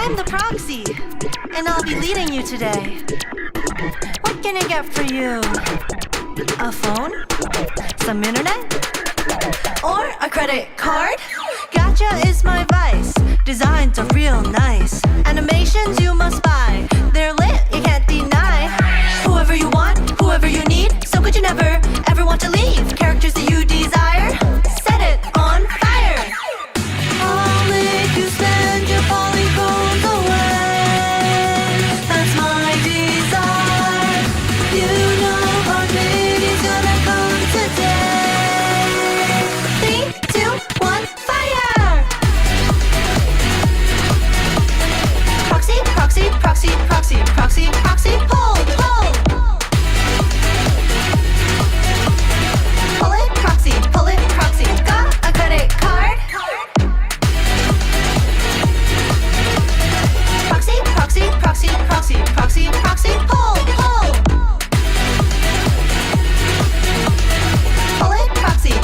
I'm the proxy, and I'll be leading you today. What can I get for you? A phone? Some internet? Or a credit card? Gacha is my vice. Designs are real nice. Animations you must buy. They're lit, you can't deny. Whoever you want, whoever you need. So could you never, ever want to leave? Characters that you desire, set it on fire. I'll make you spend your polygons away. That's my desire. You know our baby's gonna come today. 3, 2, 1, fire! Proxy, proxy, proxy, proxy, proxy, proxy, pull, pull. Pull it, proxy, got a credit card? Proxy, proxy, proxy, proxy, proxy, proxy, pull, pull. Pull it, proxy,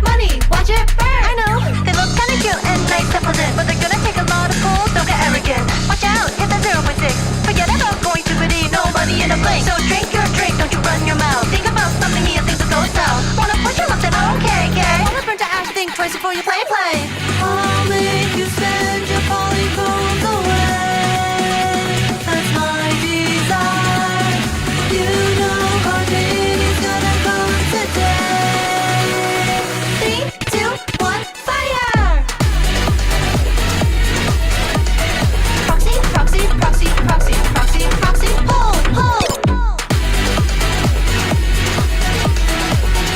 money, watch it burn. I know, they look kinda cute and nice and pleasant, but they're gonna take a lot of pulls, don't get arrogant. Watch out, hit that 0.6. Forget about going to biddy, no money in a blink. So drink your drink, don't you run your mouth. Think about something here, things will go south. Wanna push your luck, then okay, okay. Wanna burn to ash, think twice before you play. I'll make you spend your polygons away. That's my desire. You know our baby's gonna come today. 3, 2, 1, fire! Proxy, proxy, proxy, proxy, proxy, proxy, pull, pull.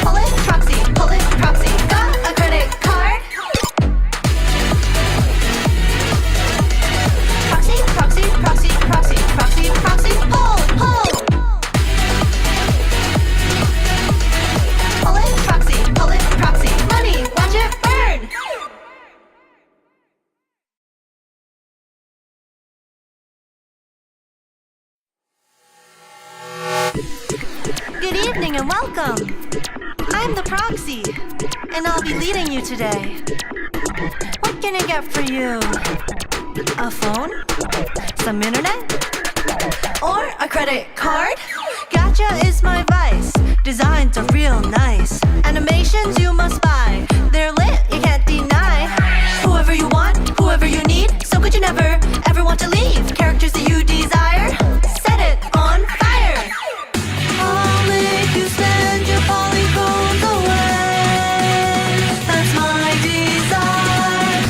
Pull it, proxy, got a credit card? Proxy, proxy, proxy, proxy, proxy, proxy, pull, pull. Pull it, proxy, money, watch it burn. Good evening and welcome. I'm the proxy, and I'll be leading you today. What can I get for you? A phone? Some internet? Or a credit card? Gacha is my vice. Designs are real nice. Animations you must buy. They're lit, you can't deny. Whoever you want, whoever you need. So could you never, ever want to leave? Characters that you desire, set it on fire. I'll make you spend your polygons away. That's my desire.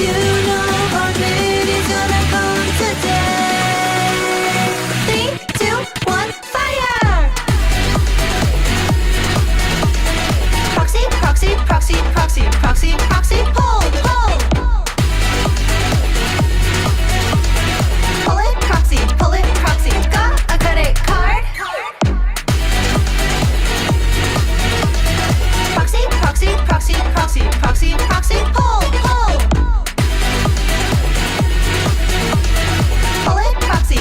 You know our baby's gonna come today. 3, 2, 1, fire! Proxy, proxy, proxy, proxy, proxy, proxy, pull, pull. Pull it, proxy, got a credit card? Proxy, proxy, proxy, proxy, proxy, proxy, pull, pull. Pull it, proxy,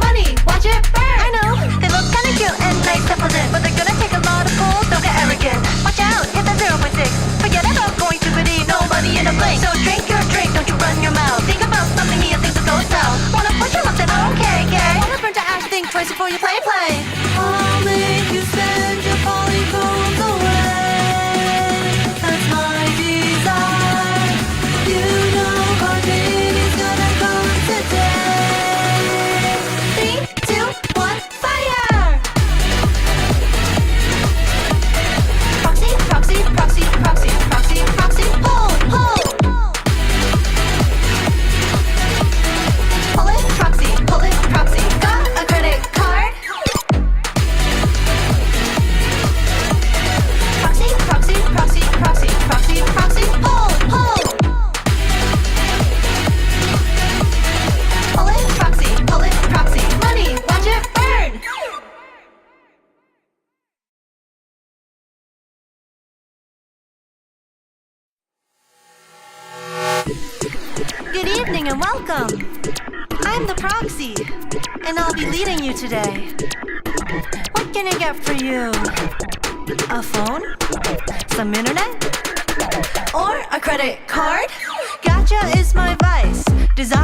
money, watch it burn. I know, they look kinda cute and nice and pleasant, but they're gonna take a lot of pulls, don't get arrogant. Watch out, hit that 0.6. Forget about going to biddy, no money in a blink. So drink your drink, don't you run your mouth. Think about something here, things will go south. Wanna push your luck, then okay, okay. Wanna burn to ash, think twice before you play. I'll make you spend your polygons away. That's my desire. You know our baby's gonna come today. 3, 2, 1, fire! Proxy, proxy, proxy, proxy, proxy, proxy, pull, pull. Pull it, proxy, got a credit card? Proxy, proxy, proxy, proxy, proxy, proxy, pull, pull. Pull it, proxy, money, watch it burn. Good evening and welcome. I'm the proxy, and I'll be leading you today. What can I get for you? A phone? Some internet? Or a credit card? Gacha is my vice. Design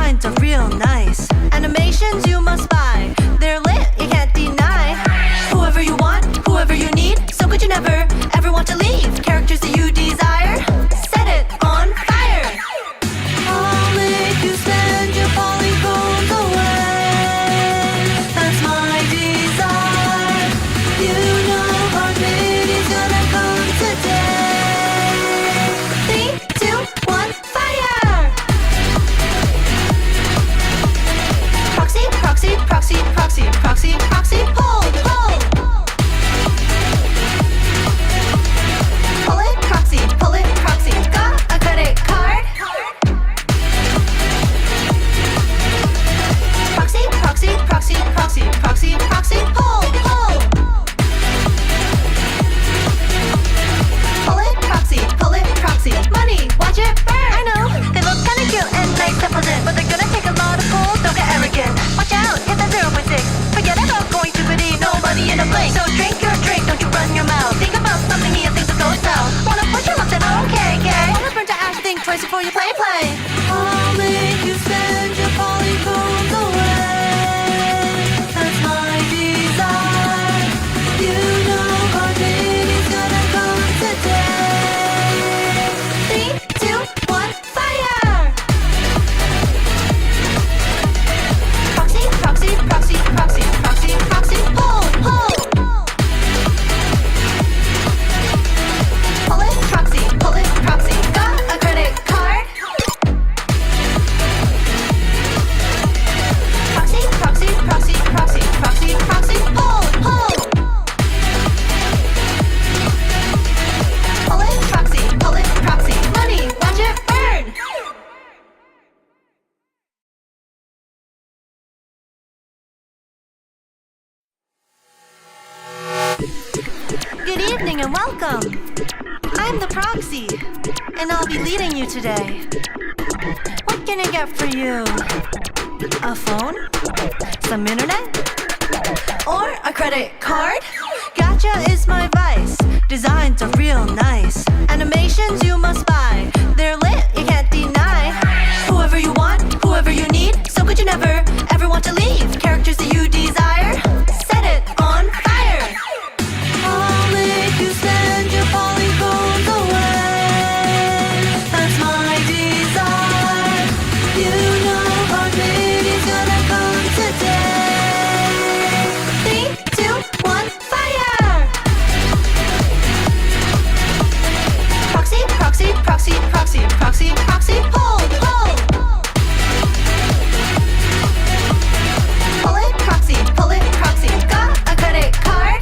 and welcome. I'm the proxy, and I'll be leading you today. What can I get for you? A phone? Some internet? Or a credit card? Gacha is my vice. Designs are real nice. Animations you must buy. They're lit, you can't deny. Whoever you want, whoever you need. So could you never, ever want to leave? Characters that you desire, set it on fire. I'll make you spend your polygons away. That's my desire. You know our baby's gonna come today. 3, 2, 1, fire! Proxy, proxy, proxy, proxy, proxy, proxy, pull, pull! Pull it, proxy, got a credit card?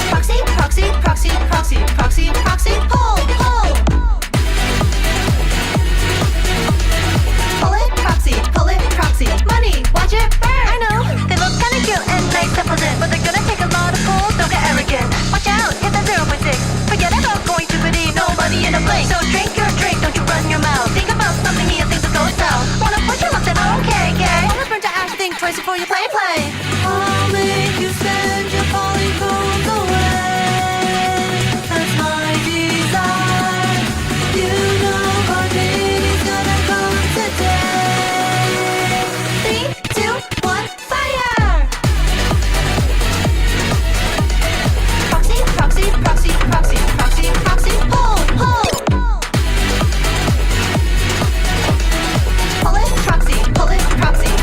Proxy, proxy, proxy, proxy, proxy, proxy, pull, pull! Pull it, proxy, money, watch it burn! I know, they look kinda cute and nice to present, but they're gonna take a lot of pulls, don't get arrogant. Watch out, hit that 0.6. Forget about going to biddy, no money in a blink. So drink your drink, don't you run your mouth. Think about something here, things will go south. Wanna push your luck, then okay, gay. Wanna burn to ash, think twice before you play. I'll make you spend your polygons away. That's my desire. You know our baby's gonna come today. 3, 2, 1, fire! Proxy, proxy, proxy, proxy, proxy, proxy, pull, pull! Pull it, proxy,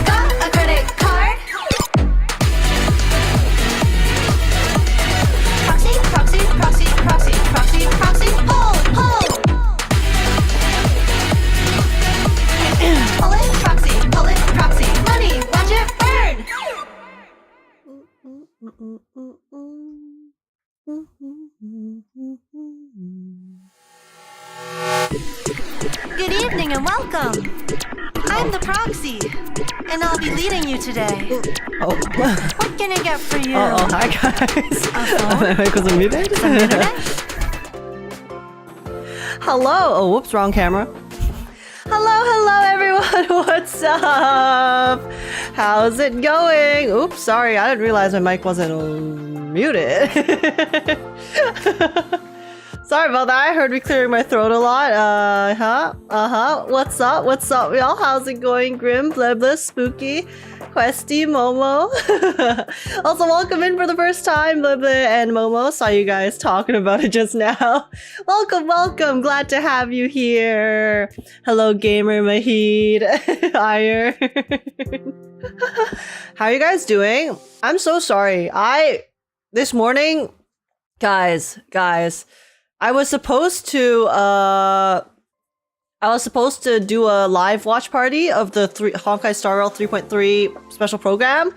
got a credit card? Proxy, proxy, proxy, proxy, proxy, proxy, pull, pull! Pull it, proxy, money, watch it burn! Good evening and welcome. I'm the proxy, and I'll be leading you today. Oh. What can I get for you? Oh, hi guys. A phone? My mic was muted. Some internet? Hello. Oh, whoops, wrong camera. Hello everyone. What's up? How's it going? Oops, sorry, I didn't realize my mic wasn't muted. Sorry about that. I heard me clearing my throat a lot. What's up, y'all? How's it going? Grim, Blebla, Spooky, Questy, Momo. Also, welcome in for the first time, Blebla and Momo. Saw you guys talking about it just now. Welcome. Glad to have you here. Hello, gamer Mahid, Iron. How are you guys doing? I'm so sorry. This morning, guys. I was supposed to do a live watch party of the honkaistarrail 3.3 special program,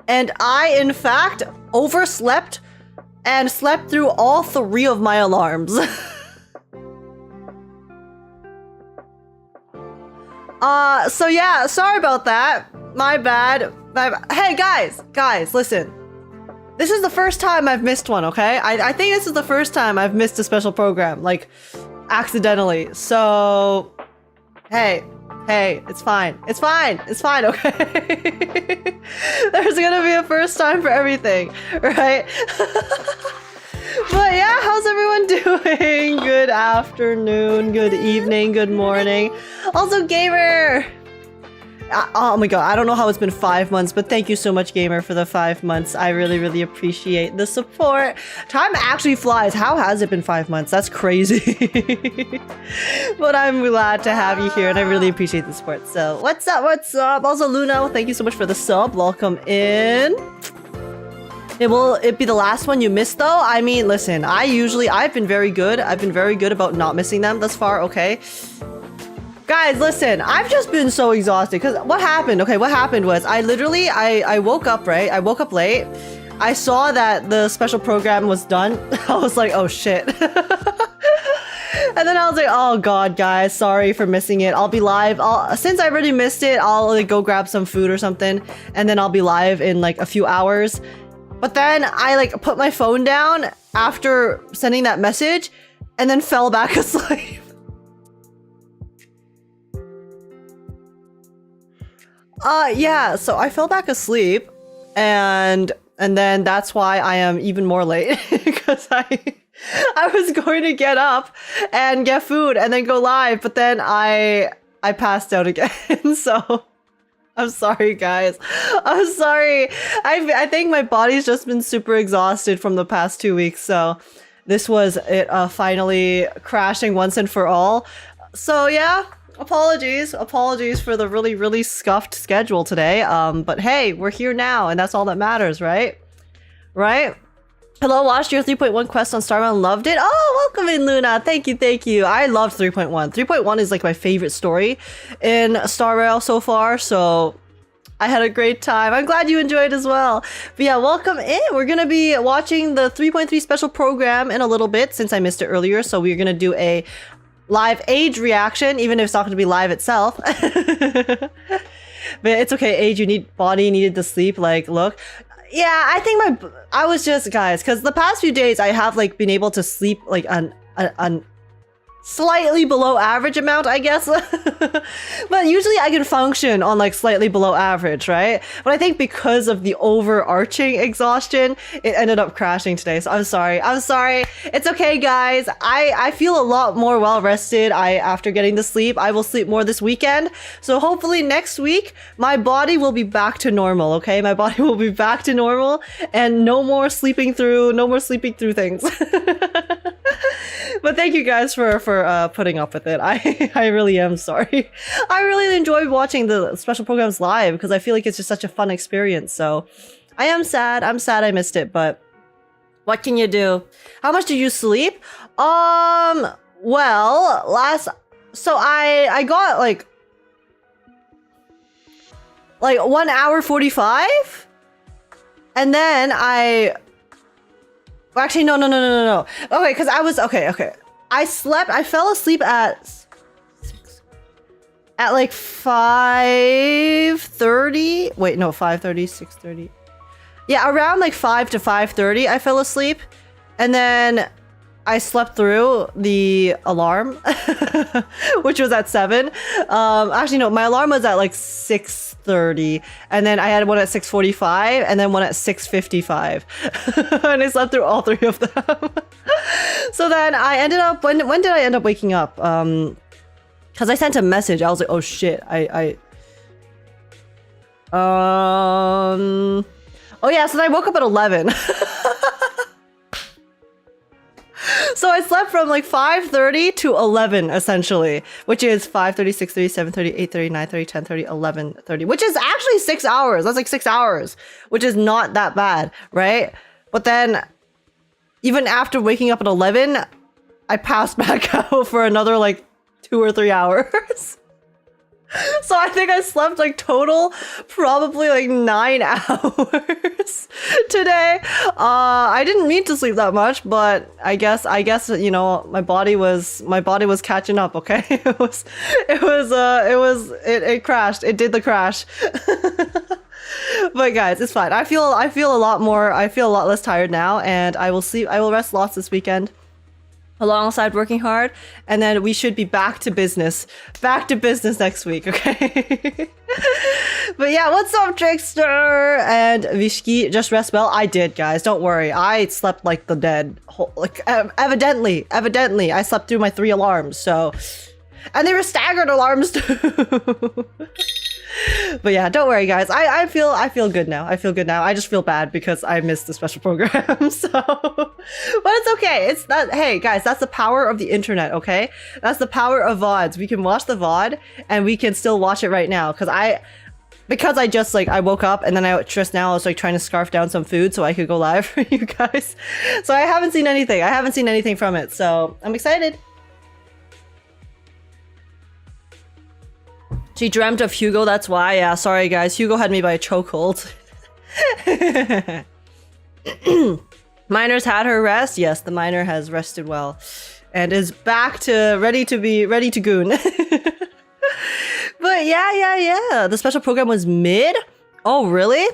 and I in fact overslept and slept through all 3 of my alarms. So yeah, sorry about that. My bad. Hey guys, listen. This is the first time I've missed one, okay? I think this is the first time I've missed a special program, like, accidentally. So, hey, it's fine, okay? There's gonna be a first time for everything, right? But yeah, how's everyone doing? Good afternoon, good evening, good morning. Also, Gamer! Oh my god, I don't know how it's been 5 months, but thank you so much, Gamer, for the 5 months. I really appreciate the support. Time actually flies. How has it been 5 months? That's crazy. But I'm glad to have you here, and I really appreciate the support. So, what's up? Also, Luna, thank you so much for the sub. Welcome in. Will it be the last one you missed, though? I mean, listen, I've been very good. I've been very good about not missing them thus far, okay? Guys, listen, I've just been so exhausted because what happened? Okay, what happened was I woke up, right? I woke up late. I saw that the special program was done. I was like, oh shit. And then I was like, oh god, guys, sorry for missing it. I'll be live. Since I already missed it, I'll like go grab some food or something, and then I'll be live in like a few hours. But then I like put my phone down after sending that message and then fell back asleep. Yeah, so I fell back asleep and then that's why I am even more late because I was going to get up and get food and then go live, but then I passed out again. So I'm sorry, guys. I'm sorry. I think my body's just been super exhausted from the past 2 weeks, so this was it finally crashing once and for all. So yeah, apologies for the really scuffed schedule today. But hey, we're here now, and that's all that matters, right? Right? Hello, watched your 3.1 quest on Starman, loved it. Oh, welcome in, Luna. Thank you. I loved 3.1. 3.1 is like my favorite story in Star Rail so far, so I had a great time. I'm glad you enjoyed as well. But yeah, welcome in. We're gonna be watching the 3.3 special program in a little bit since I missed it earlier, so we're gonna do a live age reaction, even if it's not gonna be live itself. But it's okay, Age, body needed to sleep, like, look. Yeah, I think I was just, guys, because the past few days I have like been able to sleep like an slightly below average amount, I guess. But usually I can function on like slightly below average, right? But I think because of the overarching exhaustion, it ended up crashing today. So I'm sorry. It's okay, guys. I feel a lot more well rested after getting to sleep. I will sleep more this weekend. So hopefully next week, my body will be back to normal, okay? My body will be back to normal and no more sleeping through things. But thank you guys for putting up with it. I really am sorry. I really enjoyed watching the special programs live because I feel like it's just such a fun experience. So I am sad. I'm sad I missed it, but what can you do? How much did you sleep? Well, so I got like 1 hour 45, and then actually, no. Okay, because I was, okay. I fell asleep at like 5:30. Wait, no, 5:30, 6:30. Yeah, around like 5 to 5:30, I fell asleep. And then I slept through the alarm, which was at 7. Actually, no, my alarm was at like 6:30, and then I had one at 6:45, and then one at 6:55, and I slept through all 3 of them. So then I ended up, when did I end up waking up? Because I sent a message. I was like, oh shit, oh yeah, so then I woke up at 11. So I slept from like 5:30 to 11 essentially, which is 5:30, 6:30, 7:30, 8:30, 9:30, 10:30, 11:30, which is actually 6 hours. That's like 6 hours, which is not that bad, right? But then even after waking up at 11, I passed back out for another like 2 or 3 hours. So I think I slept like total probably like 9 hours today. I didn't mean to sleep that much, but I guess you know, my body was catching up, okay? It crashed. It did the crash. But guys, it's fine. I feel a lot less tired now, and I will rest lots this weekend alongside working hard, and then we should be back to business next week, okay? But yeah, what's up, Trickster and Vishki? Just rest well. I did, guys, don't worry. I slept like the dead. Like evidently I slept through my 3 alarms, so, and they were staggered alarms too. But yeah, don't worry, guys. I feel good now. I just feel bad because I missed the special program. So, but it's okay. Hey guys, that's the power of the internet. Okay, that's the power of VODs. We can watch the VOD and we can still watch it right now. Because I just like, I woke up and then I was like trying to scarf down some food so I could go live for you guys. So I haven't seen anything from it. So I'm excited. She dreamt of Hugo, that's why. Yeah, sorry guys. Hugo had me by a chokehold. Miner's had her rest. Yes, the miner has rested well. And is back to ready to goon. But yeah. The special program was mid? Oh, really?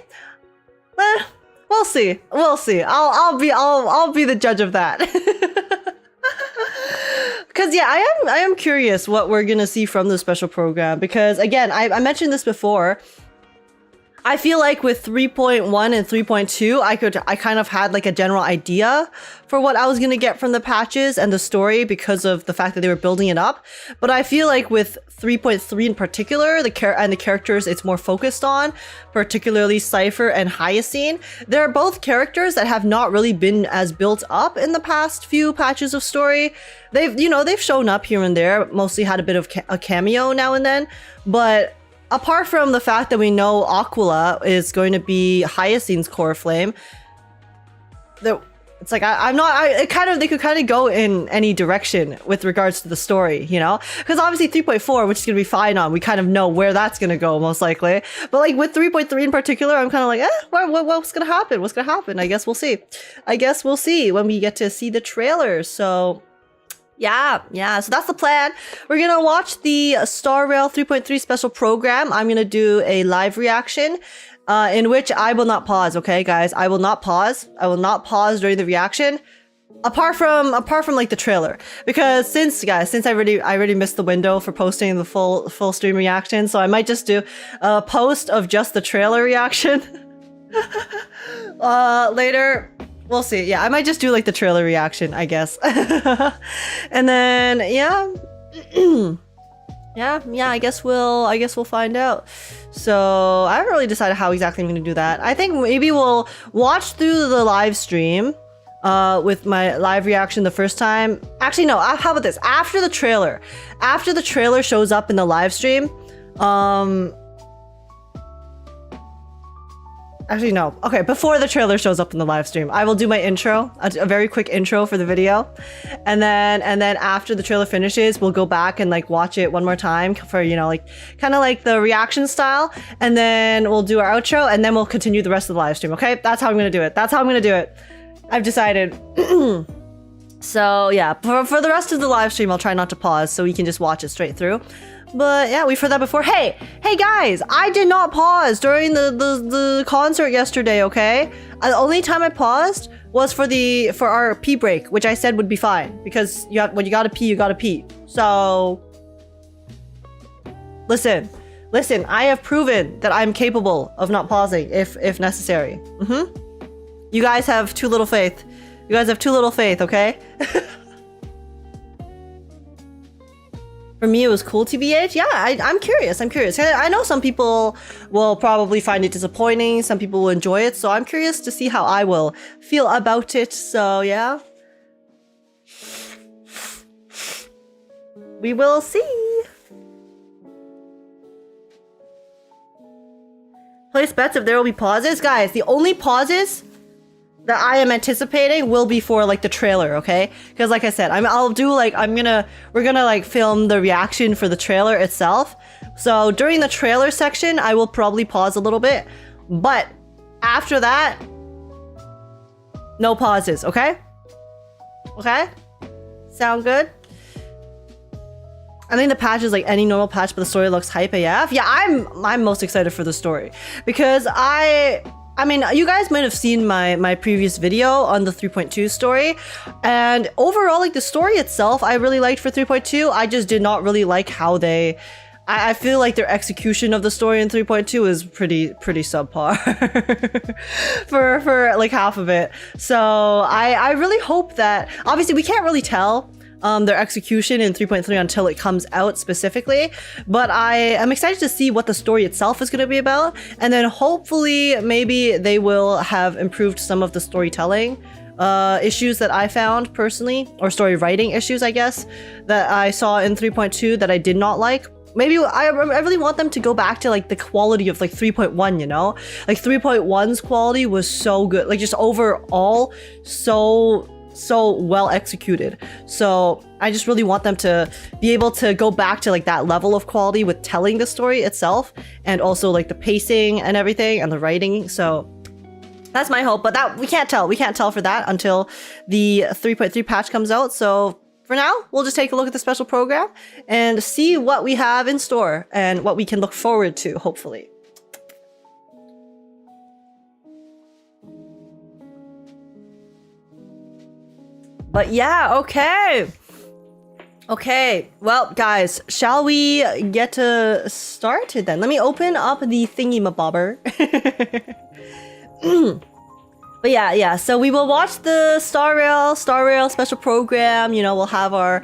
We'll see. We'll see. I'll be the judge of that. Because yeah, I am curious what we're gonna see from the special program. Because again, I mentioned this before. I feel like with 3.1 and 3.2, I kind of had like a general idea for what I was gonna get from the patches and the story because of the fact that they were building it up. But I feel like with 3.3 in particular, the characters it's more focused on, particularly Cipher and Hyacine, they're both characters that have not really been as built up in the past few patches of story. They've shown up here and there, mostly had a bit of a cameo now and then, but apart from the fact that we know Aquila is going to be Hyacine's core flame, it's like they could kind of go in any direction with regards to the story, you know? Because obviously 3.4, which is gonna be Phainon, we kind of know where that's gonna go most likely. But like with 3.3 in particular, I'm kind of like, what's gonna happen? What's gonna happen? I guess we'll see. I guess we'll see when we get to see the trailers. So yeah, so that's the plan. We're gonna watch the Starrail 3.3 special program. I'm gonna do a live reaction in which I will not pause, okay guys? I will not pause. I will not pause during the reaction. Apart from like the trailer. Because since I already missed the window for posting the full stream reaction, so I might just do a post of just the trailer reaction later. We'll see. Yeah, I might just do like the trailer reaction, I guess. And then yeah. yeah, I guess we'll find out. So I haven't really decided how exactly I'm gonna do that. I think maybe we'll watch through the live stream with my live reaction the first time. Actually, no, how about this? After the trailer shows up in the live stream, actually, no. Okay, before the trailer shows up in the live stream, I will do my intro, a very quick intro for the video. And then after the trailer finishes, we'll go back and like watch it one more time for, you know, like kind of like the reaction style. And then we'll do our outro and then we'll continue the rest of the live stream, okay? That's how I'm gonna do it. That's how I'm gonna do it. I've decided. So yeah, for the rest of the live stream, I'll try not to pause so we can just watch it straight through. But yeah, we've heard that before. Hey guys, I did not pause during the concert yesterday, okay? The only time I paused was for our pee break, which I said would be fine because when you gotta pee, you gotta pee. So listen, I have proven that I'm capable of not pausing if necessary. You guys have too little faith. You guys have too little faith, okay? For me, it was cool, TBH. Yeah, I'm curious. I know some people will probably find it disappointing. Some people will enjoy it. So I'm curious to see how I will feel about it. So yeah. We will see. Place bets if there will be pauses. Guys, the only pauses that I am anticipating will be for like the trailer, okay? Because like I said, we're gonna like film the reaction for the trailer itself. So during the trailer section, I will probably pause a little bit, but after that, no pauses, okay? Okay? Sound good? I think the patch is like any normal patch, but the story looks hype AF. Yeah, I'm most excited for the story because I mean, you guys might have seen my previous video on the 3.2 story, and overall, like the story itself, I really liked for 3.2. I just did not really like how I feel like their execution of the story in 3.2 is pretty subpar for like half of it. So I really hope that, obviously we can't really tell their execution in 3.3 until it comes out specifically, but I am excited to see what the story itself is going to be about, and then hopefully maybe they will have improved some of the storytelling issues that I found personally, or story writing issues, I guess, that I saw in 3.2 that I did not like. Maybe I really want them to go back to like the quality of like 3.1, you know? Like 3.1's quality was so good, like just overall so well executed. So I just really want them to be able to go back to like that level of quality with telling the story itself, and also like the pacing and everything and the writing. So that's my hope, but that we can't tell for that until the 3.3 patch comes out. So for now, we'll just take a look at the special program and see what we have in store and what we can look forward to, hopefully. But yeah, okay. Okay, well, guys, shall we get started then? Let me open up the thingy-mabobber. But yeah, so we will watch the Star Rail special program. You know, we'll have our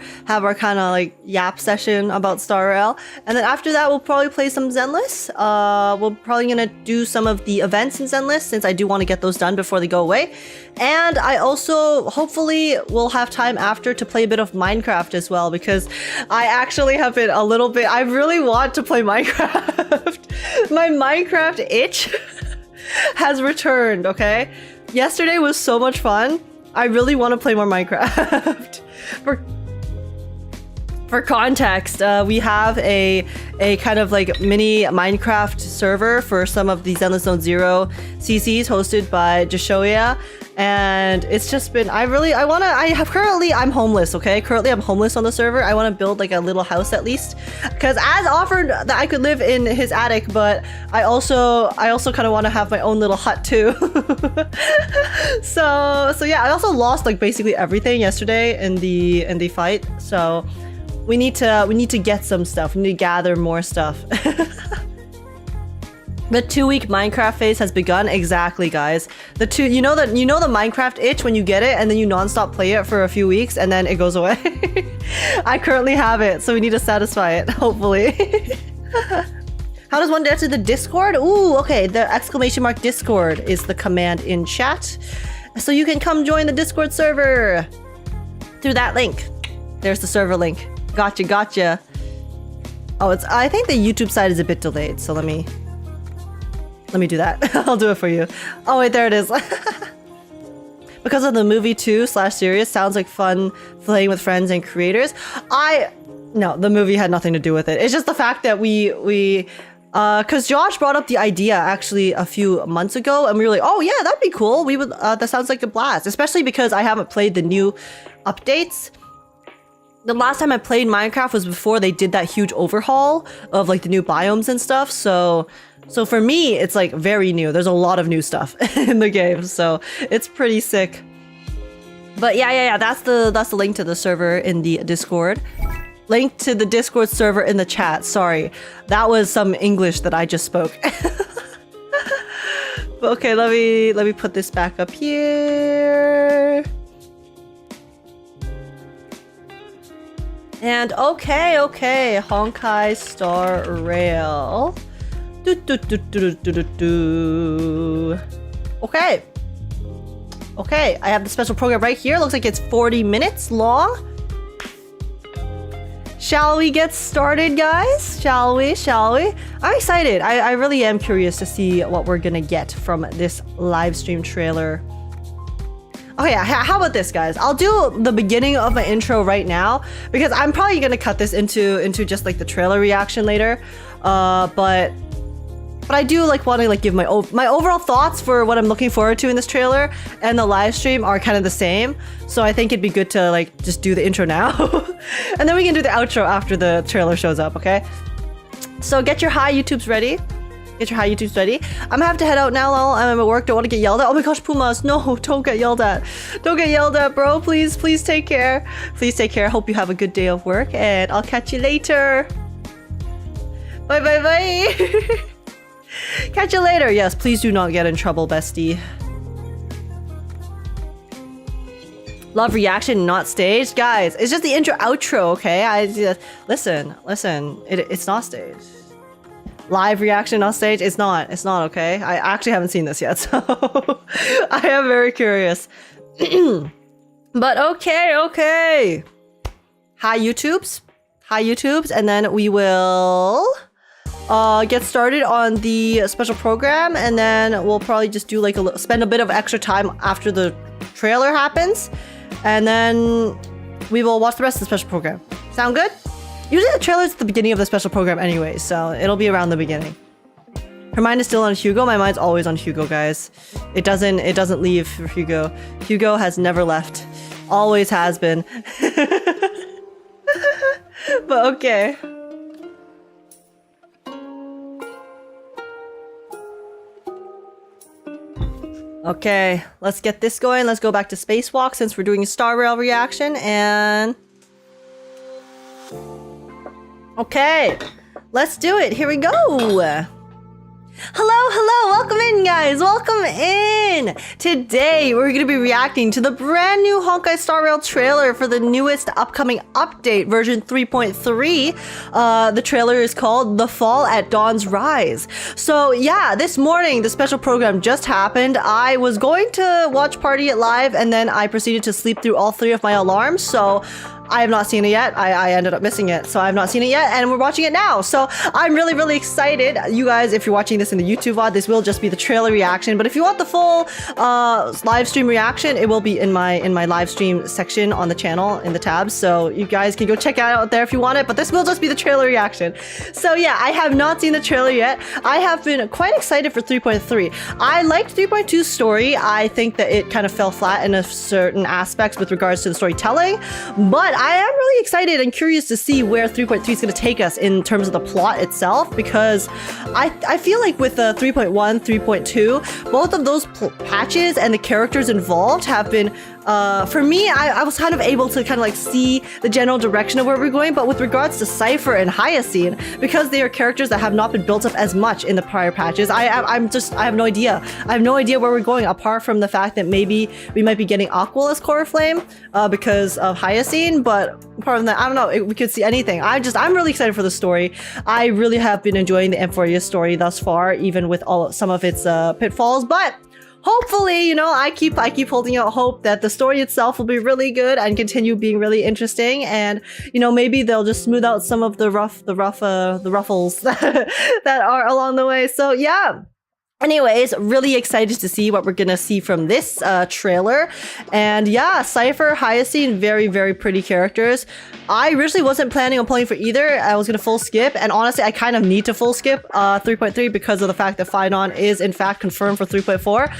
kind of like yap session about Star Rail, and then after that we'll probably play some Zenless. We're probably gonna do some of the events in Zenless since I do want to get those done before they go away. And I also hopefully will have time after to play a bit of Minecraft as well, because I actually have been a little bit. I really want to play Minecraft. My Minecraft itch has returned. Okay. Yesterday was so much fun. I really want to play more Minecraft. For context, we have a kind of like mini Minecraft server for some of the Zenless Zone Zero CCs hosted by Jashoya. And it's just been, I'm homeless, okay? Currently I'm homeless on the server. I want to build like a little house at least. Because as offered that I could live in his attic, but I also kind of want to have my own little hut too. So yeah, I also lost like basically everything yesterday in the fight. So we need to get some stuff. We need to gather more stuff. The 2-week Minecraft phase has begun. Exactly, guys. You know the Minecraft itch when you get it and then you non-stop play it for a few weeks and then it goes away. I currently have it, so we need to satisfy it, hopefully. How does one get to the Discord? Ooh, okay. The ! Discord is the command in chat. So you can come join the Discord server through that link. There's the server link. Gotcha. Oh, I think the YouTube side is a bit delayed, so let me do that. I'll do it for you. Oh wait, there it is. Because of the movie 2/series, sounds like fun playing with friends and creators. No, the movie had nothing to do with it. It's just the fact that because Josh brought up the idea actually a few months ago, and we were like, oh yeah, that'd be cool. We would. That sounds like a blast, especially because I haven't played the new updates. The last time I played Minecraft was before they did that huge overhaul of like the new biomes and stuff. So for me, it's like very new. There's a lot of new stuff in the game, so it's pretty sick. But yeah, that's the link to the server in the Discord. Link to the Discord server in the chat. Sorry, that was some English that I just spoke. But okay, let me put this back up here. And okay, honkaistarrail. Okay, I have the special program right here. Looks like it's 40 minutes long. Shall we get started, guys? Shall we? I'm excited. I really am curious to see what we're gonna get from this live stream trailer. Okay, how about this, guys? I'll do the beginning of my intro right now because I'm probably gonna cut this into just like the trailer reaction later. But I do like want to like give my overall thoughts for what I'm looking forward to in this trailer, and the live stream are kind of the same. So I think it'd be good to like just do the intro now, and then we can do the outro after the trailer shows up. Okay? So get your hi YouTubes ready. I'm gonna have to head out now, lol. I'm at work, don't want to get yelled at. Oh my gosh, Pumas, no, don't get yelled at. Don't get yelled at, bro. Please take care. Please take care. Hope you have a good day of work, and I'll catch you later. Bye. Catch you later. Yes, please do not get in trouble, bestie. Love reaction, not staged. Guys, it's just the intro outro, okay? Listen. It's not staged. Live reaction on stage, it's not okay. I actually haven't seen this yet, so I am very curious. But okay. Hi YouTubes, and then we will get started on the special program, and then we'll probably just do like spend a bit of extra time after the trailer happens, and then we will watch the rest of the special program. Sound good? Usually the trailer's at the beginning of the special program anyway, so it'll be around the beginning. Her mind is still on Hugo. My mind's always on Hugo, guys. It doesn't leave for Hugo. Hugo has never left. Always has been. But okay. Okay, let's get this going. Let's go back to Spacewalk since we're doing a Star Rail reaction and... Okay, let's do it. Here we go. Hello, welcome in guys, welcome in! Today we're going to be reacting to the brand new Honkai Star Rail trailer for the newest upcoming update, version 3.3. The trailer is called The Fall at Dawn's Rise. So yeah, this morning the special program just happened. I was going to watch party it live and then I proceeded to sleep through all 3 of my alarms, so I have not seen it yet. I ended up missing it, so I have not seen it yet, and we're watching it now. So I'm really excited. You guys, if you're watching this in the YouTube VOD, this will just be the trailer reaction. But if you want the full live stream reaction, it will be in my live stream section on the channel in the tabs. So you guys can go check it out there if you want it. But this will just be the trailer reaction. So yeah, I have not seen the trailer yet. I have been quite excited for 3.3. I liked 3.2's story. I think that it kind of fell flat in a certain aspects with regards to the storytelling, but I am really excited and curious to see where 3.3 is going to take us in terms of the plot itself, because I feel like with 3.1, 3.2, both of those patches and the characters involved have been, for me, I was kind of able to kind of like see the general direction of where we're going, but with regards to Cipher and Hyacine, because they are characters that have not been built up as much in the prior patches, I have no idea. I have no idea where we're going, apart from the fact that maybe we might be getting Aqua as Core Flame because of Hyacine, but apart from that, I don't know, we could see anything. I'm really excited for the story. I really have been enjoying the Emphoria story thus far, even with some of its pitfalls, but hopefully, you know, I keep holding out hope that the story itself will be really good and continue being really interesting, and you know, maybe they'll just smooth out some of the ruffles that are along the way. So yeah. Anyways, really excited to see what we're gonna see from this trailer. And yeah, Cipher, Hyacine, very pretty characters. I originally wasn't planning on playing for either. I was gonna full skip, and honestly, I kind of need to full skip 3.3 because of the fact that Phainon is in fact confirmed for 3.4.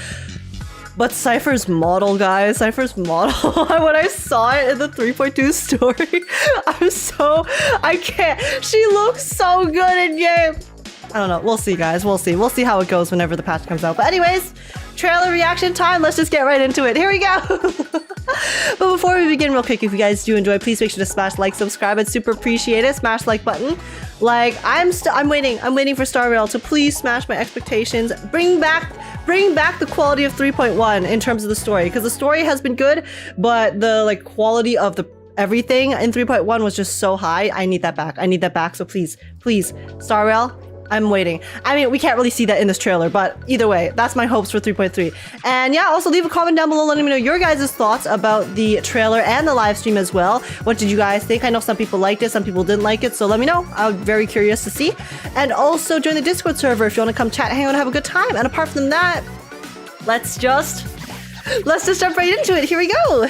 But Cipher's model, guys, Cipher's model, when I saw it in the 3.2 story, I can't. She looks so good in game. I don't know. We'll see, guys. We'll see. We'll see how it goes whenever the patch comes out. But anyways, trailer reaction time. Let's just get right into it. Here we go. But before we begin, real quick, if you guys do enjoy, please make sure to smash like, subscribe. I'd super appreciate it. Smash the like button. Like, I'm waiting for Star Rail to please smash my expectations. Bring back the quality of 3.1 in terms of the story, because the story has been good, but the like quality of the everything in 3.1 was just so high. I need that back. I need that back. So please, Star Rail, I'm waiting. I mean, we can't really see that in this trailer, but either way, that's my hopes for 3.3. And yeah, also leave a comment down below letting me know your guys' thoughts about the trailer and the live stream as well. What did you guys think? I know some people liked it, some people didn't like it, so let me know. I'm very curious to see. And also join the Discord server if you want to come chat, hang out, and have a good time. And apart from that, let's just jump right into it. Here we go.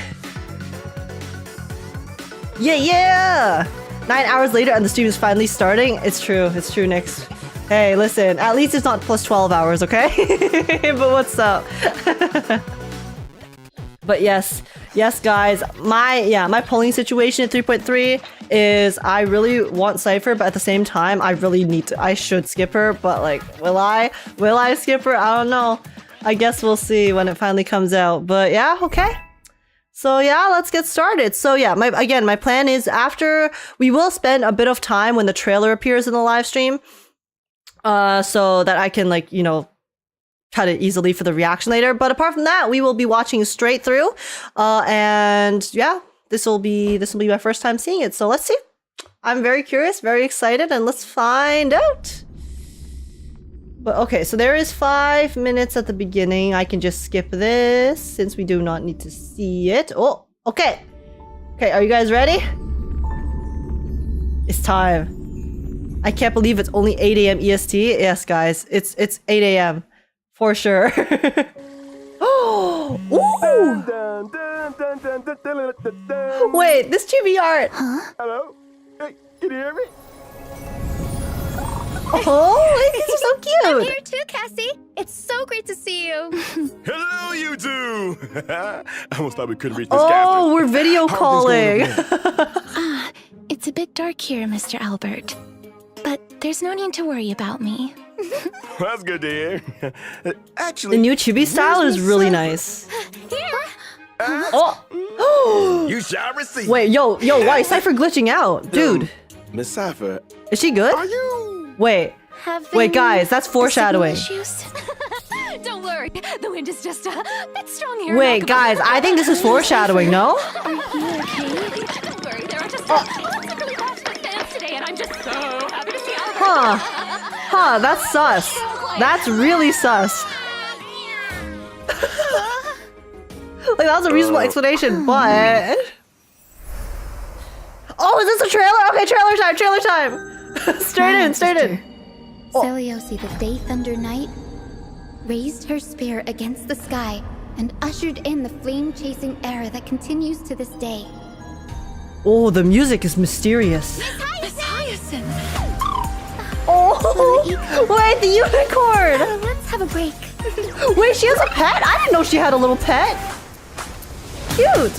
Yeah. 9 hours later and the stream is finally starting. It's true, Nyx. Hey, listen, at least it's not plus 12 hours, okay? But what's up? But yes, guys, my polling situation at 3.3 is I really want Cipher, but at the same time, I should skip her, but like, will I skip her? I don't know. I guess we'll see when it finally comes out, but yeah, okay. So yeah, let's get started. So yeah, my plan is after we will spend a bit of time when the trailer appears in the live stream, so that I can like, you know, cut it easily for the reaction later. But apart from that, we will be watching straight through, and yeah, this will be my first time seeing it. So let's see. I'm very curious, very excited, and let's find out. But okay, so there is 5 minutes at the beginning. I can just skip this since we do not need to see it. Oh, okay. Okay, are you guys ready? It's time. I can't believe it's only 8 a.m. EST. Yes, guys, it's 8 a.m. for sure. Oh, ooh. Wait, this chibi art. Huh? Hello? Hey, can you hear me? Oh, these are so cute. I'm here too, Cassie. It's so great to see you. Hello, you two. I almost thought we couldn't reach this Oh, we're video calling. It's a bit dark here, Mr. Albert. But There's no need to worry about me. That's good to hear. The Actually, new chibi style is really nice. Oh! you shall receive. Wait, yo, why is Cipher glitching out? Dude, Miss Cipher, is she good? are you? Wait, guys, that's foreshadowing. Don't worry, the wind is just a bit strong here. Wait, guys, I think this is foreshadowing, no? Are you okay? Don't worry, there are just lots of really passionate fans today, and I'm just so happy to see all Huh, that's sus. That's really sus. Like, that was a reasonable explanation, but... Oh, is this a trailer? Okay, trailer time! Straight in. Celiosi, the Day Thunder Knight, raised her spear against the sky and ushered in the flame-chasing era that continues to this day. Oh, the music is mysterious. Miss Hyacine! Oh, wait, the unicorn! Let's have a break. Wait, she has a pet? I didn't know she had a little pet. Cute.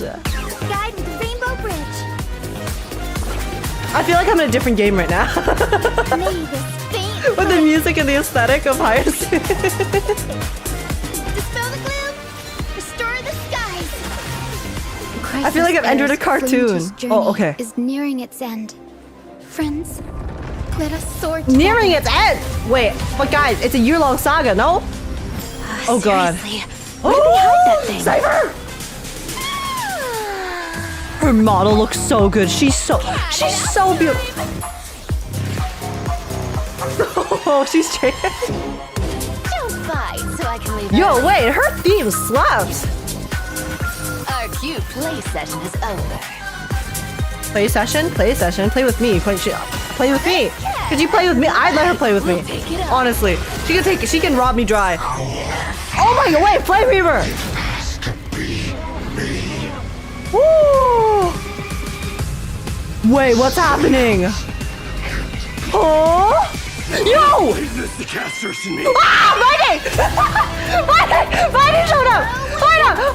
Guide with the Rainbow Bridge. I feel like I'm in a different game right now. May this faint With the music and the aesthetic of Hyacine. dispel the gloom, restore the skies. I feel like I've entered a cartoon. Oh, okay. Is nearing its end. Friends, let us soar Nearing together. its end. Wait, but guys, it's a year-long saga, no? Oh god. Seriously, Oh, that thing? Cipher! Her model looks so good. She's so beautiful. Oh, she's changing. Don't fight so I can leave. Yo, wait, her theme slaps. Our cute play session is over. Play session, play with me. Play with me. Could you play with me? I'd let her play with me. Honestly, she can rob me dry. Oh my god, wait, Flame Reaver. Woo! Wait, what's happening? Oh! Yo! Is this the Castorice in me? Ah, Mighty! Mighty showed up! Celiosi,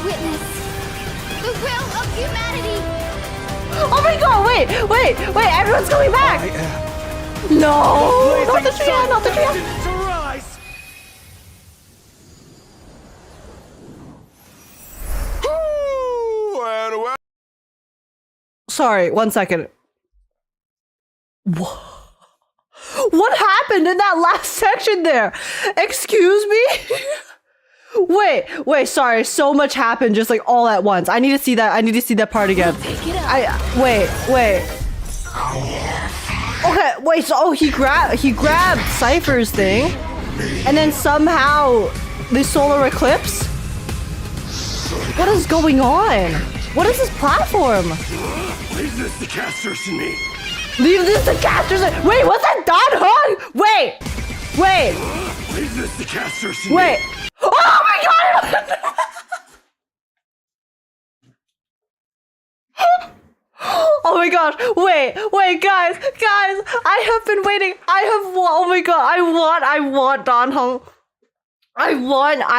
witness the will of humanity. Oh my god, wait, everyone's coming back! No! Not the trio, not the trio! To rise. Ooh, and well. Sorry, 1 second. What happened in that last section there? Excuse me? Wait, sorry. So much happened just like all at once. I need to see that part again. Wait. Okay, wait, so he grabbed Cipher's thing and then somehow the solar eclipse? What is going on? What is this platform? Is this the Castorice in me? Leave this to casters. Wait, what's that Don Hong? Wait. Is this the Castorice in Wait. me? Oh my god! Oh my gosh. Wait, guys. I have been waiting. Oh my god. I want Don Hong. I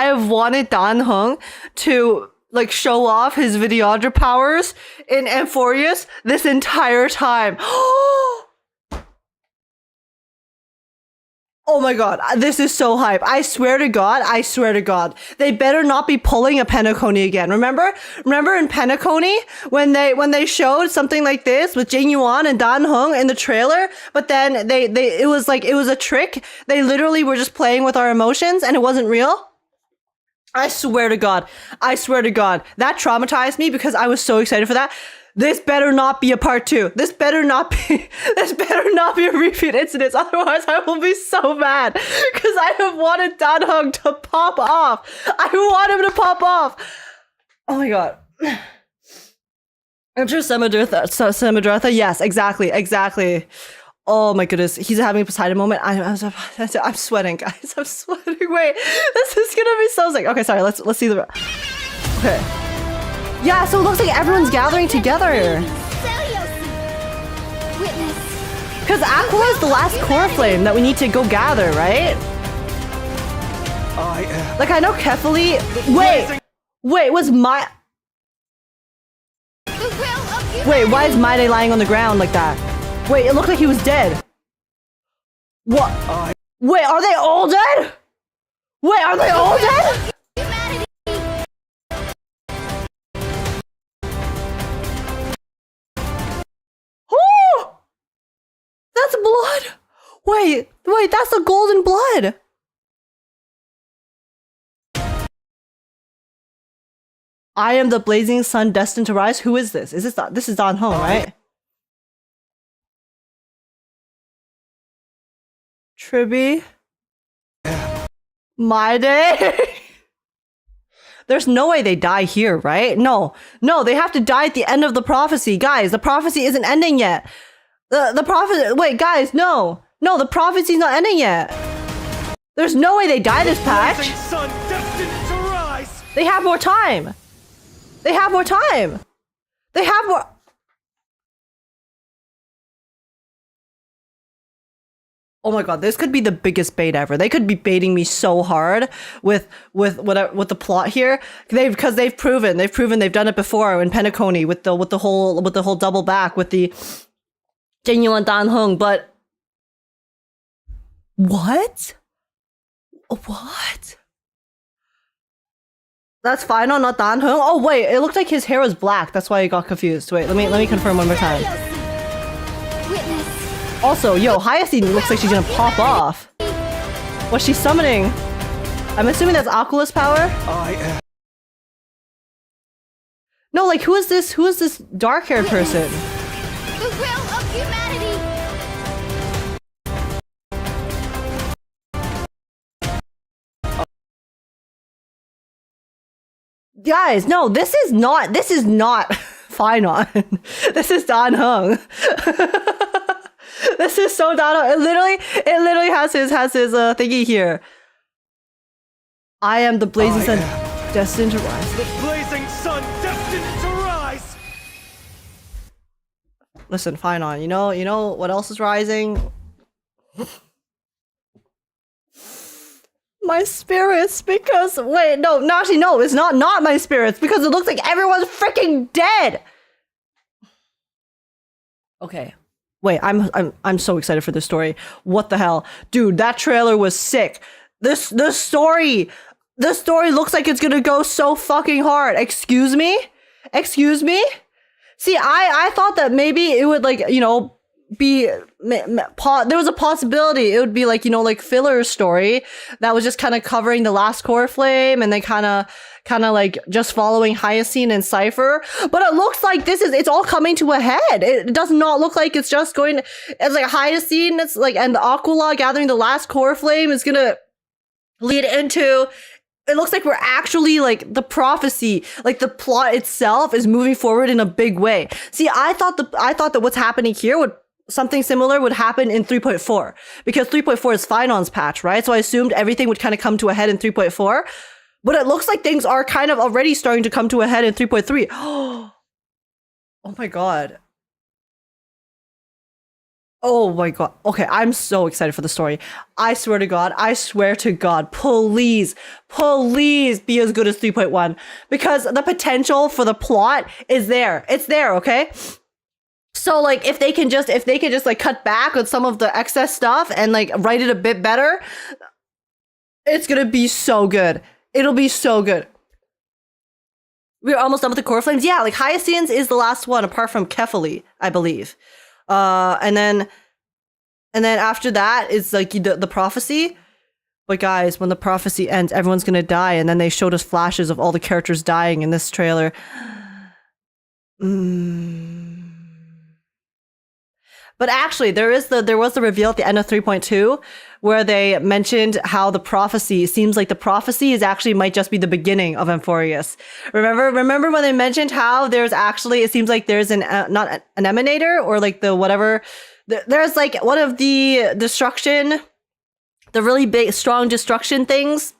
have wanted Don Hong to like show off his videographer powers in Amphorius this entire time. Oh my god, this is so hype. I swear to god. They better not be pulling a Penacony again. Remember in Penacony when they showed something like this with Jing Yuan and Dan Heng in the trailer, but then it was a trick. They literally were just playing with our emotions and it wasn't real. I swear to god. That traumatized me because I was so excited for that. This better not be a part 2. This better not be a repeat incident. Otherwise, I will be so mad because I have wanted Dan Heng to pop off. I want him to pop off. Oh my god. I'm sure Samadratha. Yes, exactly. Oh my goodness, he's having a Poseidon moment. I'm sweating, guys. I'm sweating. Wait, this is gonna be so sick. Okay, sorry. Let's see the. Okay. Yeah, so it looks like everyone's gathering together. Because Aqua is the last core flame that we need to go gather, right? Like, I know Kefali... Wait, was my... Wait, why is Maide lying on the ground like that? Wait, it looked like he was dead. What? Wait, are they all dead? Wait, are they all dead? Oh! That's blood! Wait, that's the golden blood! I am the blazing sun destined to rise. Who is this? Is this is Dan Hong, right? Tribby. My day. There's no way they die here, right? No, they have to die at the end of the prophecy. Guys, the prophecy isn't ending yet. The prophecy, wait, guys, no, the prophecy's not ending yet. There's no way they die this patch. Sun destined to rise. They have more time. They have more time. They have more. Oh my god, this could be the biggest bait ever. They could be baiting me so hard with the plot here. Because they've proven they've done it before in Penacony with the whole double back with the genuine Dan Hong. But what? That's Phainon, not Dan Hong. Oh wait, it looked like his hair was black. That's why I got confused. Wait, let me confirm one more time. Witness. Also, yo, Hyacine looks like she's gonna pop off. What's she summoning? I'm assuming that's Oculus power? No, like who is this dark-haired person? The will of humanity. Guys, no, this is not Phainon. This is Dan Hong. This is so Dan Hong. It literally has his thingy here. I am the blazing sun destined to rise. The blazing sun destined to rise. Listen, Phainon, you know what else is rising? My spirits, because wait, no, actually, no, it's not my spirits, because it looks like everyone's freaking dead. Okay, wait, I'm so excited for this story. What the hell, dude? That trailer was sick. This story looks like it's gonna go so fucking hard. Excuse me. See, I thought that maybe it would be there was a possibility it would be like filler story that was just kind of covering the last core flame and then kind of like just following Hyacine and Cipher, but it looks like it's all coming to a head. It does not look like it's just going. It's like Hyacine, it's like, and the Aquila gathering the last core flame is gonna lead into. It looks like we're actually like the prophecy, like the plot itself is moving forward in a big way. See, I thought that what's happening here would something similar would happen in 3.4 because 3.4 is Phainon's patch, right? So I assumed everything would kind of come to a head in 3.4, but it looks like things are kind of already starting to come to a head in 3.3. Oh my god. Oh my god. Okay, I'm so excited for the story. I swear to God, please be as good as 3.1 because the potential for the plot is there. It's there, okay? So like if they can just like cut back on some of the excess stuff and like write it a bit better, it's gonna be so good. It'll be so good. We're almost done with the core flames. Yeah, like Hyacine's is the last one apart from Kefali, I believe. And then after that is like the prophecy. But guys, when the prophecy ends, everyone's gonna die, and then they showed us flashes of all the characters dying in this trailer. But actually, there was the reveal at the end of 3.2 where they mentioned how the prophecy seems like the prophecy is actually might just be the beginning of Amphorius. Remember when they mentioned how there's actually, it seems like there's not an emanator or like the whatever. There's like one of the destruction, the really big, strong destruction things,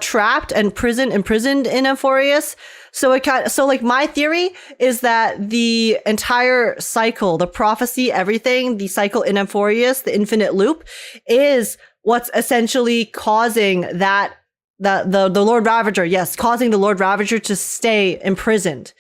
trapped and imprisoned in Amphorius. So like my theory is that the entire cycle, the prophecy, everything, the cycle in Amphorius, the infinite loop, is what's essentially causing the Lord Ravager, yes, causing the Lord Ravager to stay imprisoned,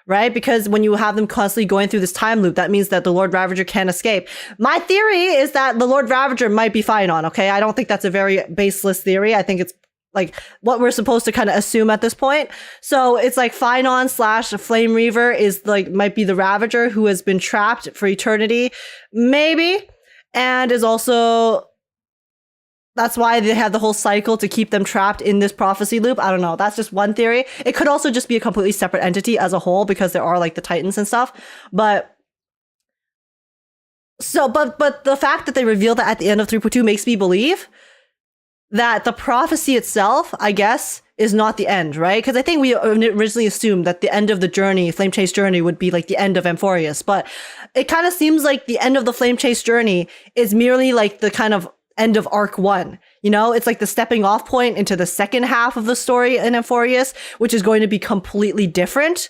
right? Because when you have them constantly going through this time loop, that means that the Lord Ravager can't escape. My theory is that the Lord Ravager might be Phainon, okay? I don't think that's a very baseless theory. I think it's like what we're supposed to kind of assume at this point. So it's like Phainon / Flame Reaver is like, might be the Ravager who has been trapped for eternity, maybe, and is also... That's why they have the whole cycle to keep them trapped in this prophecy loop. I don't know. That's just one theory. It could also just be a completely separate entity as a whole because there are like the Titans and stuff. But the fact that they revealed that at the end of 3.2 makes me believe that the prophecy itself, I guess, is not the end, right? Because I think we originally assumed that the end of the journey, Flame Chase journey, would be like the end of Amphorius. But it kind of seems like the end of the Flame Chase journey is merely like the kind of end of arc 1, you know? It's like the stepping off point into the second half of the story in Amphorius, which is going to be completely different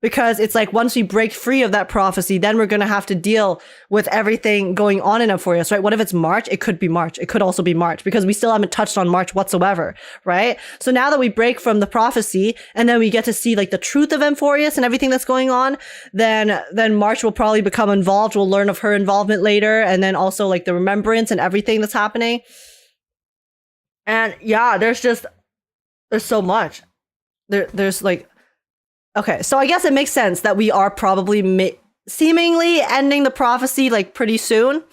because it's like once we break free of that prophecy, then we're going to have to deal with everything going on in Amphorius, right? What if it's March? It could be March. It could also be March because we still haven't touched on March whatsoever, right? So now that we break from the prophecy and then we get to see like the truth of Amphorius and everything that's going on, then March will probably become involved. We'll learn of her involvement later, and then also like the remembrance and everything that's happening. And yeah, there's so much. There's like, okay, so I guess it makes sense that we are probably seemingly ending the prophecy like pretty soon.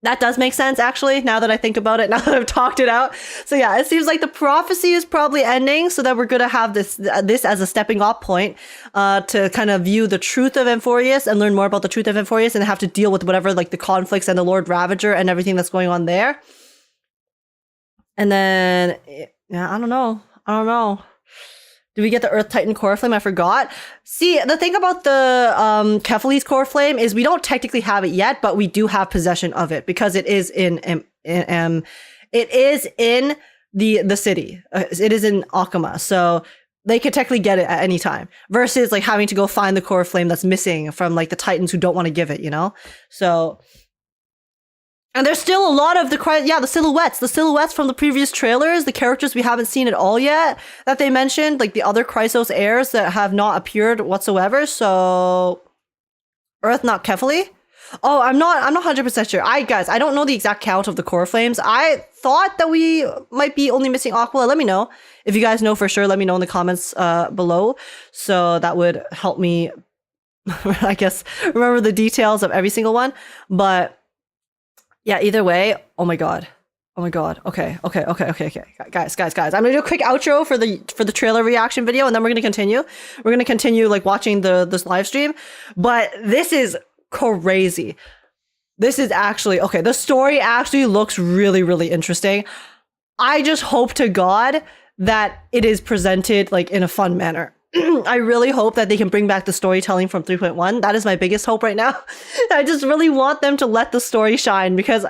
That does make sense, actually, now that I think about it, now that I've talked it out. So yeah, it seems like the prophecy is probably ending, so that we're going to have this as a stepping off point to kind of view the truth of Amphorius and learn more about the truth of Amphorius and have to deal with whatever like the conflicts and the Lord Ravager and everything that's going on there. And then, yeah, I don't know. Do we get the Earth Titan Core Flame? I forgot. See, the thing about the Kephalese Core Flame is we don't technically have it yet, but we do have possession of it because it is in the city. It is in Akama, so they could technically get it at any time. Versus like having to go find the Core Flame that's missing from like the Titans who don't want to give it, you know. So. And there's still a lot of the silhouettes from the previous trailers, the characters we haven't seen at all yet that they mentioned, like the other Chrysos heirs that have not appeared whatsoever. So, Earth not Kephali? Oh, I'm not 100% sure. Guys, I don't know the exact count of the Core Flames. I thought that we might be only missing Aquila. Let me know if you guys know for sure. Let me know in the comments below. So that would help me, I guess, remember the details of every single one. But yeah, either way, oh my god. Okay. Guys. I'm gonna do a quick outro for the trailer reaction video, and then we're gonna continue. We're gonna continue like watching this live stream. But this is crazy. This is actually okay. The story actually looks really, really interesting. I just hope to God that it is presented like in a fun manner. I really hope that they can bring back the storytelling from 3.1. That is my biggest hope right now. I just really want them to let the story shine because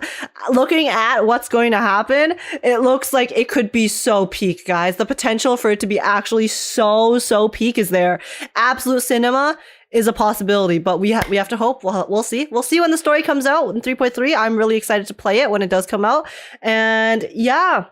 looking at what's going to happen, it looks like it could be so peak, guys. The potential for it to be actually so peak is there. Absolute cinema is a possibility, but we have to hope. We'll see. We'll see when the story comes out in 3.3. I'm really excited to play it when it does come out. And yeah,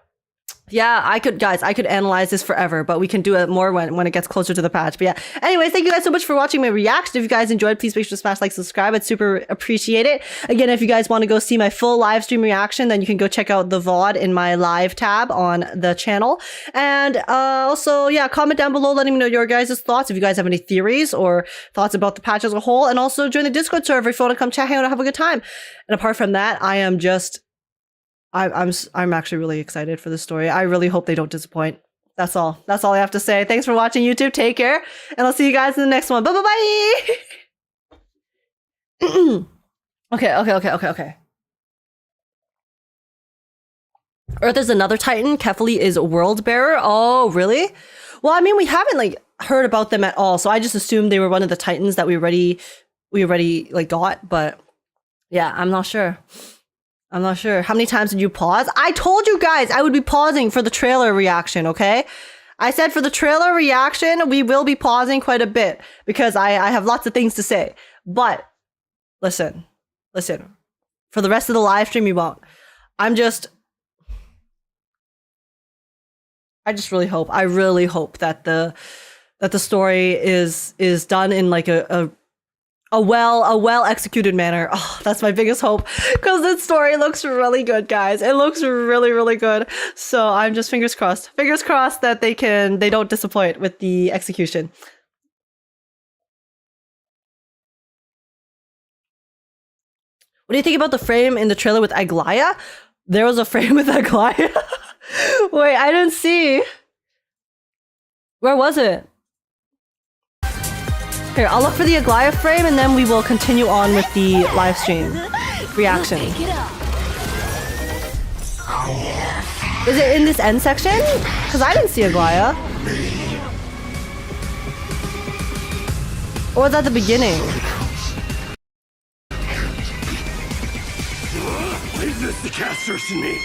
I could analyze this forever, but we can do it more when it gets closer to the patch. But yeah, anyways, thank you guys so much for watching my reaction. If you guys enjoyed, please make sure to smash like, subscribe. I'd super appreciate it. Again, if you guys want to go see my full live stream reaction, then you can go check out the VOD in my live tab on the channel. And also, yeah, comment down below letting me know your guys' thoughts. If you guys have any theories or thoughts about the patch as a whole, and also join the Discord server if you want to come chat, hang out, and have a good time. And apart from that, I'm actually really excited for the story. I really hope they don't disappoint. That's all I have to say. Thanks for watching, YouTube. Take care, and I'll see you guys in the next one. Bye. Okay. Earth is another Titan. Kephali is a world bearer. Oh, really? Well, I mean, we haven't like heard about them at all, so I just assumed they were one of the Titans that we already like got. But yeah, I'm not sure. How many times did you pause? I told you guys I would be pausing for the trailer reaction, okay? I said for the trailer reaction, we will be pausing quite a bit because I have lots of things to say. But listen. For the rest of the live stream, we won't. I really hope that the that the story is done in like a well executed manner. Oh, that's my biggest hope, because this story looks really good, guys. It looks really, really good. So I'm just fingers crossed that they don't disappoint with the execution. What do you think about the frame in the trailer with Aglaia? There was a frame with Aglaia. Wait, I didn't see. Where was it? Here, I'll look for the Aglaia frame and then we will continue on with the live stream reaction. Is it in this end section? Because I didn't see Aglaia. Or was that the beginning? Leave this to Castorice and me.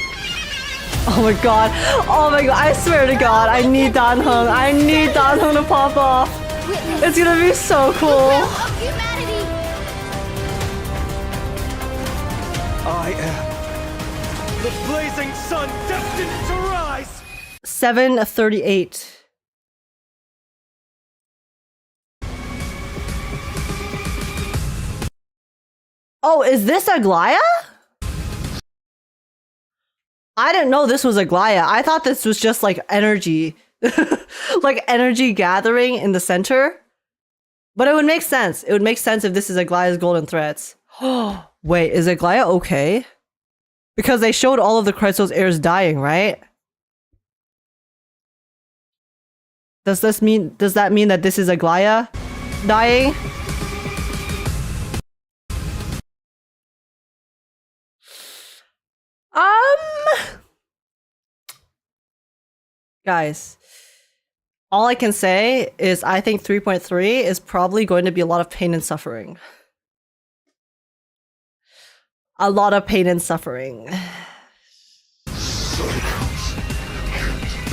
Oh my god. Oh my god. I swear to god. I need Danheng. I need Danheng to pop off. It's gonna be so cool. I am the blazing sun destined to rise. 7:38. Oh, is this Aglaia? I didn't know this was Aglaia. I thought this was just like energy. Like energy gathering in the center. But it would make sense. It would make sense if this is Aglaia's golden threads. Wait, is Aglaia okay? Because they showed all of the Crystal's heirs dying, right? Does that mean that this is Aglaia dying? Guys, all I can say is I think 3.3 is probably going to be a lot of pain and suffering. A lot of pain and suffering. Is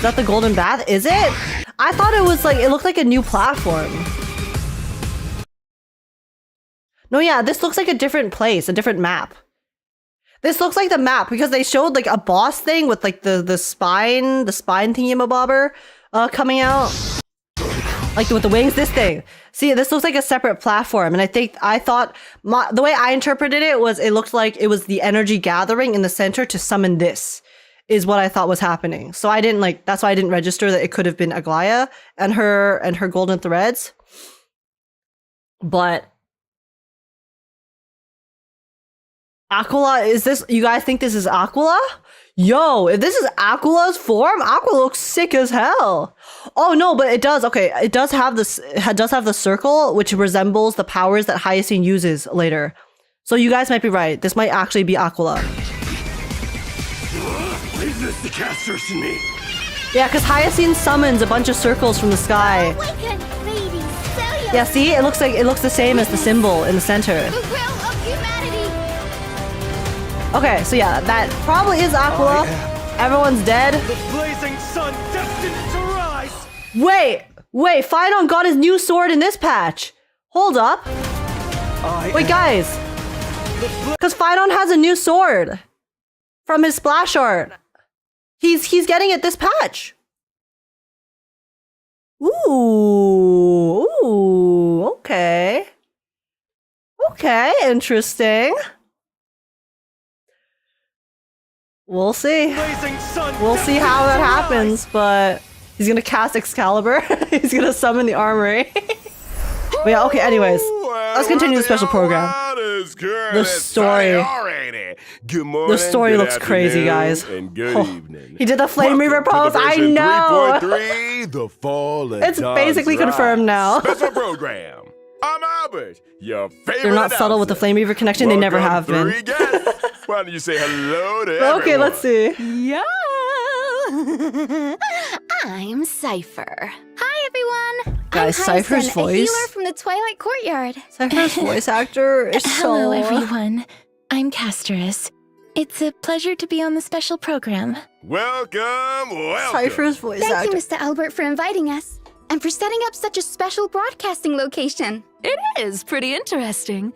that the golden bath? Is it? I thought it was like, it looked like a new platform. No, yeah, this looks like a different place, a different map. This looks like the map because they showed like a boss thing with like the spine thingy-mabobber coming out. Like with the wings, this thing. See, this looks like a separate platform. And I thought the way I interpreted it was it looked like it was the energy gathering in the center to summon this is what I thought was happening. So I didn't like, that's why I didn't register that it could have been Aglaia and her golden threads. But Aquila, is this, you guys think this is Aquila? Yo, if this is Aquila's form, Aquila looks sick as hell. Oh no, but it does, okay, it does have this, it does have the circle, which resembles the powers that Hyacine uses later. So you guys might be right, this might actually be Aquila. Leave this to Castorice and me. Yeah, because Hyacine summons a bunch of circles from the sky. Yeah, see, it looks the same as the symbol in the center. Okay, so yeah, that probably is Aquila. Everyone's dead. The blazing sun destined to rise. Wait, Phainon got his new sword in this patch. Hold up. Wait, guys. Because Phainon has a new sword from his splash art. He's getting it this patch. Ooh, okay. Okay, interesting. We'll see. We'll see how that happens, but he's gonna cast Excalibur. He's gonna summon the armory. But yeah, okay, anyways. Let's continue the special program. The story. The story looks crazy, guys. And good evening. He did the Flame Reaver pose. I know. 3.3, the fall of It's basically confirmed now. Special program. I'm Albert, your favorite. They're not subtle with the Flame Reaver connection. They never have been. Why don't you say hello to everyone? Okay, let's see. Yeah. I'm Cipher. Hi, everyone. Guys, I'm Cypher's Hyacine, voice. a healer from the Twilight Courtyard. Cypher's voice actor is so... Hello, everyone. I'm Castorice. It's a pleasure to be on the special program. Welcome. Cypher's voice Thank actor. you, Mr. Albert, for inviting us and for setting up such a special broadcasting location. It is pretty interesting.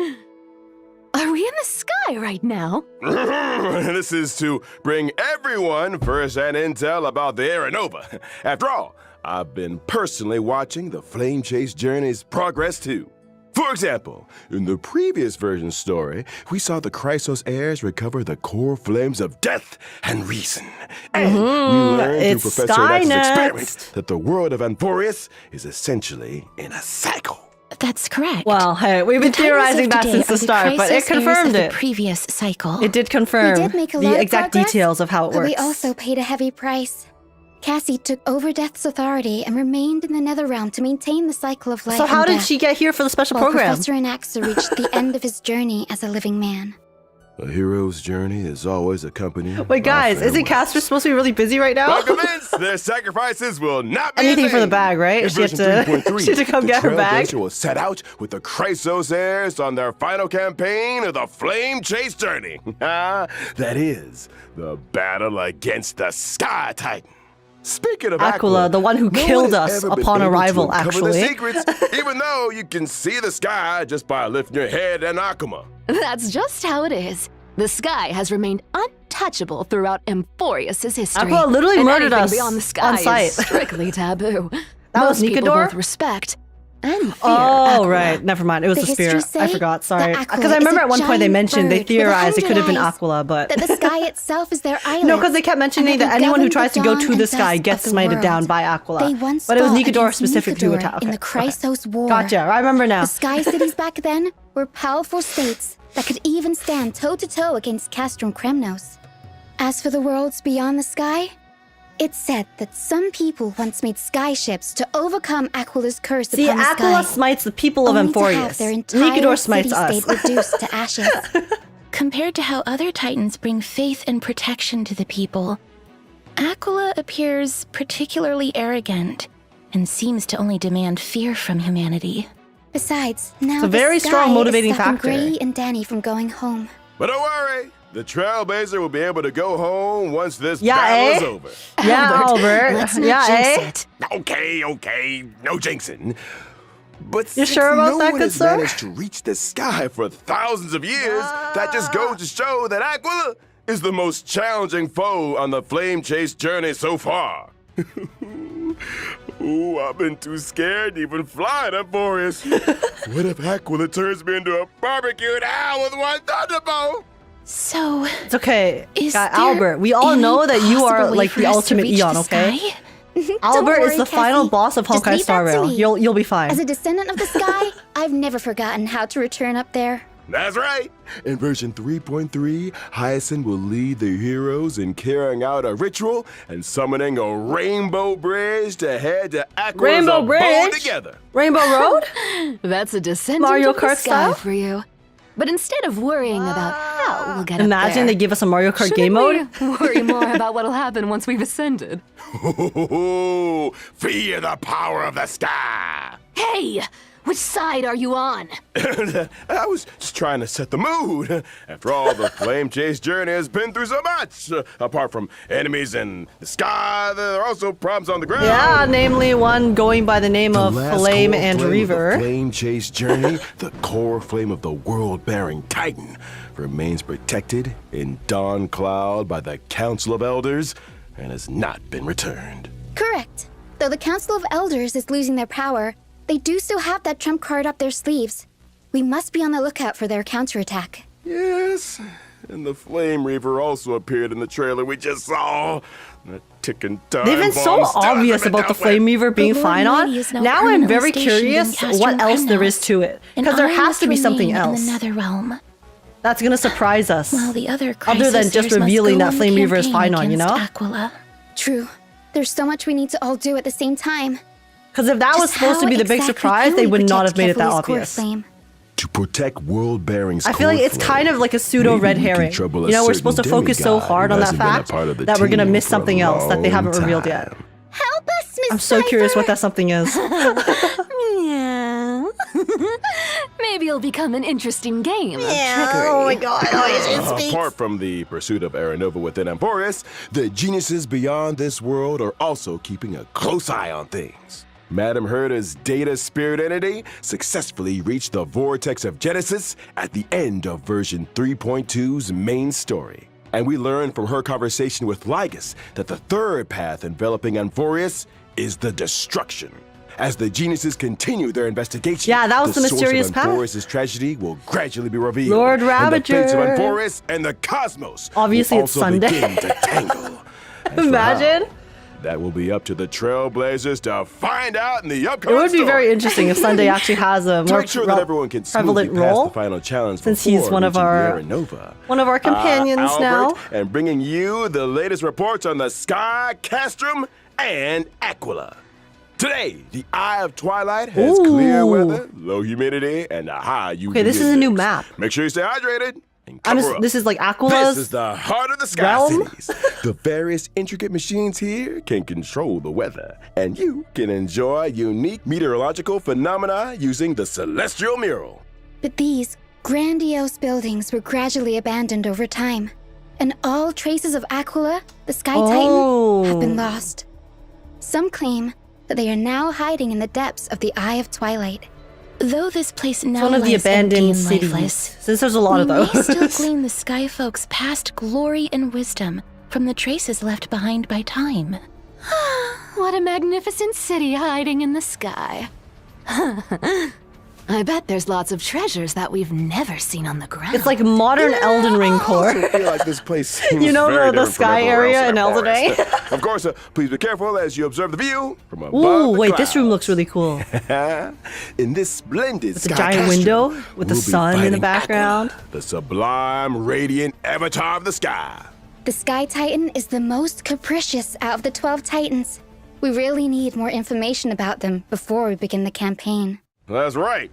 Are we in the sky right now? This is to bring everyone first-hand intel about the Aeronova. After all, I've been personally watching the Flame Chase Journey's progress too. For example, in the previous version story, we saw the Chrysos heirs recover the core flames of death and reason. And we learned it's through Professor Sky X's next. experiment that the world of Amphorius is essentially in a cycle. That's correct. Well, hey, we've been The Titans theorizing of that today since the are start, but it Chrysos heirs of confirmed the it. previous cycle. It did confirm We did make a lot the of exact progress, details of how it but works. we also paid a heavy price. Cassie took over Death's authority and remained in the Netherrealm to maintain the cycle of life So how and did death, she get here for the special while program? Professor Anaxa reached the end of his journey as a living man. A hero's journey is always accompanied. Wait, guys, by isn't farewells. Castor supposed to be really busy right now? But convinced their sacrifices will not be Anything in for the vain. bag, right? In She had version to- 3.3, she had to come the get her bag. Trailblazer will set out with the Chrysos heirs on their final campaign of the Flame Chase Journey. That is, the battle against the Sky Titan. Speaking of Aquila, the one who no killed has us ever been upon able to arrival, uncover actually. The secrets, even though you can see the sky just by lifting your head and Akuma. That's just how it is. The sky has remained untouchable throughout Amphorius' history. Aquila literally and murdered anything us beyond the sky on site. is strictly taboo. That was Most people Nikador? both respect and fear Oh, Aquila. right. Never mind. It was The the spear. history I say forgot. Sorry. that Aquila Because I remember is a at one point they giant mentioned, they bird with theorized it could have been 100 eyes, Aquila, but... That the sky itself is their island. No, because they kept mentioning and that anyone who govern tries the to go dawn to the and sky dusk gets of the smited world. down by Aquila. They once but it was fought Nikador against specific to Nikador attack. in Okay. the Chrysos War. Gotcha. I remember now. The Sky Cities back then were powerful states that could even stand toe-to-toe against Castrum Kremnos. As for the worlds beyond the sky, it's said that some people once made skyships to overcome Aquila's curse See, upon the Aquila sky. smites the people of only to have Amphorius. their entire Nikador smites us. city-state reduced to ashes. Compared to how other titans bring faith and protection to the people, Aquila appears particularly arrogant and seems to only demand fear from humanity. Besides, now It's a the very sky strong motivating is stopping factor. Gray and Danny from going home. But don't worry, the Trailblazer will be able to go home once this Yeah, battle eh? is over. Yeah, Albert. Let's not Yeah, jinx eh? it. Okay, no jinxing. But You since sure about no that, one good has sir? managed to reach the sky for thousands of years, that just goes to show that Aquila is the most challenging foe on the Flame Chase journey so far. Ooh, I've been too scared to even fly at Amphorius. What if Aquila turns me into a barbecued owl with one thunderbolt? So, It's okay. is there Albert, we all know that you are possible way like for the us to ultimate reach Eon, the okay? sky? Albert Don't is the worry, final Cassie. boss of Just Honkai leave that Star to Rail. me. You'll be fine. As a descendant of the sky, I've never forgotten how to return up there. That's right. In version 3.3, Hyacine will lead the heroes in carrying out a ritual and summoning a rainbow bridge to head to Aquila's Rainbow abode Bridge? together. Rainbow Road? That's a descendant Mario of the Kart sky style? for you. But instead of worrying about how we'll get Imagine up there, they give us a Mario Kart game mode. we worry more about what'll happen once we've ascended. Fear the power of the sky. Hey, which side are you on? I was just trying to set the mood. After all, the Flame Chase journey has been through so much. Apart from enemies in the sky, there are also problems on the ground. Yeah, namely one going by the name of last Flame core and flame of Reaver. The Flame Chase journey, the core flame of the world-bearing Titan, remains protected in Dawn Cloud by the Council of Elders and has not been returned. Correct. Though the Council of Elders is losing their power, they do still have that trump card up their sleeves. We must be on the lookout for their counterattack. Yes, and the Flame Reaver also appeared in the trailer we just saw. That ticking time They've been so bomb still obvious hasn't been about the dealt Flame with. Reaver being Lord Almighty is Phainon. now Now I'm permanently very stationed in curious Castrum what else there Kremnos, is to it. and Because there I has must to be something remain else in the Netherrealm, that's gonna surprise us. while the other Other than just Chrysos heirs must revealing go that on the Flame Reaver is campaign Phainon, you against know? Aquila. True. There's so much we need to all do at the same time. Because if that was Just supposed to how be the big exactly surprise, can they we would not protect have made it that Kefali's core obvious. flame? To protect world-bearing's I feel like core it's flame, kind of like a pseudo red maybe we can herring. trouble a You know, we're certain supposed to focus so demigod hard who on that hasn't been a fact part of the that we're gonna team miss for a something else that they long haven't revealed yet. time. Help us, Miss I'm so curious Cipher! what that something is. Yeah. Maybe it'll become an interesting game of Yeah, trickery. oh my god, Apart from the pursuit of Aranova within Amphorius, the geniuses beyond this world are also keeping a close eye on things. Madame Herta's data spirit entity successfully reached the vortex of Genesis at the end of version 3.2's main story. And we learned from her conversation with Lygus that the third path enveloping Amphorius is the destruction. As the geniuses continue their investigation, Yeah, that was the mysterious source path. of Amphorius' tragedy will gradually be revealed. Lord And the fates of Ravager. Amphorius and the cosmos Obviously, will it's also Sunday. begin to tangle. As for Imagine. how, that will be up to the Trailblazers to find out in the It upcoming would be story. very interesting if Sunday actually has a To more make sure that everyone can smoothly prevalent pass role. the final challenge Since before he's one of reaching the our- Aranova. one of our companions Albert, now. And bringing you the latest reports on the Sky, Castrum, and Aquila. Today, the Eye of Twilight has clear Ooh. weather, low humidity, and a high UV Okay, this is a new index. map. Make sure you stay hydrated and cover up. This is like This Aquila's. is the heart of the Sky realm? Cities. The various intricate machines here can control the weather, and you can enjoy unique meteorological phenomena using the Celestial Mural. But these grandiose buildings were gradually abandoned over time, and all traces of Aquila, the Sky Titan, have been lost. Some claim that they are now hiding in the depths of the Eye of Twilight. Though this place now One of the lies empty abandoned and cities. lifeless, Since there's a lot of we may those. still glean the Sky Folks' past glory and wisdom from the traces left behind by time. What a magnificent city hiding in the sky. I bet there's lots of treasures that we've never seen on the ground. It's like modern Elden Ring core. I feel like this place seems You know very the different from sky everywhere area else in Elden Forest. Ring? Of course, please be careful as you observe the view from above Ooh, the wait, this room clouds. looks really cool. In this splendid With the sky giant castrum, window with the we'll be sun in the fighting background. Aquila, the sublime, radiant avatar of the sky. The Sky Titan is the most capricious out of the 12 Titans. We really need more information about them before we begin the campaign. That's right.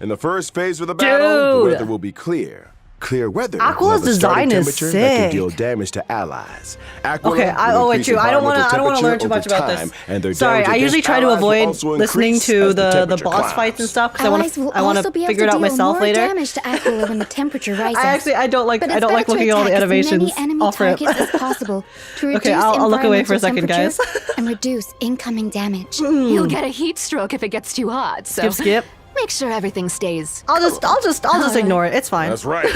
In the first phase of the battle, the Dude. weather will be clear. Clear weather. Aquila's will have a starting design is temperature that can sick. deal damage to allies. Aquila Okay, will wait, increase true. I don't want environmental to learn too temperature much about over this. time, and their Sorry, damage I usually against try to allies will avoid also listening increase to as the temperature boss climbs. fights and stuff because Allies will I want also to be able figure to it out deal myself more later. damage to Aquila when the temperature rises. I don't like But it's better looking at all the attack as animations many enemy off rip. targets as possible to reduce Okay, I'll look away for a second, environmental guys. temperature and reduce incoming damage. You'll get a heat stroke if it gets too hot, so Skip. make sure everything stays. I'll just ignore it. It's fine. That's right.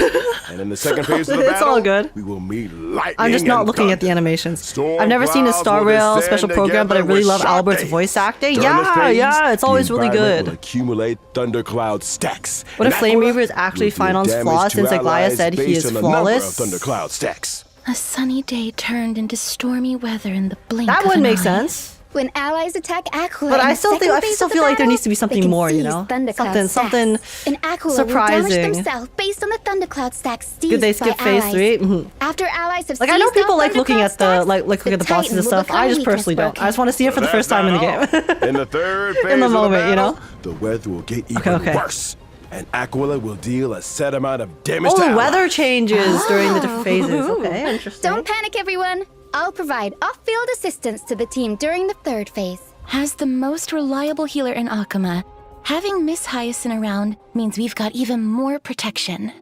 And in the second phase of the It's battle, all good. we will meet lightning I'm just not and looking at the thunder. animations. Storm I've never seen a clouds Star will Rail descend special program, but I together really with love sharp Albert's days. voice acting. During this phase, Yeah, it's always the really environment good. will accumulate thundercloud stacks. What if And Flame Aquila Reaver is actually will deal Phainon's damage flaw, to since like Gaia allies said he based is on the number of flawless? thundercloud stacks. A sunny day turned into stormy weather in the blink That of would an make eye. sense. When allies attack Aquila, But in I the still second phase of the feel like there battle, needs to be something they can more, you seize know? Thundercloud Something stacks. And Aquila surprising. will damage themselves based on the Thundercloud stacks seized Did they by skip phase allies. 3? Mhm. After allies have Like I know seized people those like looking at the Thundercloud like stacks, looking at the bosses Titan and will stuff. become I just weakness personally don't. broken. I just want to see it for the first time in the game. In the third phase In the of moment, the you battle, know? the weather will get even Okay. worse. And Aquila will deal a set amount of damage Oh, to the weather allies. changes during the different phases. Okay, interesting. Don't panic, everyone. I'll provide off-field assistance to the team during the third phase. As the most reliable healer in Akama, having Miss Hyacine around means we've got even more protection.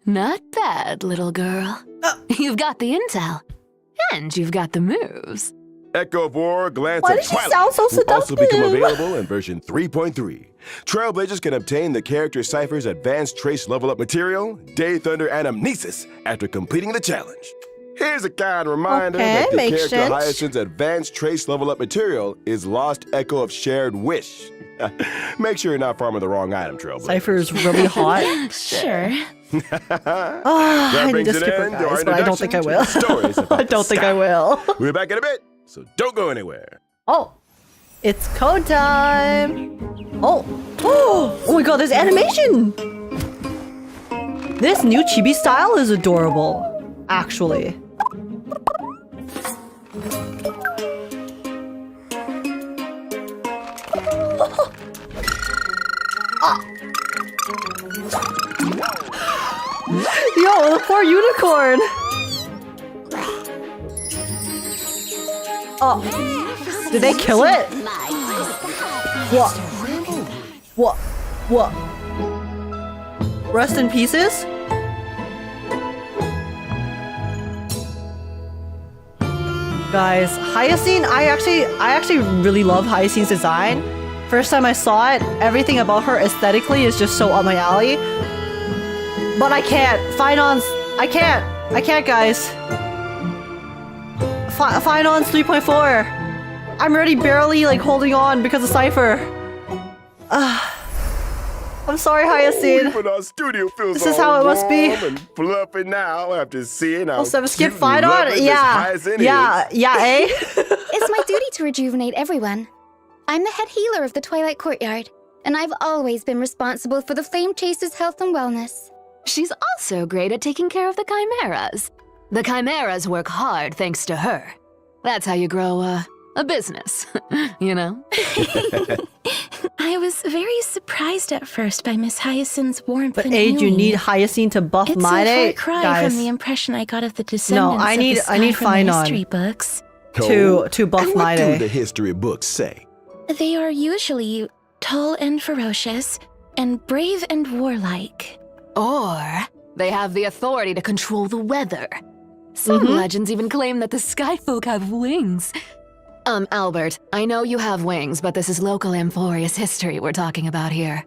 Not bad, little girl. You've got the intel, and you've got the moves. Echo of War, Glance Why of does she Twilight sound so will also become seductive? available in version 3.3. Trailblazers can obtain the character Cipher's advanced trace level up material, Day Thunder and Amnesis, after completing the challenge. Here's a kind reminder Okay, that the makes character sense. Hyacine's advanced trace level up material is Lost Echo of Shared Wish. Make sure you're not farming the wrong item, Trailblazer. Cypher's really hot. Sure. I That need brings to an skip her, end to our guys, but I don't think I will. introduction to the stories about I don't the think I sky. will. We'll be back in a bit, so don't go anywhere. Oh, it's code time. Oh, oh my god, there's animation. This new chibi style is adorable, actually. Yo, the poor unicorn. Oh, did they kill it? What? What? Rest in pieces? Guys, Hyacine, I actually really love Hyacine's design. First time I saw it, everything about her aesthetically is just so up my alley. But I can't. Phainon's, I can't. I can't, guys. Phainon's 3.4. I'm already barely like holding on because of Cipher. I'm sorry, Hyacine. But our studio feels This is how it must be. and fluffy now after seeing how Also, skip cute and Phainon? lovely Yeah. Miss Hyacine Yeah. is. Yeah, eh? It's my duty to rejuvenate everyone. I'm the head healer of the Twilight Courtyard, and I've always been responsible for the Flame Chaser's health and wellness. She's also great at taking care of the chimeras. The chimeras work hard thanks to her. That's how you grow a business, you know? I was very surprised at first by Miss Hyacine's warmth But and Aid, you healing. need Hyacine to buff It's my a day, far cry guys. from the impression I got of the descendants I of need the sky from the Phainon. history books. To buff and my what do day. the history books say? They are usually tall and ferocious, and brave and warlike. Or they have the authority to control the weather. Some Mm-hmm. legends even claim that the sky folk have wings. Albert, I know you have wings, but this is local Amphorius history we're talking about here.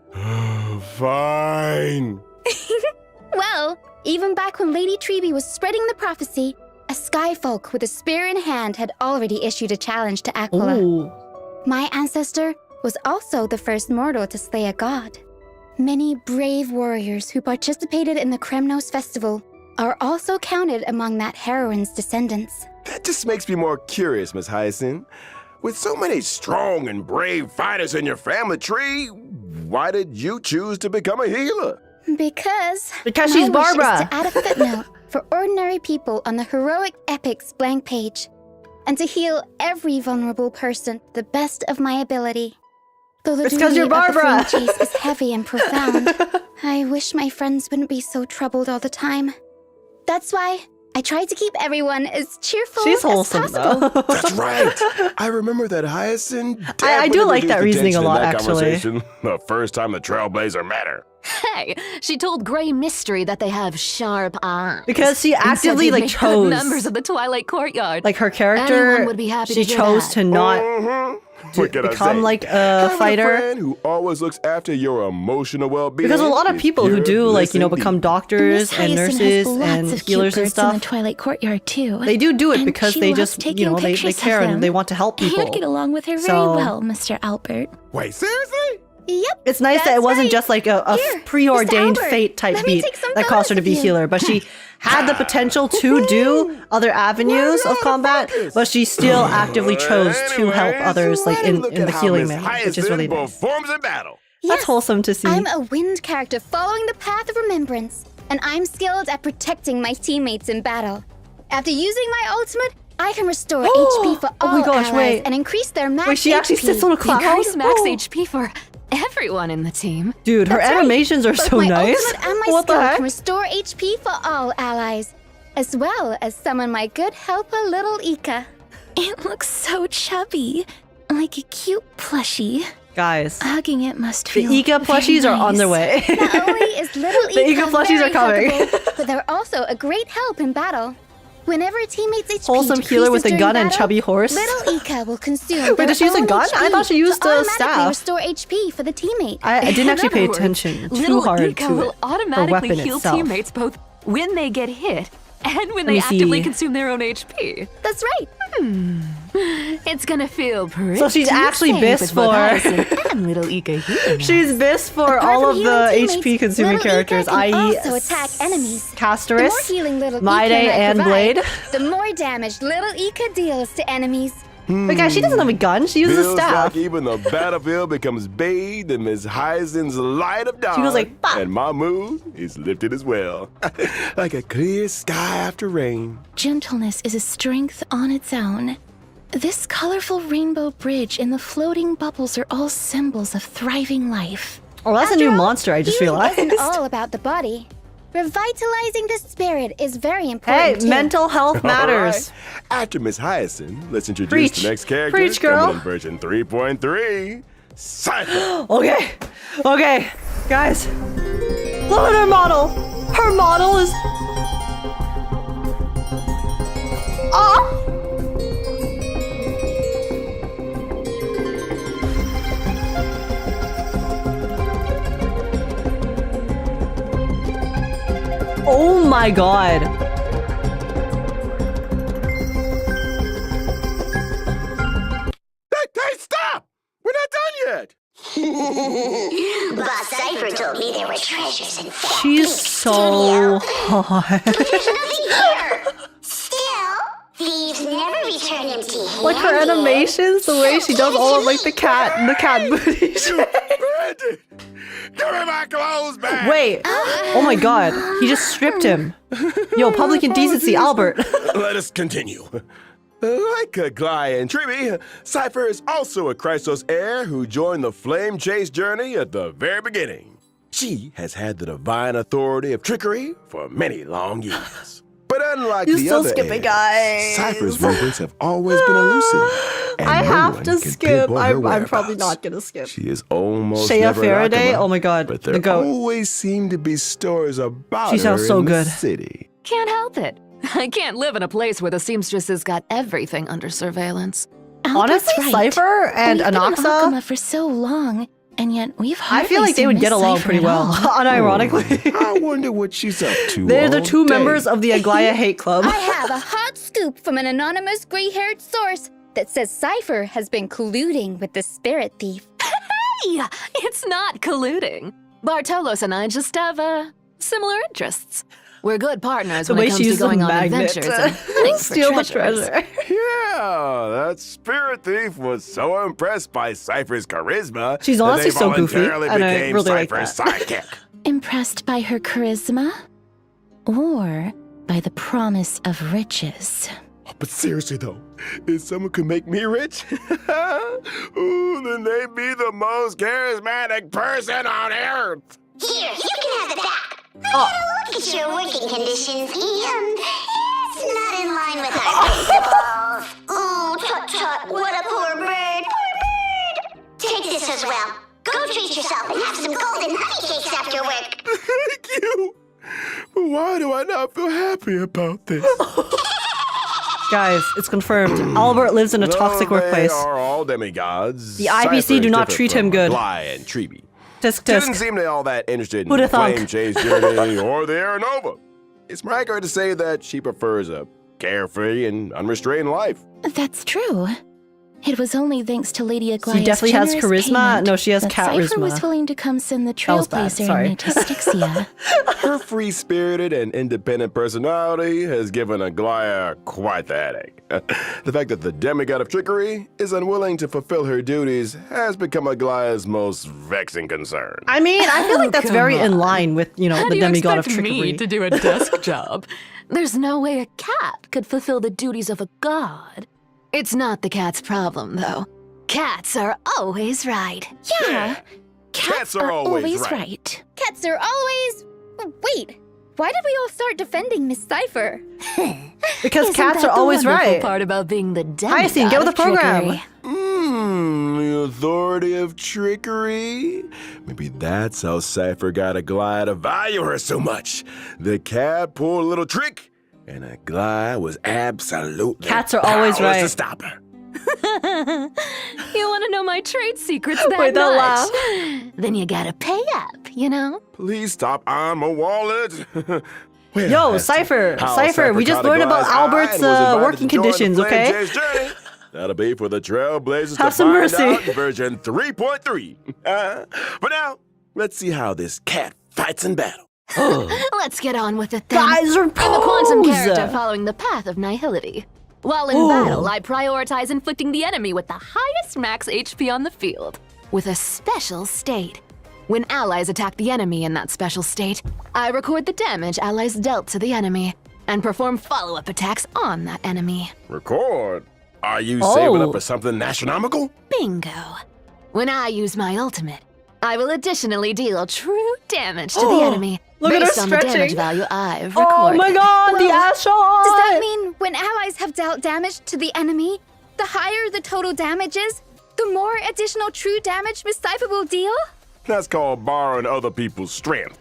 Fine. Well, even back when Lady Treby was spreading the prophecy, a skyfolk with a spear in hand had already issued a challenge to Aquila. Ooh. My ancestor was also the first mortal to slay a god. Many brave warriors who participated in the Kremnos festival are also counted among that heroine's descendants. That just makes me more curious, Miss Hyacine. With so many strong and brave fighters in your family tree, why did you choose to become a healer? Because Because my she's wish Barbara. is to add a footnote for ordinary people on the heroic epics blank page, and to heal every vulnerable person to the best of my ability. Though the It's 'cause duty you're of the Barbara. flame chase is heavy and profound, I wish my friends wouldn't be so troubled all the time. That's why I try to keep everyone as cheerful She's as wholesome, possible. though. That's right. I remember that Hyacine. I do definitely like that reduced the reasoning a tension in lot, that actually. conversation The first time the Trailblazer met her. Hey, she told Grey Mystery that they have sharp eyes. Because she and said actively they'd like make good chose, members of the Twilight Courtyard. like her character. Anyone would be happy She to hear chose that. to not What can I become say? like a Having fighter. A friend who always looks after your emotional well-being. Because a lot of is people who pure do like bliss become indeed. doctors Miss and Hyacine nurses has lots and of healers cute and birds in the stuff. Twilight Courtyard too. They do it And because she they loves just taking they pictures of care and them. they want to help people. I get along with her very So- well, Mr. Albert. Wait, seriously? Yep. It's nice that it That's wasn't right. just like a Here, preordained Mr. Albert, fate type let me beat take some that caused her to photos be of you. healer, but she had the potential to do other avenues of combat, but she still actively chose to help Anyways, others like let's in look the at how healing Miss manner, which is Hyacine really nice. performs in battle. That's Yes, wholesome to see. I'm a wind character following the path of remembrance, and I'm skilled at protecting my teammates in battle. After using my ultimate, I can restore HP for Oh all my gosh, allies wait. and increase their max Wait, she actually HP. sits on a cloud? Increase max Oh. HP for everyone in the team. Dude, her That's right. animations are Both so my nice. ultimate and my What the skill heck? can restore HP for all allies, as well as summon my good helper, Little Ika. It looks so chubby, like a cute plushie. Guys, Hugging it must the feel Ika plushies very are on their nice. way. Not only is Little The Ika Ika plushies very are coming. huggable, but they're also a great help in battle. Whenever a teammate's HP Wholesome healer with a decreases gun during and battle, chubby horse. Little Ika will consume Wait, their does she use a own gun? I HP thought she used to a automatically staff. restore HP for the teammate. I didn't actually In pay other words, attention too Little hard Ika to will it. Her automatically weapon heal itself. teammates both when they get hit and when me they actively see. consume their own HP. That's right. It's gonna feel pretty So she's actually safe bis with both for- Hyacine and Little Ika here. She's bis for Apart all from of the healing teammates, HP consuming Little characters, Ika can i.e. also attack enemies. The more Castorice, healing Little Maide, Ika and I and provide, Blade. the more damage Little Ika deals to enemies. But guys, she doesn't have a gun. She uses a Feels staff. like even the battlefield becomes bathed in Miss Hyacine's light of dawn. She goes like, "Bah!" and my mood is lifted as well. Like a clear sky after rain. Gentleness is a strength on its own. This colorful rainbow bridge and the floating bubbles are all symbols of thriving life. Oh, that's a After new all, monster I just healing realized. isn't all about the body. Revitalizing the spirit is very Hey, important too. mental health matters. All right. After Miss Hyacine, let's introduce Preach. the next character. Preach, girl. coming in version 3.3. Cipher. Okay, okay, guys. Look at her model. Her model is. Ah! Oh my god. so hot. There's nothing here. Still, thieves never return empty-handed. Like her animations, the way she does all of like the cat booty shit. Brandon, give me my clothes back. Wait, oh my god, he just stripped him. Yo, public indecency, Albert. Let us continue. Like Agekk and Triby, Cipher is also a Chrysos heir who joined the flame chase journey at the very beginning. She has had the divine authority of trickery for many long years. But unlike You're the still other skipping, heirs, guys. Cypher's movements have always been elusive. and I no have one to can skip. pinpoint her I'm probably whereabouts. not gonna skip. She is almost Shea never in Faraday? Akuma, Oh my god, but the there goat. always seem to be stories about She her sounds so in good. the city. Can't help it. I can't live in a place where the seamstress has got everything under surveillance. Albert's Honestly, right. Cipher and We've been in Anaxa, Akuma for so long, and yet we've I hardly feel like they seen would Miss get along Cipher pretty at well, all. unironically. I wonder what she's up to. They're the all two day. members of the Aglaia Hate Club. I have a hot scoop from an anonymous gray-haired source that says Cipher has been colluding with the spirit thief. Hey, it's not colluding. Bartolos and I just have similar interests. We're good partners The when way it comes she to uses a going on magnet adventures and to hunting for steal the treasures. treasure. Yeah, that spirit thief was so impressed by Cipher's charisma. She's that honestly they so goofy, voluntarily and I became really like Cipher's that. sidekick. Impressed by her charisma? Or by the promise of riches? But seriously though, if someone could make me rich, ooh, then they'd be the most charismatic person on earth. Here, you can have it back. I had a look at your working conditions, and it's not in line with our principles. Ooh, tut-tut, what a poor bird. Poor bird. Take this as well. Go treat yourself and have some golden honey cakes after work. Thank you. But why do I not feel happy about this? Guys, it's confirmed. Albert lives in a toxic Though workplace. They are all demigods. The IPC Cipher do is not different treat him from good. Aglaia and Triby. Tisk Didn't tisk. seem to all that interested in Who'da the thunk? flame chase journey or the Air Nova. It's more accurate to say that she prefers a carefree and unrestrained life. That's true. It was only thanks to Lady Aglaia's She definitely has generous charisma. payment No, she has that Cipher charisma. was willing to come send the That was bad, Trailblazer sorry. and me to Styxia. Her free-spirited and independent personality has given Aglaia quite the headache. The fact that the demigod of trickery is unwilling to fulfill her duties has become Aglaia's most vexing concern. I mean, I feel like that's very in line with, you know, How the do you demigod of expect trickery. me to do a desk job? There's no way a cat could fulfill the duties of a god. It's not the cat's problem, though. Cats are always right. Yeah, cats are always right. Cats are always... Wait, why did we all start defending Miss Cipher? Because Isn't cats that are the always wonderful right. part about being the demigod Hyacine, get with the of program. trickery? The authority of trickery? Maybe that's how Cipher got Aglaia to value her so much. The cat pulled a little trick, and Aglaia was absolutely Cats are always powerless right. to stop her. You want to know my trade secrets that Wait, that much? Then you gotta pay up, you know? Please stop on my wallet. Well, Yo, as to Cipher, how Cipher, we just caught learned about Aglaia's eye Albert's and was invited working to join the conditions, Flame okay? Chase journey. That'll be for the Trailblazers Have to some find mercy. out in version 3.3. But now, let's see how this cat fights in battle. Let's get on with it then. Guys, I'm a quantum repose! character following the path of nihility. While in battle, I prioritize inflicting the enemy with the highest max HP on the field, with a special state. When allies attack the enemy in that special state, I record the damage allies dealt to the enemy, and perform follow-up attacks on that enemy. Record? Are you saving Oh. up for something astronomical? Bingo. When I use my ultimate, I will additionally deal true damage to the enemy Look at her based on the damage stretching. value I've Oh recorded. my god, the Well, ass shot! Does that mean when allies have dealt damage to the enemy, the higher the total damage is, the more additional true damage Miss Cipher will deal? That's called borrowing other people's strength.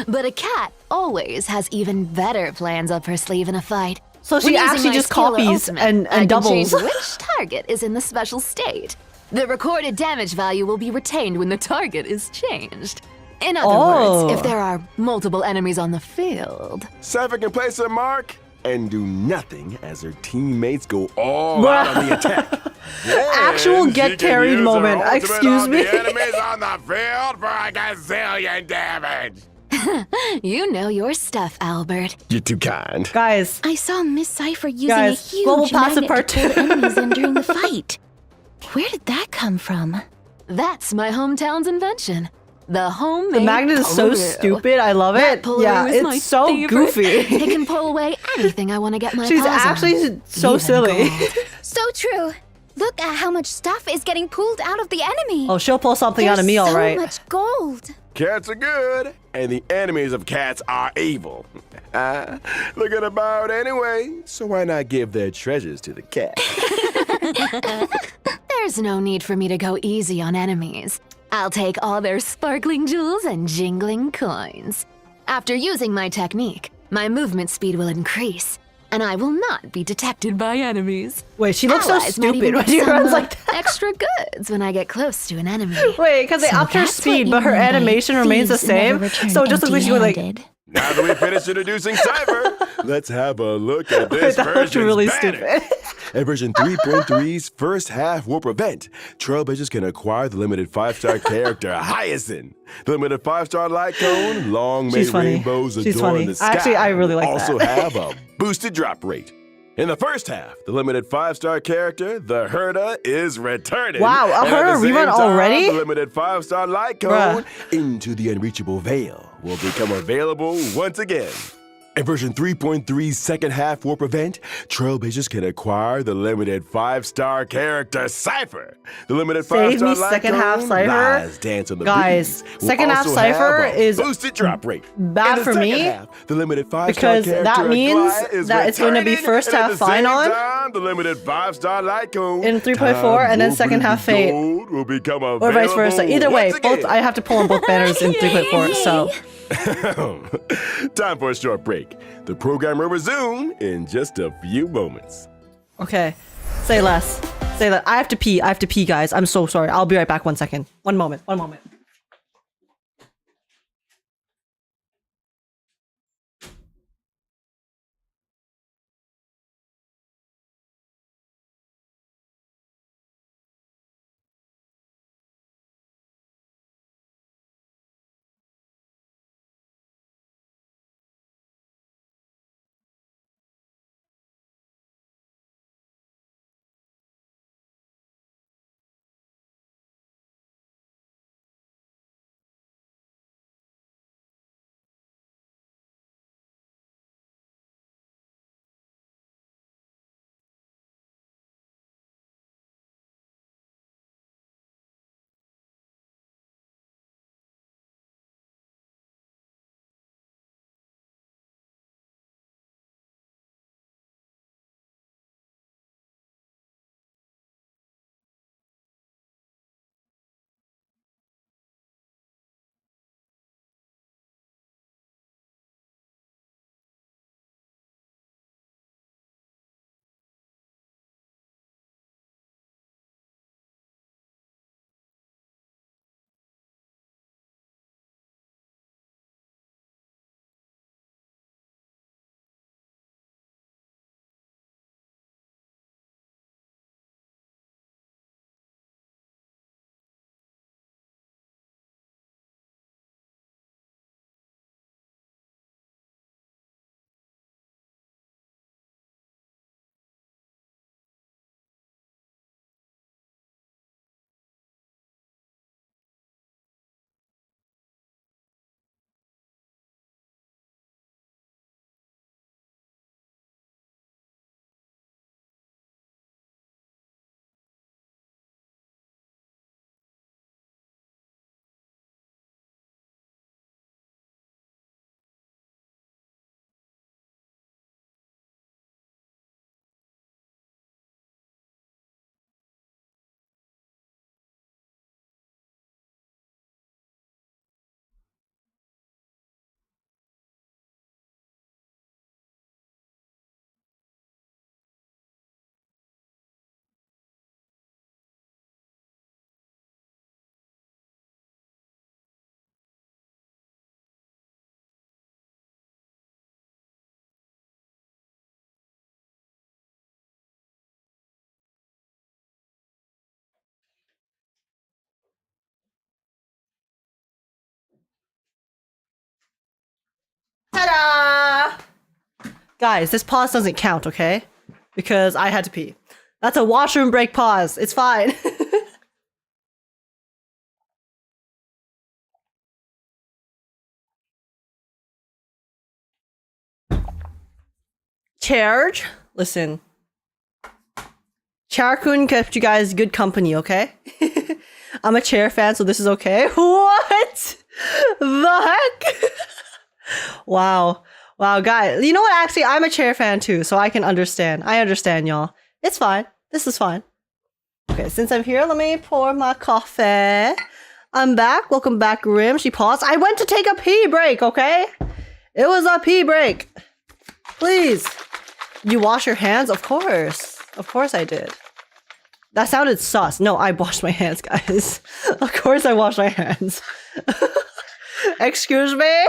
But a cat always has even better plans up her sleeve in a fight. So she When using actually my just skill or copies ultimate, and I can doubles. change which target is in the special state. The recorded damage value will be retained when the target is changed. In other Oh. words, if there are multiple enemies on the field. Cipher can place a mark and do nothing as her teammates go all out on the attack. Actual Then get she can carried use her moment. ultimate Excuse on me. The enemies on the field for a gazillion damage. You know your stuff, Albert. You're too kind. Guys, I saw Miss Cipher using Guys, a huge Global Passive magnet Part to pull 2. the enemies in during the fight. Where did that come from? That's my hometown's invention. The homemade the magnet is so Pullaroo. stupid. I love That it. Pullaroo Yeah, is my it's so favorite. goofy. It can pull away anything I want to get my She's paws on. actually so Even silly. gold. So true. Look at how much stuff is getting pulled out of the enemy. Oh, she'll pull something out of me, There's all right. so much gold. Cats are good, and the enemies of cats are evil. Look at about anyway, so why not give their treasures to the cat? There's no need for me to go easy on enemies. I'll take all their sparkling jewels and jingling coins. After using my technique, my movement speed will increase, and I will not be detected by enemies. Wait, she looks so Allies might stupid even when get she some, runs like that. extra goods when I get close to an enemy. Wait, because they So upped her that's what speed, you but her mean by animation remains the thieves never same. return So it just looks like she was like, empty-handed. Now that we finished introducing Cipher, let's have a look at this that looked version's really banner. stupid. At version 3.3's first half warp event, Trailblazers can acquire the limited 5-star character Hyacine. The limited 5-star light cone, long She's made funny. rainbows She's adorn funny. the sky. Actually, I really like also that. have a boosted drop rate. In the first half, the limited 5-star character, the Herda, is returning. Wow, a And at Herda the same rerun time, already? The limited 5-star light cone, Into the Unreachable Veil, will become available once again. In version 3.3's second half warp event, Trailblazers can acquire the limited 5-star character Cipher. The limited Save 5-star me light second cone, half Cipher? Lies Dance on the Guys, Breeze, will second half also Cipher have a is boosted drop rate. bad In the for second me, half, the limited 5-star because character that means Agekk is that it's going to be returning, first and at half the same Phainon time, the limited 5-star light cone in 3.4 and then second half Fate. Gold will become Or vice versa. available Either way, once both again. I have to pull on both banners in 3.4. So Time for a short break. The program will resume in just a few moments. okay, say less. Say that. I have to pee. I have to pee, guys. I'm so sorry. I'll be right back. 1 second. 1 moment. 1 moment. Guys, this pause doesn't count, okay? Because I had to pee. That's a washroom break pause. It's fine. Charge. Listen. Char-kun kept you guys good company, okay? I'm a chair fan, so this is okay. What the heck? Wow. Wow, guys. You know what? Actually, I'm a chair fan too, so I can understand. I understand, y'all. It's fine. This is fine. Okay, since I'm here, let me pour my coffee. I'm back. Welcome back, Rim. She paused. I went to take a pee break, okay? It was a pee break. Please. You wash your hands? Of course. Of course I did. That sounded sus. No, I washed my hands, guys. Of course I washed my hands. Excuse me?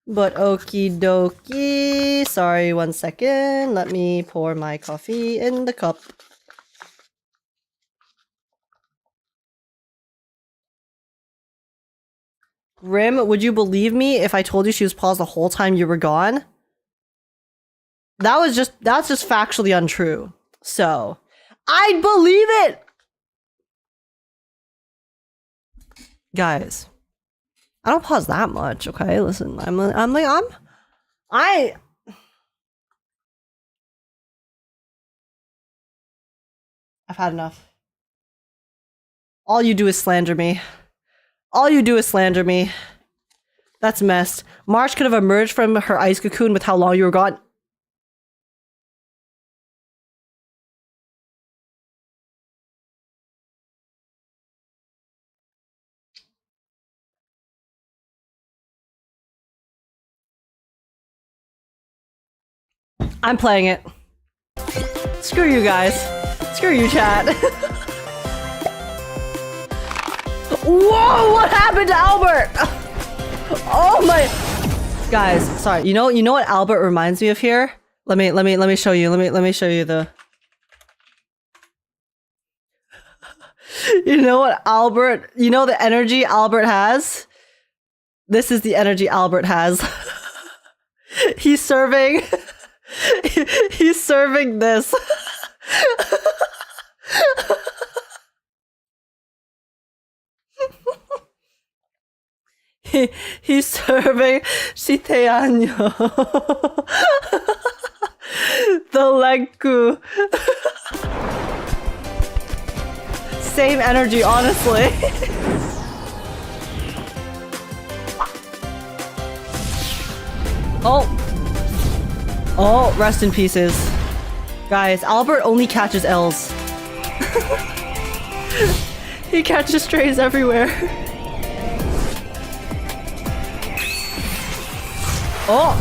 But okie dokie. Sorry, 1 second. Let me pour my coffee in the cup. Rim, would you believe me if I told you she was paused the whole time you were gone? That's just factually untrue. So, I'd believe it! Guys, I don't pause that much, okay? Listen, I've had enough. All you do is slander me. All you do is slander me. That's messed. March could have emerged from her ice cocoon with how long you were gone. I'm playing it. Screw you guys. Screw you, chat. Whoa! What happened to Albert? Oh my! Guys, sorry. You know what Albert reminds me of here? Let me show you. Let me show you the. You know what Albert? You know the energy Albert has? This is the energy Albert has. He's serving. He's serving this. He's serving Shiteanyo. The legku. Same energy, honestly. Oh, rest in pieces. Guys, Albert only catches L's. He catches strays everywhere. Oh!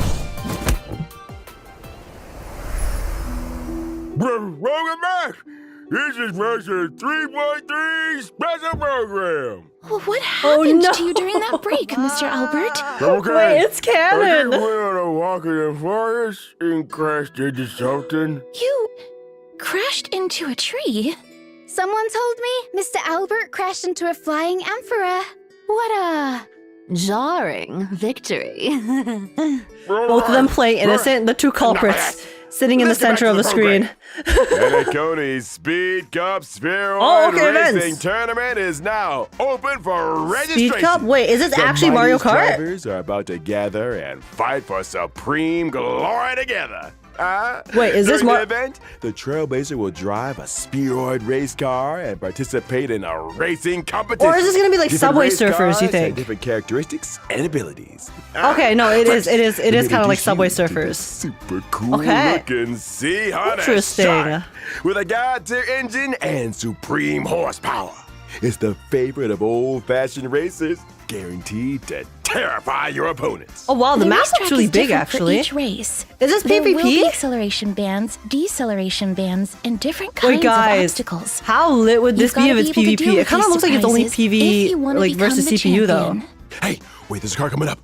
Welcome back! This is version 3.3 special program! What happened to you during that break, Mr. Albert? Okay. Wait, it's I canon! just went on a walk in the forest and crashed into something. You crashed into a tree? Someone told me Mr. Albert crashed into a flying emperor. What a Jarring victory. Both of them playing innocent, the two culprits sitting in the center of the screen. Anaconi's Speed Cup Spheroid Racing Tournament is now open for registration. Speed Cup? Wait, is this The actually Mario mightiest Kart? drivers are about to gather and fight for supreme glory together. Wait, is this During more? the event, the Trailblazer will drive a spheroid race car and participate in a racing competition. Or is this gonna be like Different Subway race Surfers, cars you have think? different characteristics and abilities. Okay, no, it is kind of like introduce Subway you to the Surfers. Super cool Okay. looking Sea Hunter Interesting. Shark with a god-tier engine and supreme horsepower. It's the favorite of old-fashioned racers, guaranteed to terrify your opponents. Oh wow, the map racetrack looks really is big different for actually. each race. Is this There will be PvP? acceleration bands, deceleration bands, and different kinds Wait guys, of obstacles. how lit would this You've be if gotta it's be able to PvP? deal It with kind of these looks like it's only surprises if PV you wanna like become versus the CPU though. champion. Hey, wait, there's a car coming up.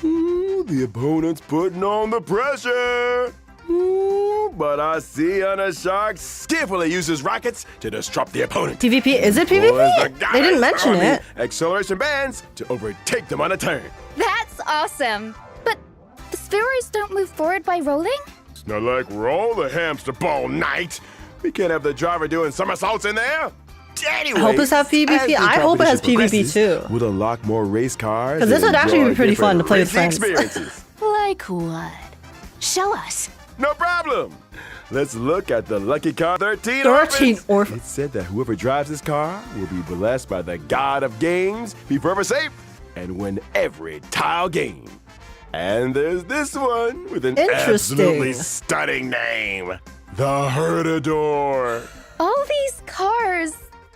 Ooh, the opponent's putting on the pressure. Ooh, but I see a shark skillfully uses rockets to disrupt the opponent. PvP? Is it Deploys PvP? the They didn't goddess mention army it. Acceleration bands to overtake them on a turn. That's awesome. But the spheroids don't move forward by rolling? It's not like roll the hamster ball night. We can't have the driver doing somersaults in there. Anyways, I hope this has PvP. as the I hope it has competition PvP too. progresses, we'll unlock more race cars. 'Cause this and would actually enjoy be pretty fun to play with different friends. racing experiences. Like what? Show us. No problem. Let's look at the lucky car 13 13 orphans. orphans. It said that whoever drives this car will be blessed by the god of games, be forever safe, and win every tile game. And there's this one with an Interesting. absolutely stunning name. The Herdador. All these cars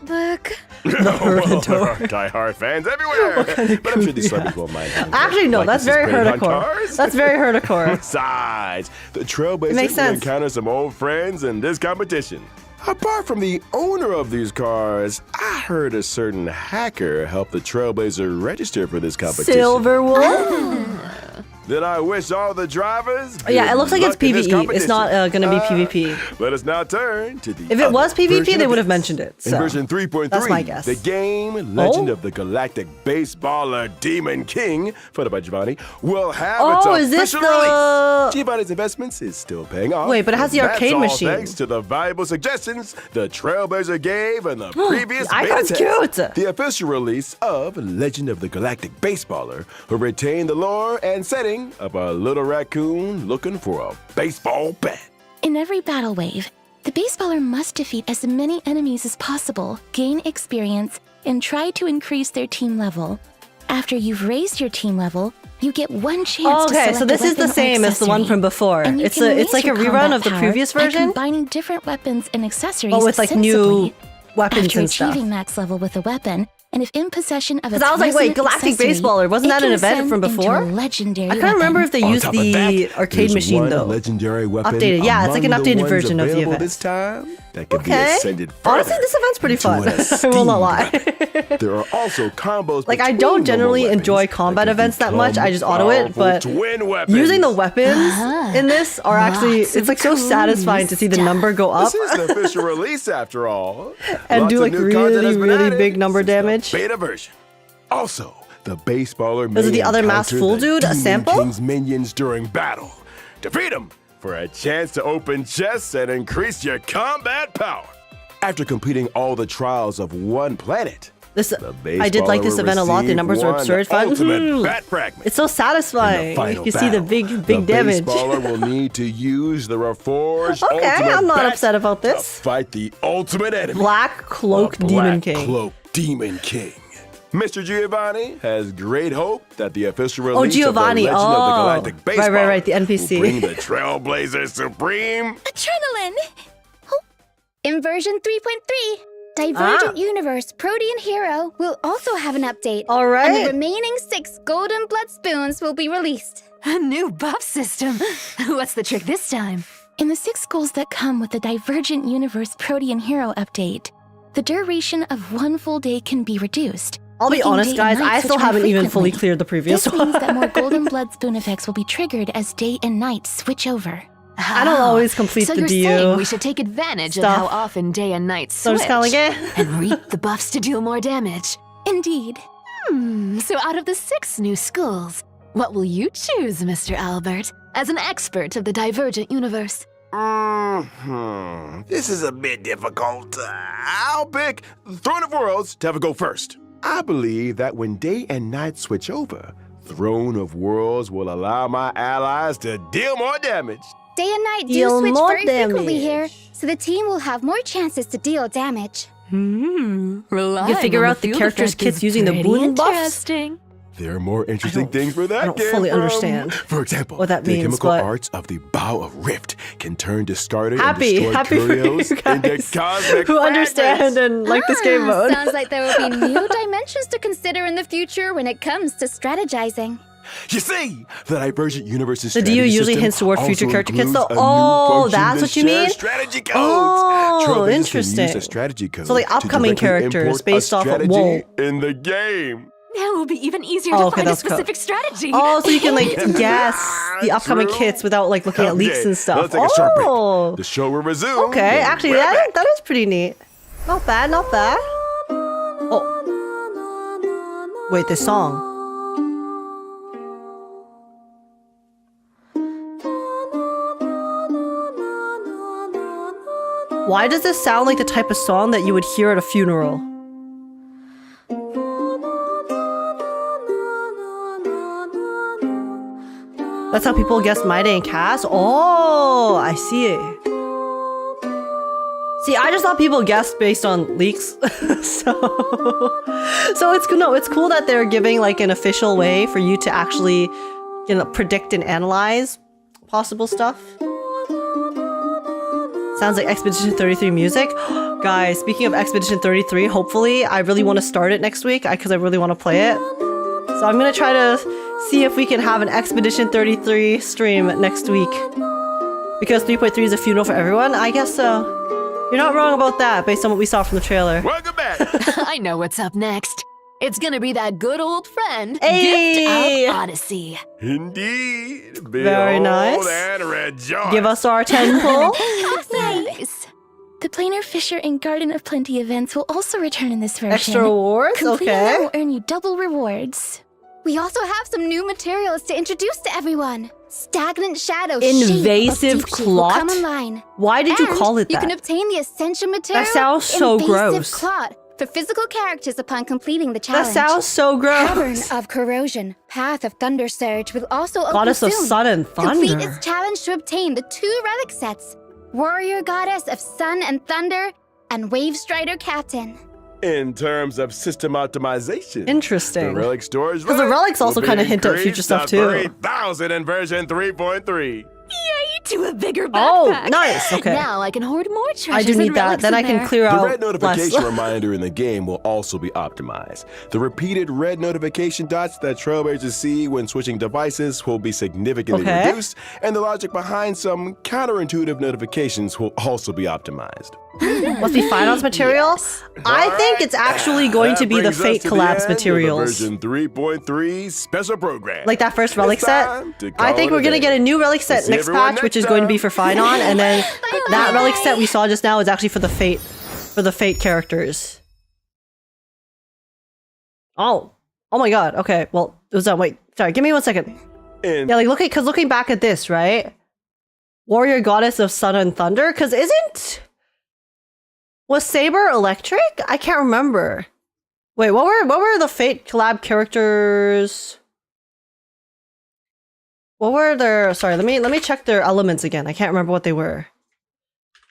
look... Herdador. Die-hard fans everywhere. But I'm sure these celebrities won't mind. Actually, no, Like that's this is very great on hardcore. cars. That's very hardcore. Besides, the Trailblazer Makes will sense. encounter some old friends in this competition. Apart from the owner of these cars, I heard a certain hacker helped the Trailblazer register for this competition. Silver Wolf? Then I wish all the drivers. Yeah, it good looks like it's luck in this PvE. It's not competition. going to be PvP. Let us now turn to the. If it was other PvP, version they of would have this. mentioned it. In So. version 3.3, That's my guess. the game Legend Oh? of the Galactic Baseballer Demon King, funded by Giovanni, will have Oh, its is this official the- release. Giovanni's investments is still paying off. Wait, but it has the and arcade that's machine. All thanks to the valuable suggestions the Trailblazer gave in the previous The beta icon's test. cute. The official release of Legend of the Galactic Baseballer will retain the lore and setting of a little raccoon looking for a baseball bat. In every battle wave, the baseballer must defeat as many enemies as possible, gain experience, and try to increase their team level. After you've raised your team level, you get one chance to Okay, select so this a is the weapon or same as the one accessory. from before. And you It's can it's raise like a your rerun combat of the power previous by version, combining different weapons and accessories but with like sensibly. new weapons After and stuff. achieving max level with a weapon, and if in possession of a Because I was like, wait, Galactic Baseballer, wasn't that an event from before? Legendary I can't remember if they On used top of the that, arcade there's machine one though. legendary weapon Updated, yeah, it's like an among the updated ones version of the available event. this time that can be Okay. ascended Honestly, further this event's pretty into fun. an I will not esteemed lie. weapon. There are also combos. Like, I between don't normal generally weapons enjoy that combat can events that much. become I just auto it, powerful but twin weapons. using the weapons in this are actually, Lots it's of like so cool satisfying to see the number go up This is the official release after all. and Lots do of like new content has really, been really added big number since the damage. Beta version. Also, the baseballer Was it may the other masked encounter fool the dude, a Demon sample? King's minions during battle. Defeat them for a chance to open chests and increase your combat power. After completing all the trials of one planet, This, the I did like this baseballer event a lot. The received numbers were one absurd fun. ultimate Mhm. bat fragment. It's so In satisfying. the final You see the battle, big damage. The baseballer will need to use the reforged Okay, ultimate I'm not bat upset about to this. fight the ultimate enemy. Black Cloak A Demon Black King. Cloak Demon King. Mr. Giovanni has great hope that the official release Giovanni. of the Legend of the Galactic Right, Baseballer right, the NPC. will bring the Trailblazer Supreme. Adrenaline! In version 3.3, Divergent Universe Protean Hero will also have an update. All And right. the remaining 6 Golden Blood Spoons will be released. A new buff system. What's the trick this time? In the 6 goals that come with the Divergent Universe Protean Hero update, the duration of one full day can be reduced. I'll be making honest, day and guys, night I still switch more haven't even fully frequently. cleared the previous This one. means that more Golden Blood Spoon effects will be triggered as day and night switch over. I don't always complete so the you're DU saying we should take advantage of stuff. how often day and night So I'm switch just kinda like, eh. and reap the buffs to deal more damage. Indeed. So out of the 6 new schools, what will you choose, Mr. Albert, as an expert of the Divergent Universe? This is a bit difficult. I'll pick Throne of Worlds to have a go first. I believe that when day and night switch over, Throne of Worlds will allow my allies to deal more damage. Day and night do Deal switch more very frequently here, damage. so the team will have more chances to deal damage. You figure out the characters' kits using the boon buffs? Interesting. There are more interesting things for that I don't game fully from. understand For example, what that the means, chemical but- arts of the Bow of Rift can turn discarded Happy and destroyed for you curios into guys cosmic who understand fragments. and like this game mode. Sounds like there will be new dimensions to consider in the future when it comes to strategizing. You see, the Divergent Universe's The DU strategy usually system hints toward future also character kits, includes though. a new Oh, function that's to what you share mean? Strategy codes. Oh, Trailblazers can interesting. use a strategy code So, like, to upcoming directly characters import based a off of- strategy whoa. in the game. Now it will be even easier Oh, to okay, find a that's code. specific strategy. Oh, so you can like guess the upcoming True. kits without like looking at leaks Okay, and stuff. let's take a short break. Oh, The show will resume. okay. when Actually, we're that back. is pretty neat. Not bad, not bad. Oh, wait, this song. Why does this sound like the type of song that you would hear at a funeral? That's how people guessed My Day and Cass? Oh, I see it. See, I just thought people guessed based on leaks. so it's cool. No, it's cool that they're giving like an official way for you to actually, predict and analyze possible stuff. Sounds like Expedition 33 music. Guys, speaking of Expedition 33, hopefully I really want to start it next week because I really want to play it. So I'm going to try to see if we can have an Expedition 33 stream next week. Because 3.3 is a funeral for everyone? I guess so. You're not wrong about that based on what we saw from the trailer. Welcome back. I know what's up next. It's gonna be that good old friend, Hey! Gift of Odyssey. Indeed. Very nice. Behold and rejoice. Give us our 10 pull. Nice. The Planar Fisher and Garden of Plenty events will also return in this version. Extra rewards? Completing Okay. them will earn you double rewards. We also have some new materials to introduce to everyone. Stagnant Shadow Invasive Sheep of Deep Sheep will Clot? come online. Why did you And call it you that? can obtain the essential material. sounds so Invasive gross. Clot for physical characters upon completing the That challenge. sounds so Cavern gross. of Corrosion, Path of Thunder Surge will also open Goddess of soon. Sun and Complete Thunder. its challenge to obtain the 2 relic sets: Warrior Goddess of Sun and Thunder and Wave Strider Captain. In terms of system optimization, Interesting. the relic storage 'Cause the relics also kinda hint at future stuff, too. 3,000 in version 3.3. Yay, to a bigger backpack. Oh, nice. Okay. Now I can hoard more treasures I do and need that. relics Then I in can there. clear The out red notification less. reminder in the game will also be optimized. The repeated red notification dots that Trailblazers see when switching devices will be significantly Okay. reduced, and the logic behind some counterintuitive notifications will also be optimized. Must be Phainon's material? I think it's actually going to be the That brings us Fate to the collabs end of the materials. version 3.3 special program. Like that first relic It's set. time to I call think it we're a gonna day. get a new relic We'll set see next everyone patch, which next is going to be time. for Phainon, and then that relic set we saw just now is actually for the Fate characters. Oh my god. Okay, well it was wait. Sorry, give me 1 second. And Yeah, like looking back at this, right? Warrior Goddess of Sun and Thunder, because was Saber electric? I can't remember. Wait, what were the Fate collab characters? What were their? Sorry, let me check their elements again. I can't remember what they were.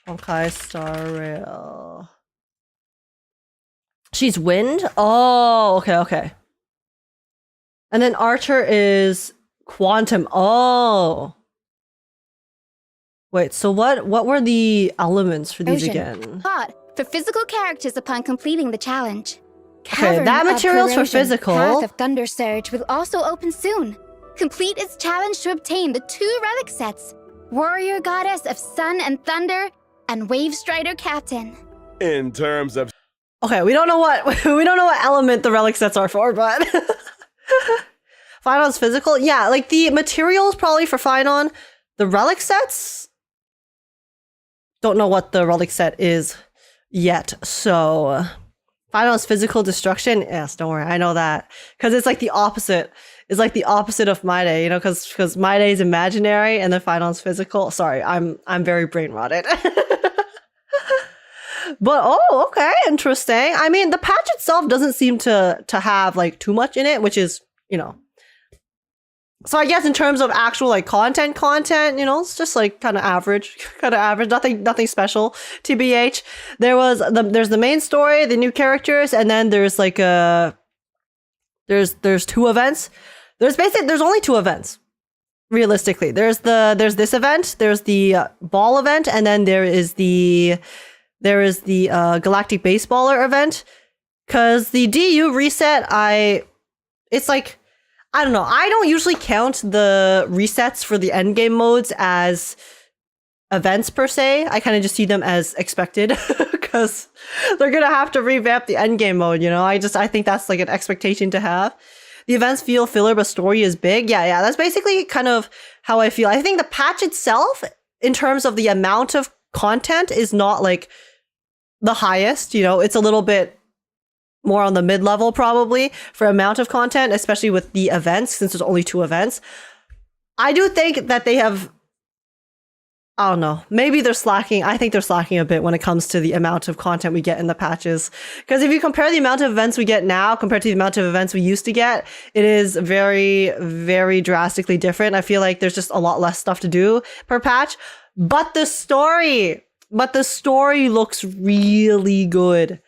honkaistarrail. She's wind? Oh, okay. And then Archer is quantum. Oh. Wait, so what were the elements for these again? Hot for physical characters upon completing the challenge. Okay, that of material's for Corrosion, physical. Path of Thunder Surge will also open soon. Complete its challenge to obtain the 2 relic sets: Warrior Goddess of Sun and Thunder and Wave Strider Captain. in terms of Okay, we don't know what element the relic sets are for, but Phainon's physical? Yeah, like the materials probably for Phainon. The relic sets? Don't know what the relic set is yet. So Phainon's physical destruction? Yes, don't worry, I know that. Because it's like the opposite. It's like the opposite of My Day, because My Day is imaginary and then Phainon's physical. Sorry, I'm very brain rotted. But okay, interesting. I mean, the patch itself doesn't seem to have like too much in it, which is, So I guess in terms of actual like content, it's just like kind of average, nothing special. TBH. There's the main story, the new characters, and then there's like there's 2 events. There's only 2 events. Realistically, there's this event, there's the ball event, and then there is the Galactic Baseballer event. Cause the DU reset, it's like, I don't know. I don't usually count the resets for the endgame modes as events per se. I kind of just see them as expected. because they're gonna have to revamp the endgame mode, you know? I think that's like an expectation to have. The events feel filler, but story is big. Yeah, that's basically kind of how I feel. I think the patch itself, in terms of the amount of content, is not like the highest, you know? It's a little bit more on the mid-level probably for amount of content, especially with the events, since there's only 2 events. I do think that they have, I don't know, maybe they're slacking. I think they're slacking a bit when it comes to the amount of content we get in the patches. Because if you compare the amount of events we get now compared to the amount of events we used to get, it is very, very drastically different. I feel like there's just a lot less stuff to do per patch. But the story looks really good.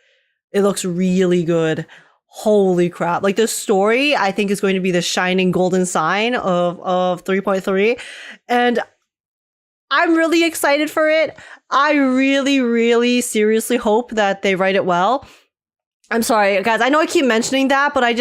It looks really good. Holy crap. Like the story, I think, is going to be the shining golden sign of 3.3. And I'm really excited for it. I really, really seriously hope that they write it well. I'm sorry, guys. I know I keep mentioning that, but I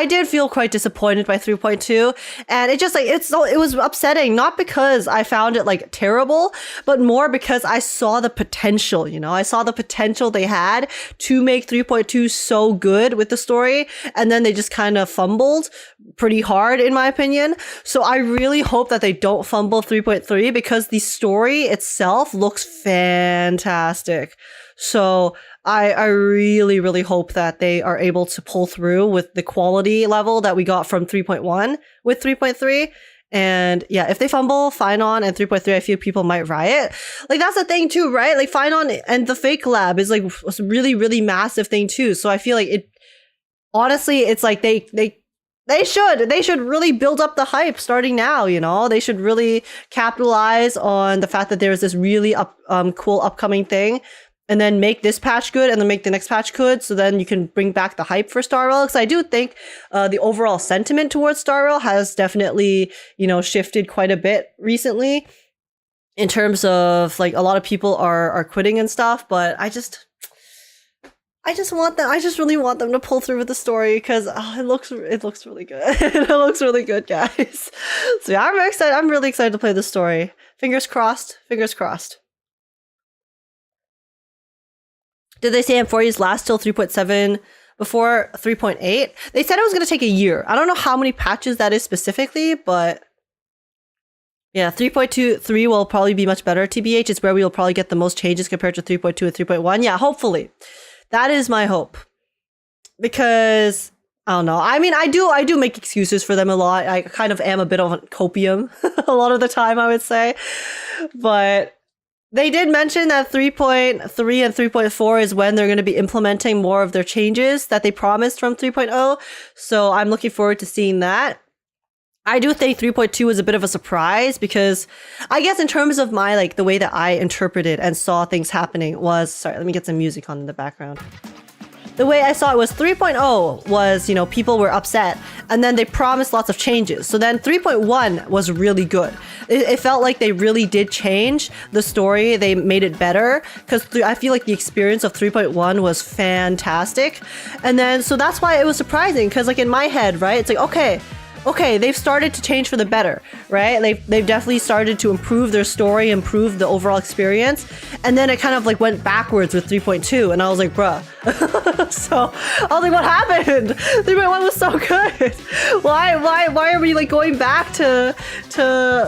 did feel quite disappointed by 3.2, and it just like it was upsetting. Not because I found it like terrible, but more because I saw the potential. You know, I saw the potential they had to make 3.2 so good with the story, and then they just kind of fumbled pretty hard, in my opinion. So I really hope that they don't fumble 3.3 because the story itself looks fantastic. So I really, really hope that they are able to pull through with the quality level that we got from 3.1 with 3.3. And yeah, if they fumble Phainon and 3.3, I feel people might riot. Like that's the thing too, right? Like Phainon and the fake collab is like a really, really massive thing too. So I feel like it, honestly, it's like they should really build up the hype starting now, you know? They should really capitalize on the fact that there's this really cool upcoming thing, and then make this patch good and then make the next patch good, so then you can bring back the hype for Star Rail. Because I do think the overall sentiment towards Star Rail has definitely, you know, shifted quite a bit recently in terms of like a lot of people are quitting and stuff, but I just really want them to pull through with the story because it looks really good. It looks really good, guys. So yeah, I'm excited. I'm really excited to play the story. Fingers crossed. Fingers crossed. Did they say M4U's last till 3.7 before 3.8? They said it was going to take a year. I don't know how many patches that is specifically, but yeah, 3.2.3 will probably be much better. TBH is where we will probably get the most changes compared to 3.2 and 3.1. Yeah, hopefully. That is my hope. Because I don't know. I mean, I do make excuses for them a lot. I kind of am a bit of a copium a lot of the time, I would say. But they did mention that 3.3 and 3.4 is when they're going to be implementing more of their changes that they promised from 3.0. So I'm looking forward to seeing that. I do think 3.2 was a bit of a surprise because I guess in terms of my, like, the way that I interpreted and saw things happening was, sorry, let me get some music on in the background. The way I saw it was 3.0 was, you know, people were upset and then they promised lots of changes. So then 3.1 was really good. It felt like they really did change the story. They made it better because I feel like the experience of 3.1 was fantastic. And then, so that's why it was surprising because like in my head, right, it's like, okay, they've started to change for the better, right? They've definitely started to improve their story, improve the overall experience. And then it kind of like went backwards with 3.2 and I was like, bruh. So I was like, what happened? 3.1 was so good. Why are we like going back to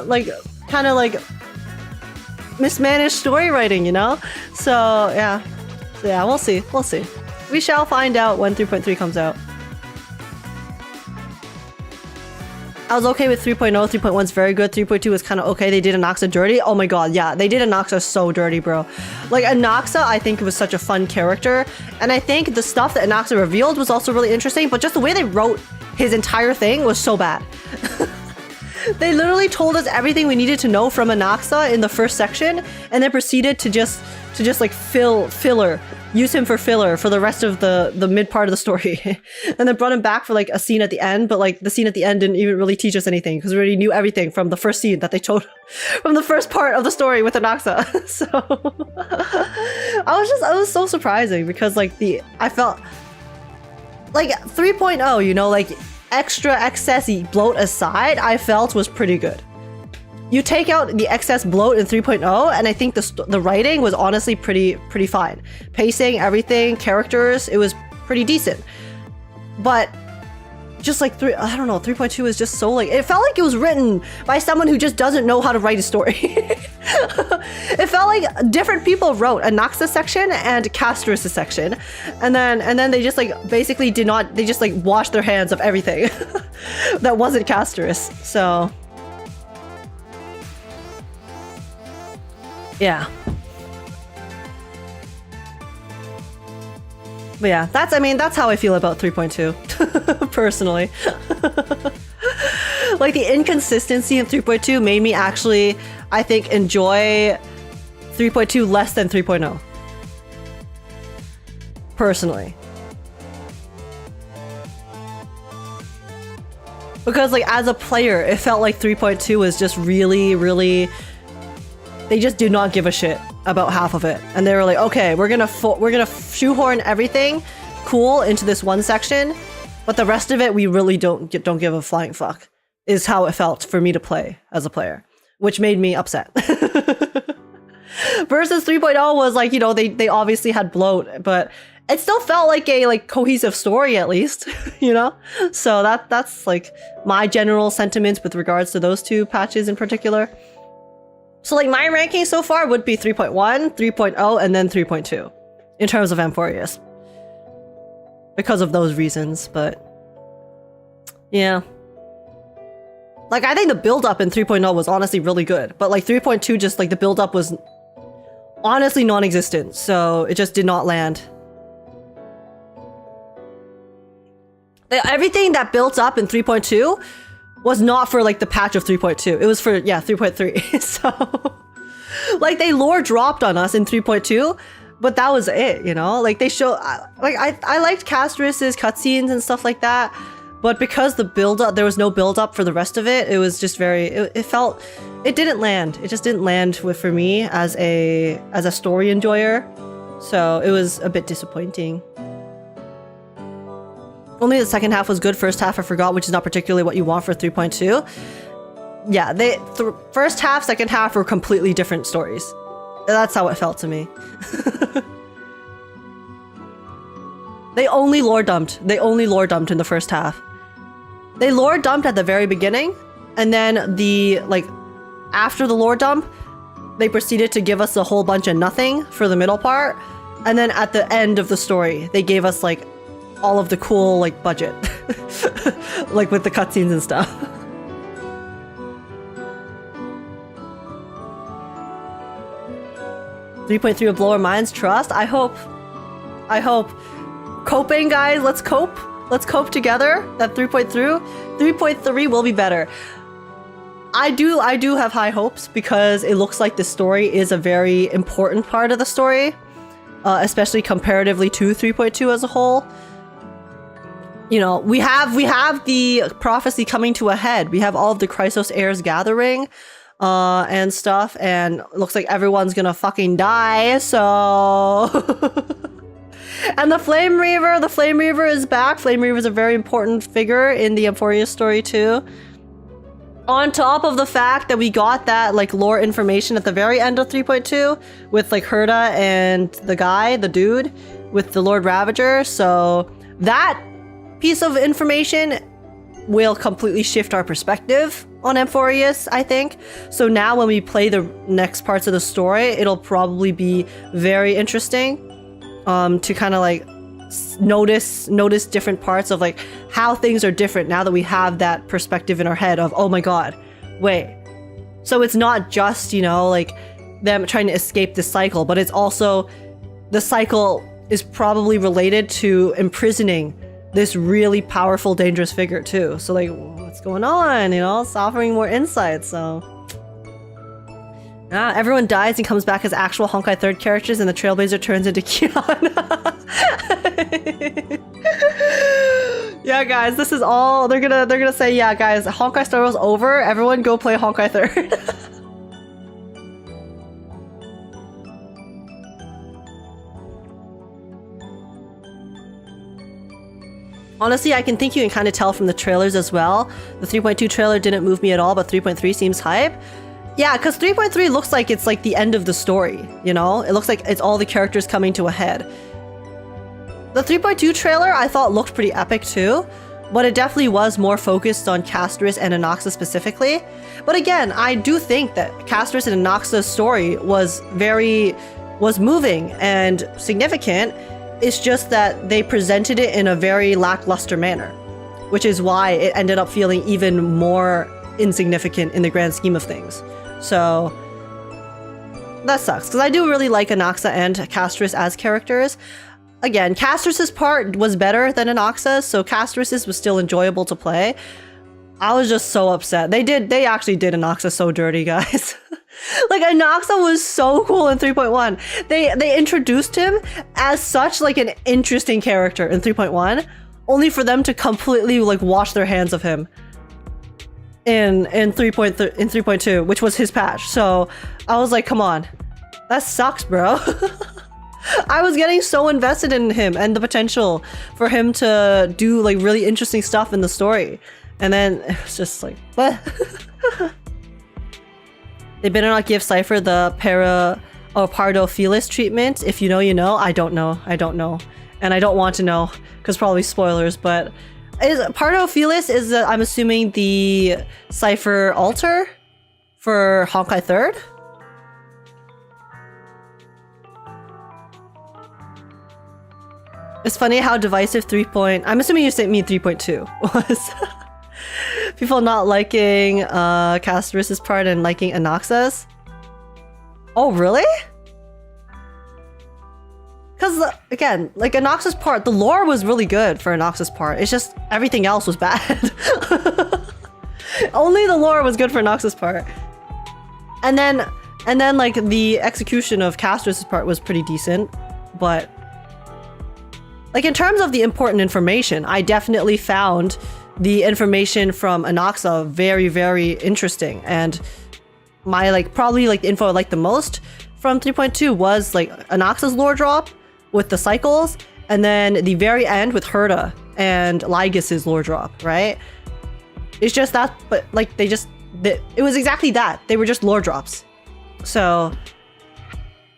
like kind of like mismanaged story writing, you know? So yeah, we'll see. We shall find out when 3.3 comes out. I was okay with 3.0. 3.1's very good. 3.2 was kind of okay. They did Anaxa dirty. Oh my god, yeah. They did Anaxa so dirty, bro. Like, Anaxa, I think, was such a fun character. And I think the stuff that Anaxa revealed was also really interesting. But just the way they wrote his entire thing was so bad. They literally told us everything we needed to know from Anaxa in the first section. And then proceeded to just like filler. Use him for filler for the rest of the mid part of the story. And then brought him back for like a scene at the end, but like the scene at the end didn't even really teach us anything because we already knew everything from the first scene that they told from the first part of the story with Anaxa. So I was so surprising because like I felt like 3.0, you know, like extra excessy bloat aside, I felt was pretty good. You take out the excess bloat in 3.0, and I think the writing was honestly pretty fine. Pacing, everything, characters, it was pretty decent. But just like 3.2 is just so like, it felt like it was written by someone who just doesn't know how to write a story. It felt like different people wrote a Noxus section and Castorice section, and then they just like basically they just like washed their hands of everything that wasn't Castorice. So yeah. But yeah, that's how I feel about 3.2 personally. Like the inconsistency in 3.2 made me actually, I think, enjoy 3.2 less than 3.0. Personally. Because like as a player, it felt like 3.2 was just really, they just do not give a shit about half of it, and they were like, okay, we're gonna shoehorn everything cool into this one section, but the rest of it we really don't give a flying fuck. Is how it felt for me to play as a player, which made me upset. Versus 3.0 was like, you know, they obviously had bloat, but it still felt like a cohesive story at least, you know. So that's like my general sentiments with regards to those two patches in particular. So like my ranking so far would be 3.1, 3.0, and then 3.2 in terms of Amphorius. Because of those reasons, but yeah. Like I think the build up in 3.0 was honestly really good, but like 3.2 just like the build up was honestly non-existent, so it just did not land. Everything that built up in 3.2 was not for like the patch of 3.2. It was for 3.3. So like they lore dropped on us in 3.2, but that was it, you know? Like they show like I liked Castorice's cutscenes and stuff like that, but because the build up, there was no build up for the rest of it. It was just it didn't land. It just didn't land for me as a story enjoyer. So it was a bit disappointing. Only the second half was good. First half I forgot, which is not particularly what you want for 3.2. Yeah, first half, second half were completely different stories. That's how it felt to me. They only lore dumped in the first half. They lore dumped at the very beginning, and then after the lore dump, they proceeded to give us a whole bunch of nothing for the middle part, and then at the end of the story, they gave us like all of the cool like budget, like with the cutscenes and stuff. .3 will blow our minds. Trust. I hope. Coping, guys. Let's cope. Let's cope together. That 3.3 will be better. I do have high hopes because it looks like the story is a very important part of the story, especially comparatively to 3.2 as a whole. You know, we have the prophecy coming to a head. We have all of the Chrysos heirs gathering, and stuff, and it looks like everyone's gonna fucking die. So, and the Flame Reaver is back. Flame Reaver is a very important figure in the Amphorius story too. On top of the fact that we got that like lore information at the very end of 3.2 with like Herda and the dude with the Lord Ravager. So that piece of information will completely shift our perspective on Amphorius, I think. So now when we play the next parts of the story, it'll probably be very interesting to kind of like notice different parts of like how things are different now that we have that perspective in our head of, oh my god, wait. So it's not just, you know, like them trying to escape the cycle, but it's also the cycle is probably related to imprisoning this really powerful, dangerous figure too. So like, what's going on? You know, it's offering more insight. So everyone dies and comes back as actual Honkai third characters, and the Trailblazer turns into Kiana. Yeah, guys, this is all they're gonna say. Yeah, guys, Honkai Star Rail's over. Everyone, go play Honkai third. Honestly, I think you can kind of tell from the trailers as well. The 3.2 trailer didn't move me at all, but 3.3 seems hype. Yeah, because 3.3 looks like it's like the end of the story, you know? It looks like it's all the characters coming to a head. The 3.2 trailer I thought looked pretty epic too, but it definitely was more focused on Castorice and Inoxa specifically. But again, I do think that Castorice and Inoxa's story was moving and significant. It's just that they presented it in a very lackluster manner, which is why it ended up feeling even more insignificant in the grand scheme of things. So that sucks, because I do really like Inoxa and Castorice as characters. Again, Castorice's part was better than Inoxa's, so Castorice's was still enjoyable to play. I was just so upset. They actually did Inoxa so dirty, guys. Like, Inoxa was so cool in 3.1. They introduced him as such like an interesting character in 3.1, only for them to completely like wash their hands of him in 3.2, which was his patch. So I was like, come on, that sucks, bro. I was getting so invested in him and the potential for him to do like really interesting stuff in the story, and then it's just like, what? They better not give Cipher the Pardophilis treatment. If you know, you know. I don't know. And I don't want to know, because probably spoilers, but Pardophilis is, I'm assuming, the Cipher altar for Honkai 3rd? It's funny how divisive I'm assuming you mean 3.2 was. People not liking Castorice's part and liking Inoxa's. Oh, really? Because, again, like Inoxa's part, the lore was really good for Inoxa's part. It's just everything else was bad. Only the lore was good for Inoxa's part. And then like the execution of Castorice's part was pretty decent, but like in terms of the important information, I definitely found the information from Inoxa very, very interesting. And my probably the info I liked the most from 3.2 was like Inoxa's lore drop with the cycles, and then the very end with Herta and Lygas's lore drop, right? It's just that, but like it was exactly that. They were just lore drops. So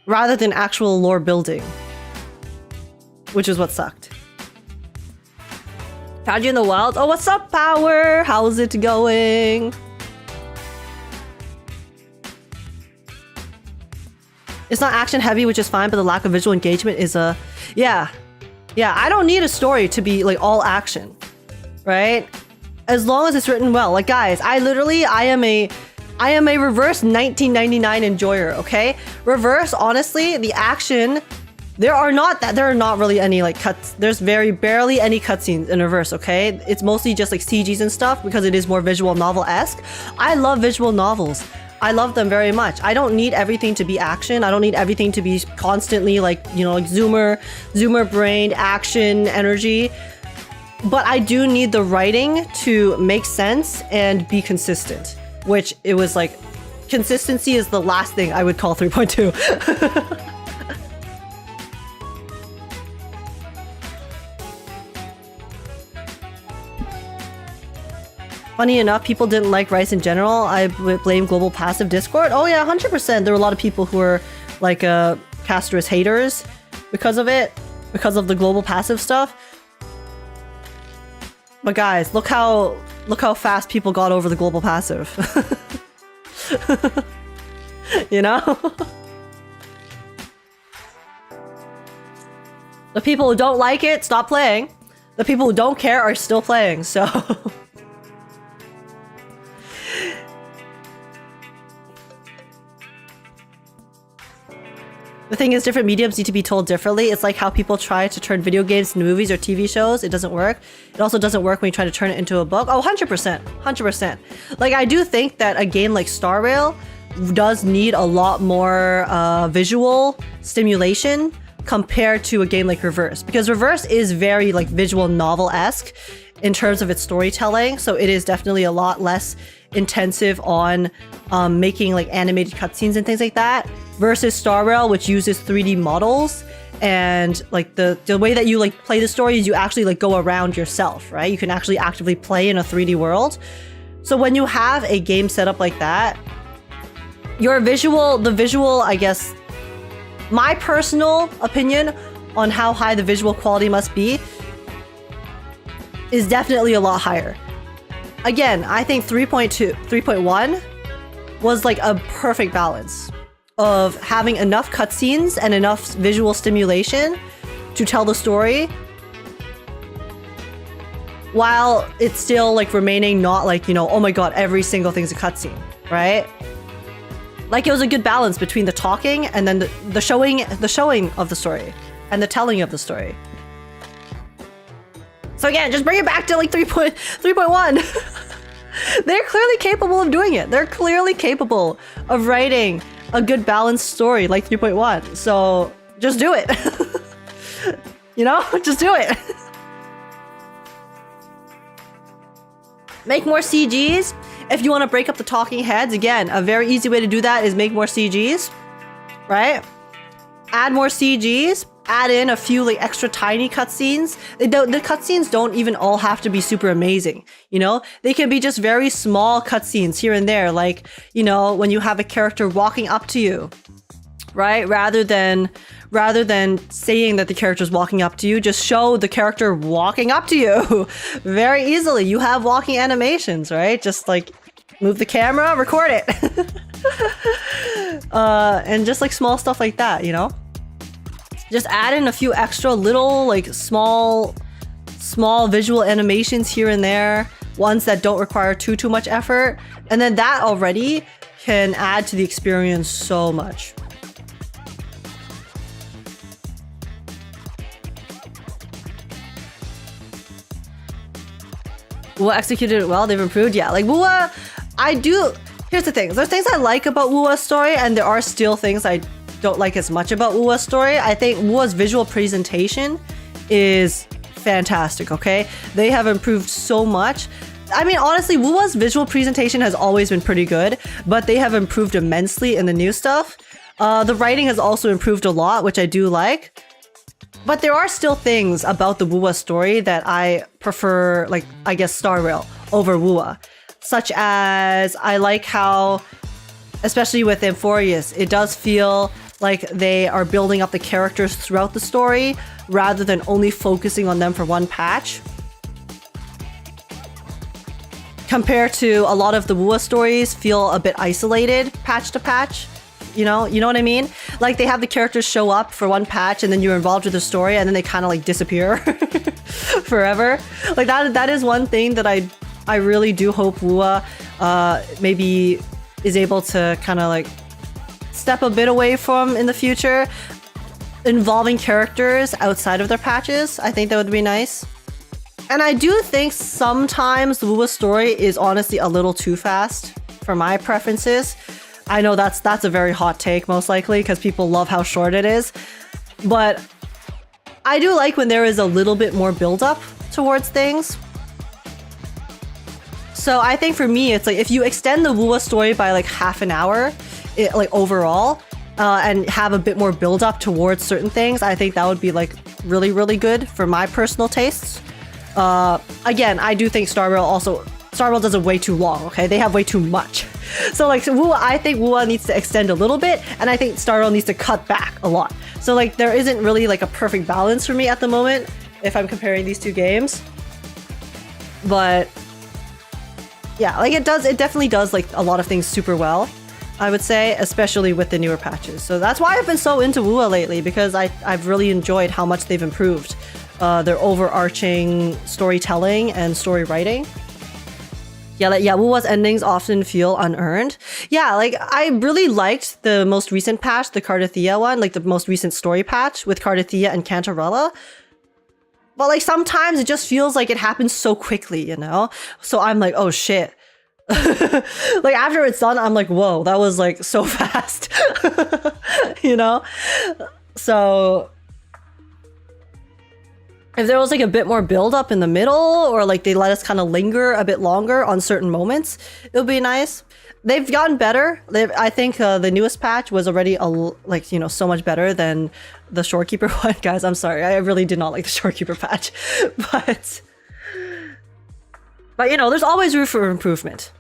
rather than actual lore building, which is what sucked. Found you in the wild. Oh, what's up, Power? How's it going? It's not action heavy, which is fine, but the lack of visual engagement is a... Yeah, I don't need a story to be like all action, right? As long as it's written well. Like, guys, I am a reverse 1999 enjoyer, okay? Reverse, honestly, the action... There are not really any like cuts. There's very barely any cutscenes in Reverse, okay? It's mostly just like CGs and stuff because it is more visual novel-esque. I love visual novels. I love them very much. I don't need everything to be action. I don't need everything to be constantly like, you know, like zoomer brained action energy. But I do need the writing to make sense and be consistent, which it was like, consistency is the last thing I would call 3.2. Funny enough, people didn't like Rice in general. I blame global passive Discord. Oh yeah, 100%. There were a lot of people who were like Castorice haters because of it, because of the global passive stuff. But guys, look how fast people got over the global passive. You know? The people who don't like it, stop playing. The people who don't care are still playing, so... The thing is, different mediums need to be told differently. It's like how people try to turn video games into movies or TV shows. It doesn't work. It also doesn't work when you try to turn it into a book. Oh, 100%. 100%. Like, I do think that a game like Star Rail does need a lot more visual stimulation compared to a game like Reverse. Because Reverse is very, like, visual novel-esque in terms of its storytelling. So it is definitely a lot less intensive on making, like, animated cutscenes and things like that. Versus Star Rail, which uses 3D models, and like the way that you like play the story is you actually like go around yourself, right? You can actually actively play in a 3D world. So when you have a game set up like that, the visual, I guess, my personal opinion on how high the visual quality must be is definitely a lot higher. Again, I think 3.1 was like a perfect balance of having enough cutscenes and enough visual stimulation to tell the story while it's still like remaining not like, you know, oh my god, every single thing's a cutscene, right? Like it was a good balance between the talking and then the showing of the story and the telling of the story. So again, just bring it back to like 3.1. They're clearly capable of doing it. They're clearly capable of writing a good balanced story like 3.1. So just do it. You know, just do it. Make more CGs. If you want to break up the talking heads, again, a very easy way to do that is make more CGs, right? Add more CGs. Add in a few like extra tiny cutscenes. The cutscenes don't even all have to be super amazing, you know? They can be just very small cutscenes here and there, like, you know, when you have a character walking up to you, right? Rather than saying that the character's walking up to you, just show the character walking up to you very easily. You have walking animations, right? Just like move the camera, record it. And just like small stuff like that, you know? Just add in a few extra little, like small visual animations here and there, ones that don't require too much effort. And then that already can add to the experience so much. Wua executed it well, they've improved. Yeah, like Wua, here's the thing. There's things I like about Wua's story, and there are still things I don't like as much about Wua's story. I think Wua's visual presentation is fantastic, okay? They have improved so much. I mean, honestly, Wua's visual presentation has always been pretty good, but they have improved immensely in the new stuff. The writing has also improved a lot, which I do like. But there are still things about the Wua story that I prefer, like, I guess, Star Rail over Wua. Such as, I like how, especially with Amphorius, it does feel like they are building up the characters throughout the story rather than only focusing on them for one patch. Compared to a lot of the Wua stories feel a bit isolated patch to patch. You know what I mean? Like they have the characters show up for one patch and then you're involved with the story and then they kind of like disappear forever. Like that is one thing that I really do hope Wua maybe is able to kind of like step a bit away from in the future, involving characters outside of their patches. I think that would be nice. And I do think sometimes the Wua story is honestly a little too fast for my preferences. I know that's a very hot take, most likely, because people love how short it is. But I do like when there is a little bit more build-up towards things. So I think for me, it's like if you extend the Wua story by like half an hour, like overall, and have a bit more build-up towards certain things, I think that would be like really, really good for my personal tastes. Again, I do think Star Rail does it way too long, okay? They have way too much. So like Wua, I think Wua needs to extend a little bit, and I think Star Rail needs to cut back a lot. So like there isn't really like a perfect balance for me at the moment if I'm comparing these two games. But yeah, like it definitely does like a lot of things super well, I would say, especially with the newer patches. So that's why I've been so into Wua lately, because I've really enjoyed how much they've improved their overarching storytelling and story writing. Yeah, Wua's endings often feel unearned. Yeah, like I really liked the most recent patch, the Cardathia one, like the most recent story patch with Cardathia and Cantarella. But like sometimes it just feels like it happens so quickly, you know? So I'm like, oh shit. Like after it's done, I'm like, whoa, that was like so fast. You know? So if there was like a bit more build up in the middle, or like they let us kind of linger a bit longer on certain moments, it would be nice. They've gotten better. I think the newest patch was already like, you know, so much better than the Shorekeeper one. Guys, I'm sorry. I really did not like the Shorekeeper patch. But you know, there's always room for improvement.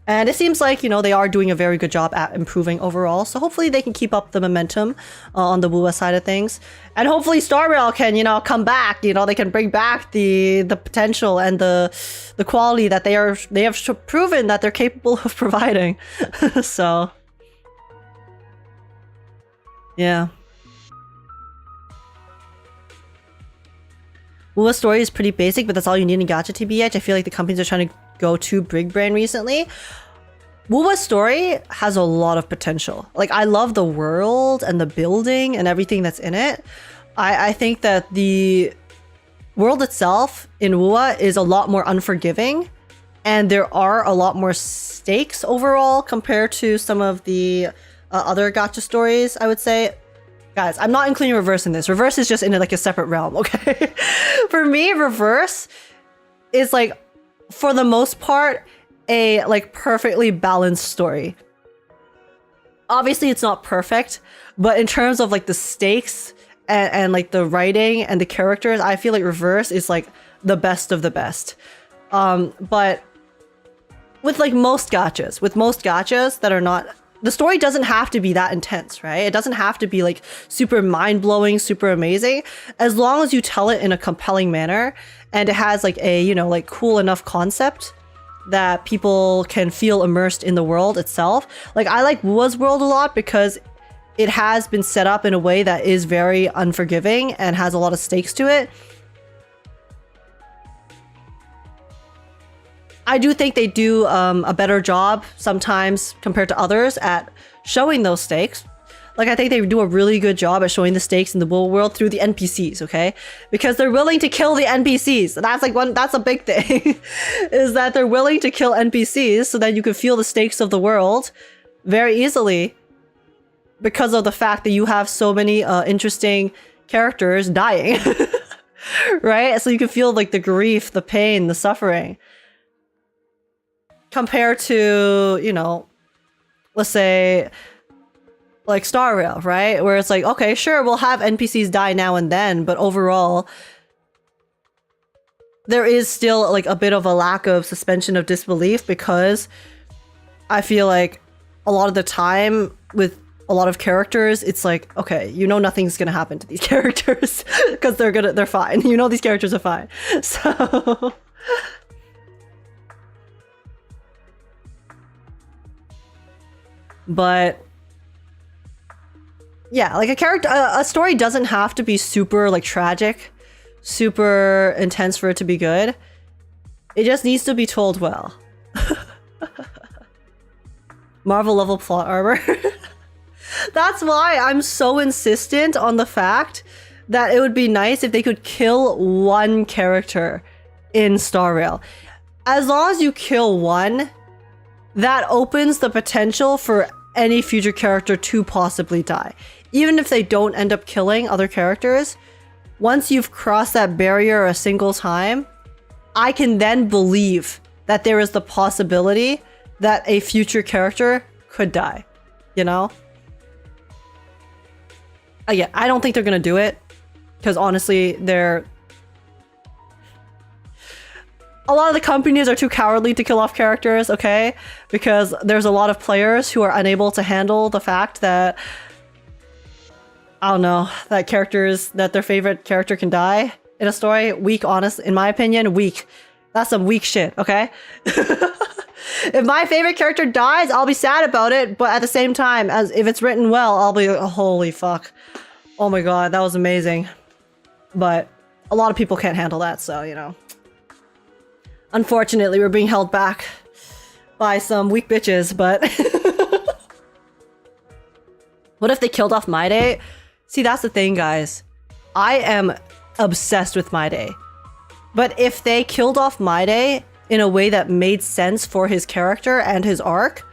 And it seems like, you know, they are doing a very good job at improving overall. So hopefully they can keep up the momentum on the WUA side of things. And hopefully StarRail can, you know, come back. You know, they can bring back the potential and the quality that they have proven that they're capable of providing. So, yeah. WUA's story is pretty basic, but that's all you need in gacha TBH. I feel like the companies are trying to go too big brain recently. WUA's story has a lot of potential. Like, I love the world and the building and everything that's in it. I think that the world itself in WUA is a lot more unforgiving, and there are a lot more stakes overall compared to some of the other gacha stories, I would say. Guys, I'm not including Reverse in this. Reverse is just in like a separate realm, okay? For me, Reverse is like, for the most part, a like perfectly balanced story. Obviously, it's not perfect, but in terms of like the stakes and like the writing and the characters, I feel like Reverse is like the best of the best. But with like most gachas that are not, the story doesn't have to be that intense, right? It doesn't have to be like super mind-blowing, super amazing. As long as you tell it in a compelling manner and it has like a, you know, like cool enough concept that people can feel immersed in the world itself. Like, I like WUA's world a lot because it has been set up in a way that is very unforgiving and has a lot of stakes to it. I do think they do a better job sometimes compared to others at showing those stakes. Like, I think they do a really good job at showing the stakes in the WUA world through the NPCs, okay? Because they're willing to kill the NPCs. That's like that's a big thing, is that they're willing to kill NPCs so that you can feel the stakes of the world very easily because of the fact that you have so many interesting characters dying, right? So you can feel like the grief, the pain, the suffering. Compared to, you know, let's say like StarRail, right? Where it's like, okay, sure, we'll have NPCs die now and then, but overall, there is still like a bit of a lack of suspension of disbelief because I feel like a lot of the time with a lot of characters, it's like, okay, you know nothing's gonna happen to these characters because they're fine. You know these characters are fine. So but yeah, like a story doesn't have to be super like tragic, super intense for it to be good. It just needs to be told well. Marvel level plot armor. That's why I'm so insistent on the fact that it would be nice if they could kill one character in StarRail. As long as you kill one, that opens the potential for any future character to possibly die. Even if they don't end up killing other characters, once you've crossed that barrier a single time, I can then believe that there is the possibility that a future character could die, you know? Again, I don't think they're gonna do it, because honestly, a lot of the companies are too cowardly to kill off characters, okay? Because there's a lot of players who are unable to handle the fact that, I don't know, that their favorite character can die in a story. Weak, honest, in my opinion, weak. That's some weak shit, okay? If my favorite character dies, I'll be sad about it, but at the same time, as if it's written well, I'll be like, oh, holy fuck. Oh my god, that was amazing. But a lot of people can't handle that, so, you know. Unfortunately, we're being held back by some weak bitches, but what if they killed off My Day? See, that's the thing, guys. I am obsessed with My Day. But if they killed off My Day in a way that made sense for his character and his arc,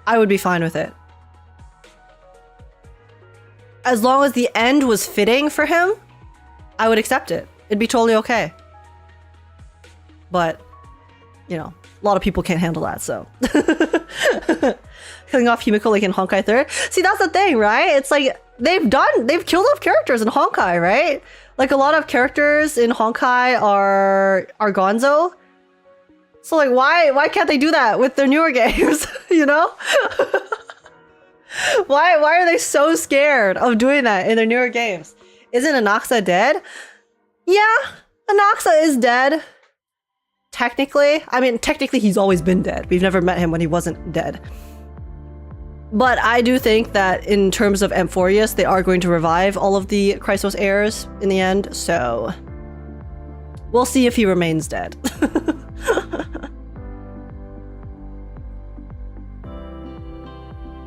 I would be fine with it. As long as the end was fitting for him, I would accept it. It'd be totally okay. But, you know, a lot of people can't handle that, so. Killing off Himiko like in Honkai 3rd. See, that's the thing, right? It's like, they've killed off characters in Honkai, right? Like, a lot of characters in Honkai are Gonzo. So like, why can't they do that with their newer games? You know? Why are they so scared of doing that in their newer games? Isn't Anaxa dead? Yeah, Anaxa is dead. Technically. I mean, technically he's always been dead. We've never met him when he wasn't dead. But I do think that in terms of Amphorius, they are going to revive all of the Chrysos heirs in the end, so we'll see if he remains dead.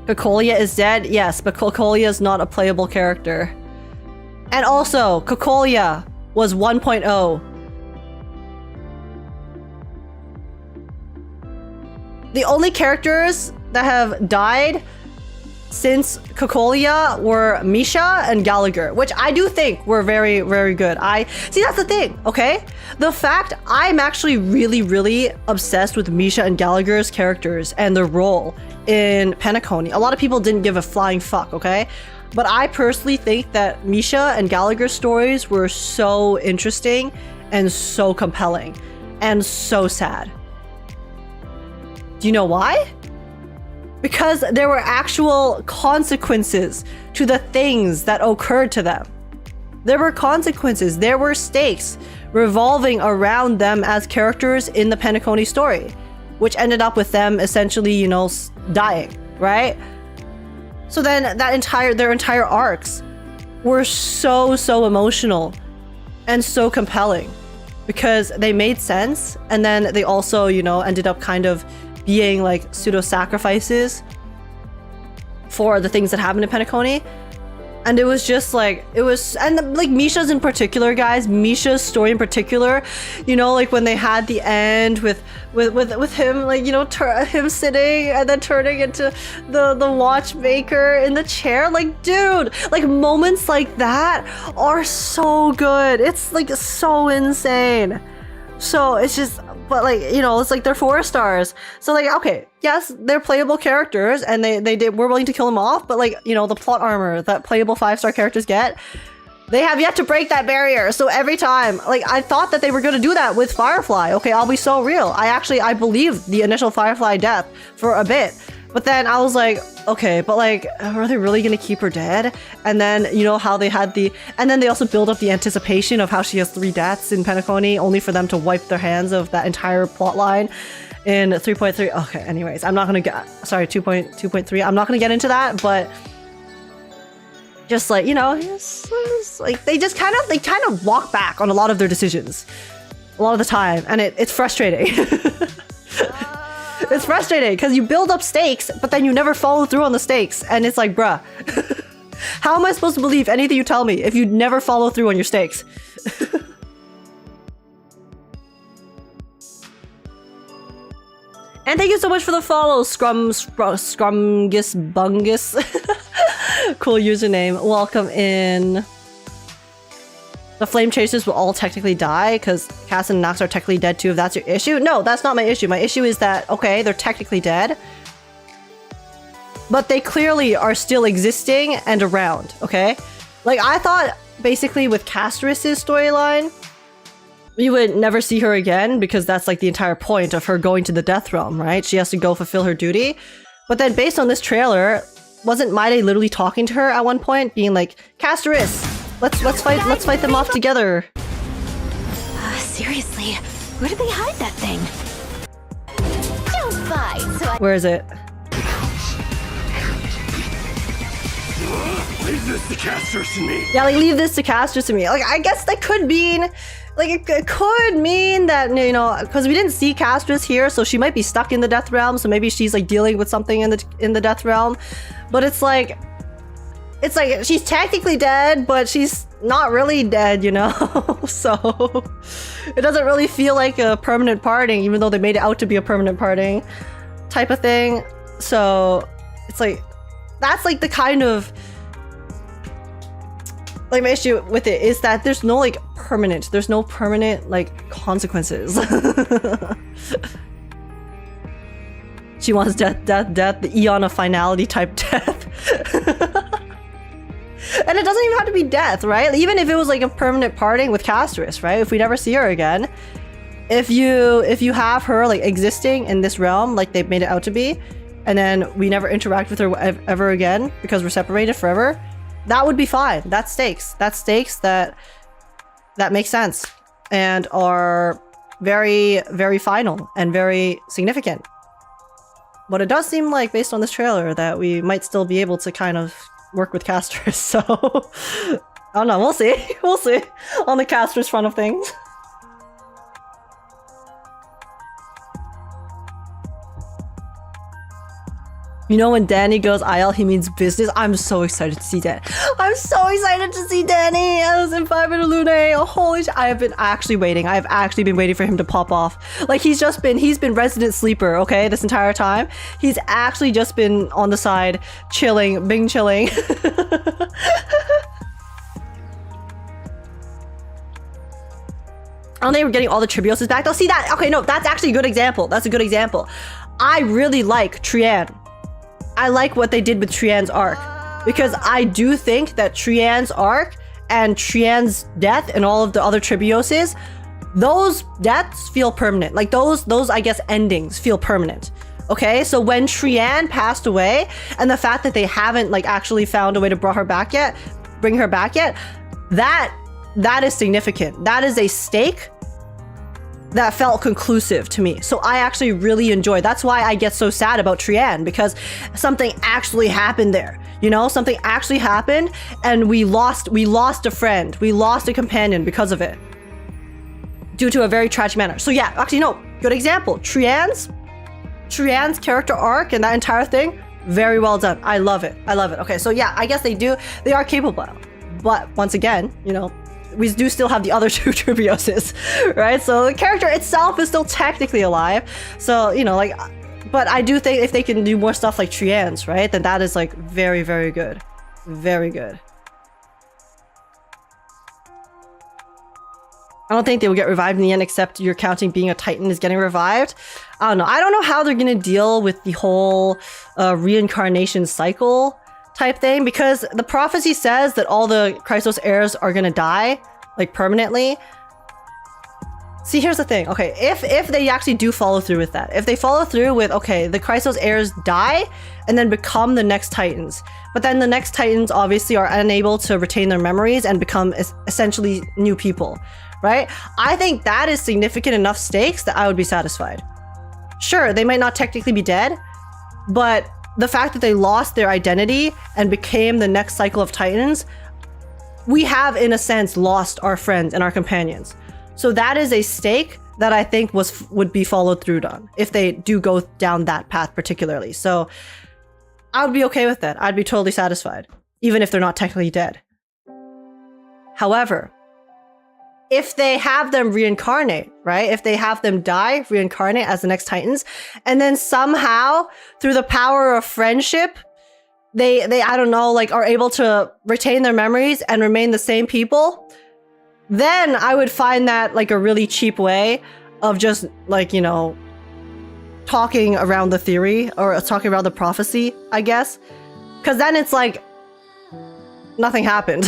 Cocolia is dead? Yes, but Cocolia is not a playable character. And also, Cocolia was 1.0. The only characters that have died since Cocolia were Misha and Gallagher, which I do think were very, very good. See, that's the thing, okay? The fact I'm actually really, really obsessed with Misha and Gallagher's characters and their role in Penacony. A lot of people didn't give a flying fuck, okay? But I personally think that Misha and Gallagher's stories were so interesting and so compelling and so sad. Do you know why? Because there were actual consequences to the things that occurred to them. There were consequences, there were stakes revolving around them as characters in the Penacony story, which ended up with them essentially, you know, dying, right? So then their entire arcs were so emotional and so compelling because they made sense, and then they also, you know, ended up kind of being like pseudo-sacrifices for the things that happened in Penacony. And it was just like, and like Misha's in particular, guys, Misha's story in particular, you know, like when they had the end with him, like, you know, him sitting and then turning into the watchmaker in the chair, like, dude, like moments like that are so good. It's like so insane. So it's just, but like, you know, it's like they're 4 stars. So like, okay, yes, they're playable characters and we're willing to kill them off, but like, you know, the plot armor that playable 5-star characters get, they have yet to break that barrier. So every time, like, I thought that they were going to do that with Firefly. Okay, I'll be so real. I believed the initial Firefly death for a bit. But then I was like, okay, but like, are they really gonna keep her dead? And then, you know, how they had and then they also build up the anticipation of how she has 3 deaths in Penacony, only for them to wipe their hands of that entire plot line in 3.3. Okay, anyways, I'm not gonna sorry, 2.3. I'm not gonna get into that, but just like, you know, it's like they kind of walk back on a lot of their decisions a lot of the time, and it's frustrating. It's frustrating because you build up stakes, but then you never follow through on the stakes. And it's like, bruh, how am I supposed to believe anything you tell me if you never follow through on your stakes? And thank you so much for the follow, Scrumgus Bungus. Cool username. Welcome in. The Flame Chasers will all technically die because Cass and Nox are technically dead too, if that's your issue. No, that's not my issue. My issue is that, okay, they're technically dead, but they clearly are still existing and around, okay? Like, I thought basically with Castorice's storyline, we would never see her again because that's like the entire point of her going to the Death Realm, right? She has to go fulfill her duty. But then based on this trailer, wasn't Maide literally talking to her at one point, being like, Castorice, let's fight them off together. Seriously, where did they hide that thing? Don't fight, so Where is it? Leave this to Castorice and me. Yeah, like, leave this to Castorice and me. Like, I guess that could mean, like, it could mean that, you know, because we didn't see Castorice here, so she might be stuck in the Death Realm, so maybe she's like dealing with something in the Death Realm. But it's like she's technically dead, but she's not really dead, you know? So it doesn't really feel like a permanent parting, even though they made it out to be a permanent parting type of thing. So it's like, that's like the kind of, like, my issue with it is that there's no like permanent like consequences. She wants death, the Eon of Finality type death. And it doesn't even have to be death, right? Even if it was like a permanent parting with Castorice, right? If we never see her again, if you have her like existing in this realm like they've made it out to be, and then we never interact with her ever again because we're separated forever, that would be fine. That's stakes. That's stakes that make sense and are very, very final and very significant. But it does seem like, based on this trailer, that we might still be able to kind of work with Castorice, so I don't know, we'll see. We'll see on the Castorice front of things. You know, when Danny goes IL, he means business. I'm so excited to see that. I'm so excited to see Danny as in 5 Minute Lune. Oh, holy shit. I have been actually waiting. I've actually been waiting for him to pop off. Like, he's been resident sleeper, okay, this entire time. He's actually just been on the side, chilling, bing chilling. Oh, they were getting all the Tribioses back. They'll see that. Okay, no, that's actually a good example. That's a good example. I really like Trian. I like what they did with Trian's arc, because I do think that Trian's arc and Trian's death and all of the other Tribioses, those deaths feel permanent. Like those I guess endings feel permanent. Okay, so when Trian passed away, and the fact that they haven't like actually found a way to bring her back yet, that is significant. That is a stake that felt conclusive to me. So I actually really enjoyed. That's why I get so sad about Trian, because something actually happened there. You know, something actually happened, and we lost a friend. We lost a companion because of it, due to a very tragic manner. So yeah, actually no, good example. Trian's character arc and that entire thing, very well done. I love it. I love it. Okay, so yeah, I guess they are capable. But once again, you know, we do still have the other two Tribioses, right? So the character itself is still technically alive. So, you know, like, but I do think if they can do more stuff like Trian's, right, then that is like very, very good. Very good. I don't think they will get revived in the end, except you're counting being a Titan is getting revived. I don't know. I don't know how they're going to deal with the whole reincarnation cycle type thing, because the prophecy says that all the Chrysos heirs are gonna die, like permanently. See, here's the thing. Okay, if they actually do follow through with that, if they follow through with, okay, the Chrysos heirs die and then become the next Titans, but then the next Titans obviously are unable to retain their memories and become essentially new people, right? I think that is significant enough stakes that I would be satisfied. Sure, they might not technically be dead, but the fact that they lost their identity and became the next cycle of Titans, we have, in a sense, lost our friends and our companions. So that is a stake that I think would be followed through on if they do go down that path particularly. So I would be okay with that. I'd be totally satisfied, even if they're not technically dead. However, if they have them reincarnate, right? If they have them die, reincarnate as the next Titans, and then somehow, through the power of friendship, they I don't know, like are able to retain their memories and remain the same people, then I would find that like a really cheap way of just like, you know, talking around the theory or talking around the prophecy, I guess. Because then it's like, nothing happened,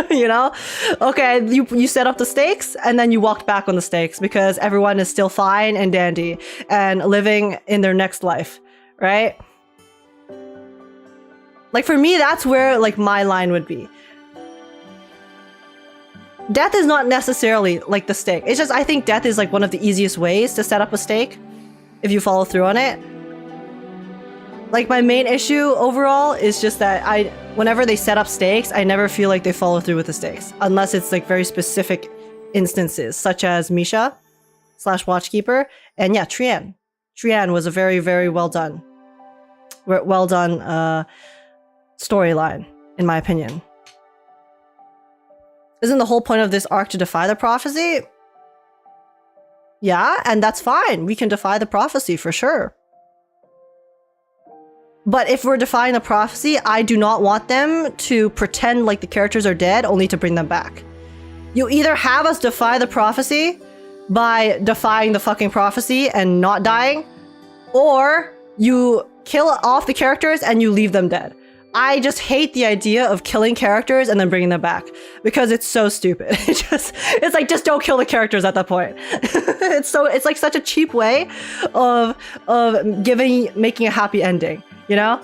you know? Okay, you set up the stakes and then you walked back on the stakes because everyone is still fine and dandy and living in their next life, right? Like for me, that's where like my line would be. Death is not necessarily like the stake. It's just, I think death is like one of the easiest ways to set up a stake if you follow through on it. Like my main issue overall is just that whenever they set up stakes, I never feel like they follow through with the stakes. Unless it's like very specific instances, such as Misha / Watchkeeper. And yeah, Trian. Trian was a very, very well done storyline, in my opinion. Isn't the whole point of this arc to defy the prophecy? Yeah, and that's fine. We can defy the prophecy for sure. But if we're defying the prophecy, I do not want them to pretend like the characters are dead only to bring them back. You either have us defy the prophecy by defying the fucking prophecy and not dying, or you kill off the characters and you leave them dead. I just hate the idea of killing characters and then bringing them back because it's so stupid. It's like, just don't kill the characters at that point. It's like such a cheap way of making a happy ending, you know?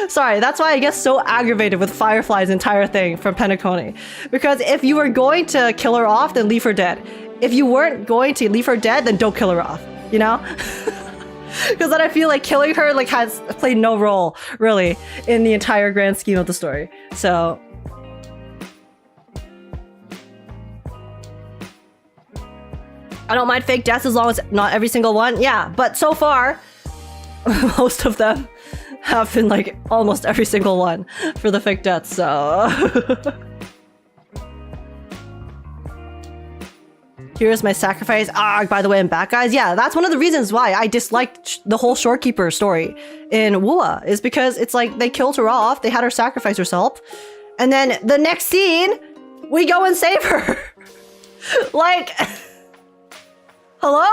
Sorry, that's why I get so aggravated with Firefly's entire thing from Penacony. Because if you were going to kill her off, then leave her dead. If you weren't going to leave her dead, then don't kill her off, you know? Because then I feel like killing her like has played no role, really, in the entire grand scheme of the story. So... I don't mind fake deaths as long as not every single one. Yeah, but so far, most of them have been like almost every single one for the fake deaths, so... Here's my sacrifice. Ah, by the way, I'm back, guys. Yeah, that's one of the reasons why I disliked the whole Shorekeeper story in WUA, is because it's like they killed her off, they had her sacrifice herself, and then the next scene, we go and save her. Like, hello?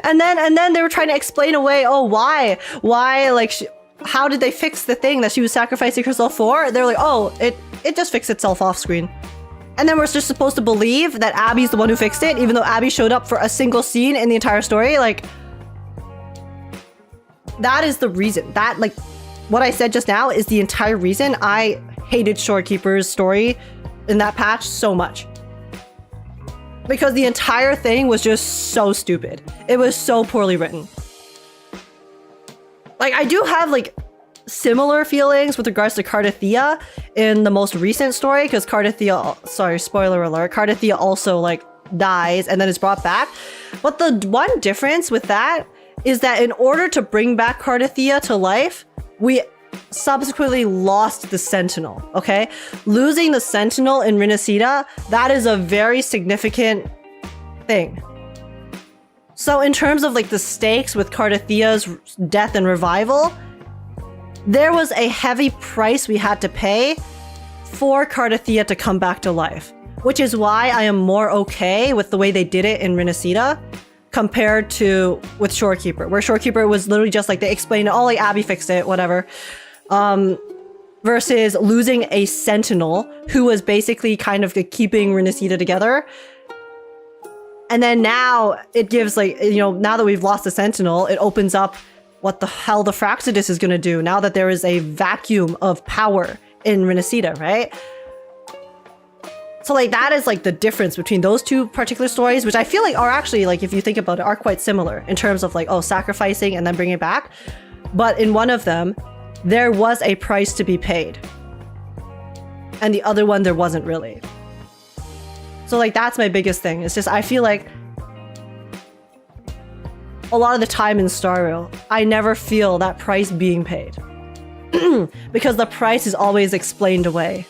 And then they were trying to explain away, oh, why, like, how did they fix the thing that she was sacrificing herself for? They're like, oh, it just fixed itself off screen. And then we're just supposed to believe that Abby's the one who fixed it, even though Abby showed up for a single scene in the entire story. Like, that is the reason. That, like, what I said just now is the entire reason I hated Shorekeeper's story in that patch so much. Because the entire thing was just so stupid. It was so poorly written. Like, I do have, like, similar feelings with regards to Cardathea in the most recent story, because Cardathea, sorry, spoiler alert, Cardathea also like dies and then is brought back. But the one difference with that is that in order to bring back Cardathea to life, we subsequently lost the Sentinel, okay? Losing the Sentinel in Rinasida, that is a very significant thing. So in terms of like the stakes with Cardathea's death and revival, there was a heavy price we had to pay for Cardathea to come back to life, which is why I am more okay with the way they did it in Rinasida compared to with Shorekeeper, where Shorekeeper was literally just like they explained it, oh, like Abby fixed it, whatever. Versus losing a Sentinel who was basically kind of keeping Rinasida together. And then now it gives like, you know, now that we've lost the Sentinel, it opens up what the hell the Fraxidus is going to do now that there is a vacuum of power in Rinasida, right? So like that is like the difference between those two particular stories, which I feel like are actually, like if you think about it, are quite similar in terms of like, oh, sacrificing and then bringing it back. But in one of them, there was a price to be paid. And the other one, there wasn't really. So like that's my biggest thing. It's just I feel like a lot of the time in Star Rail, I never feel that price being paid. Because the price is always explained away.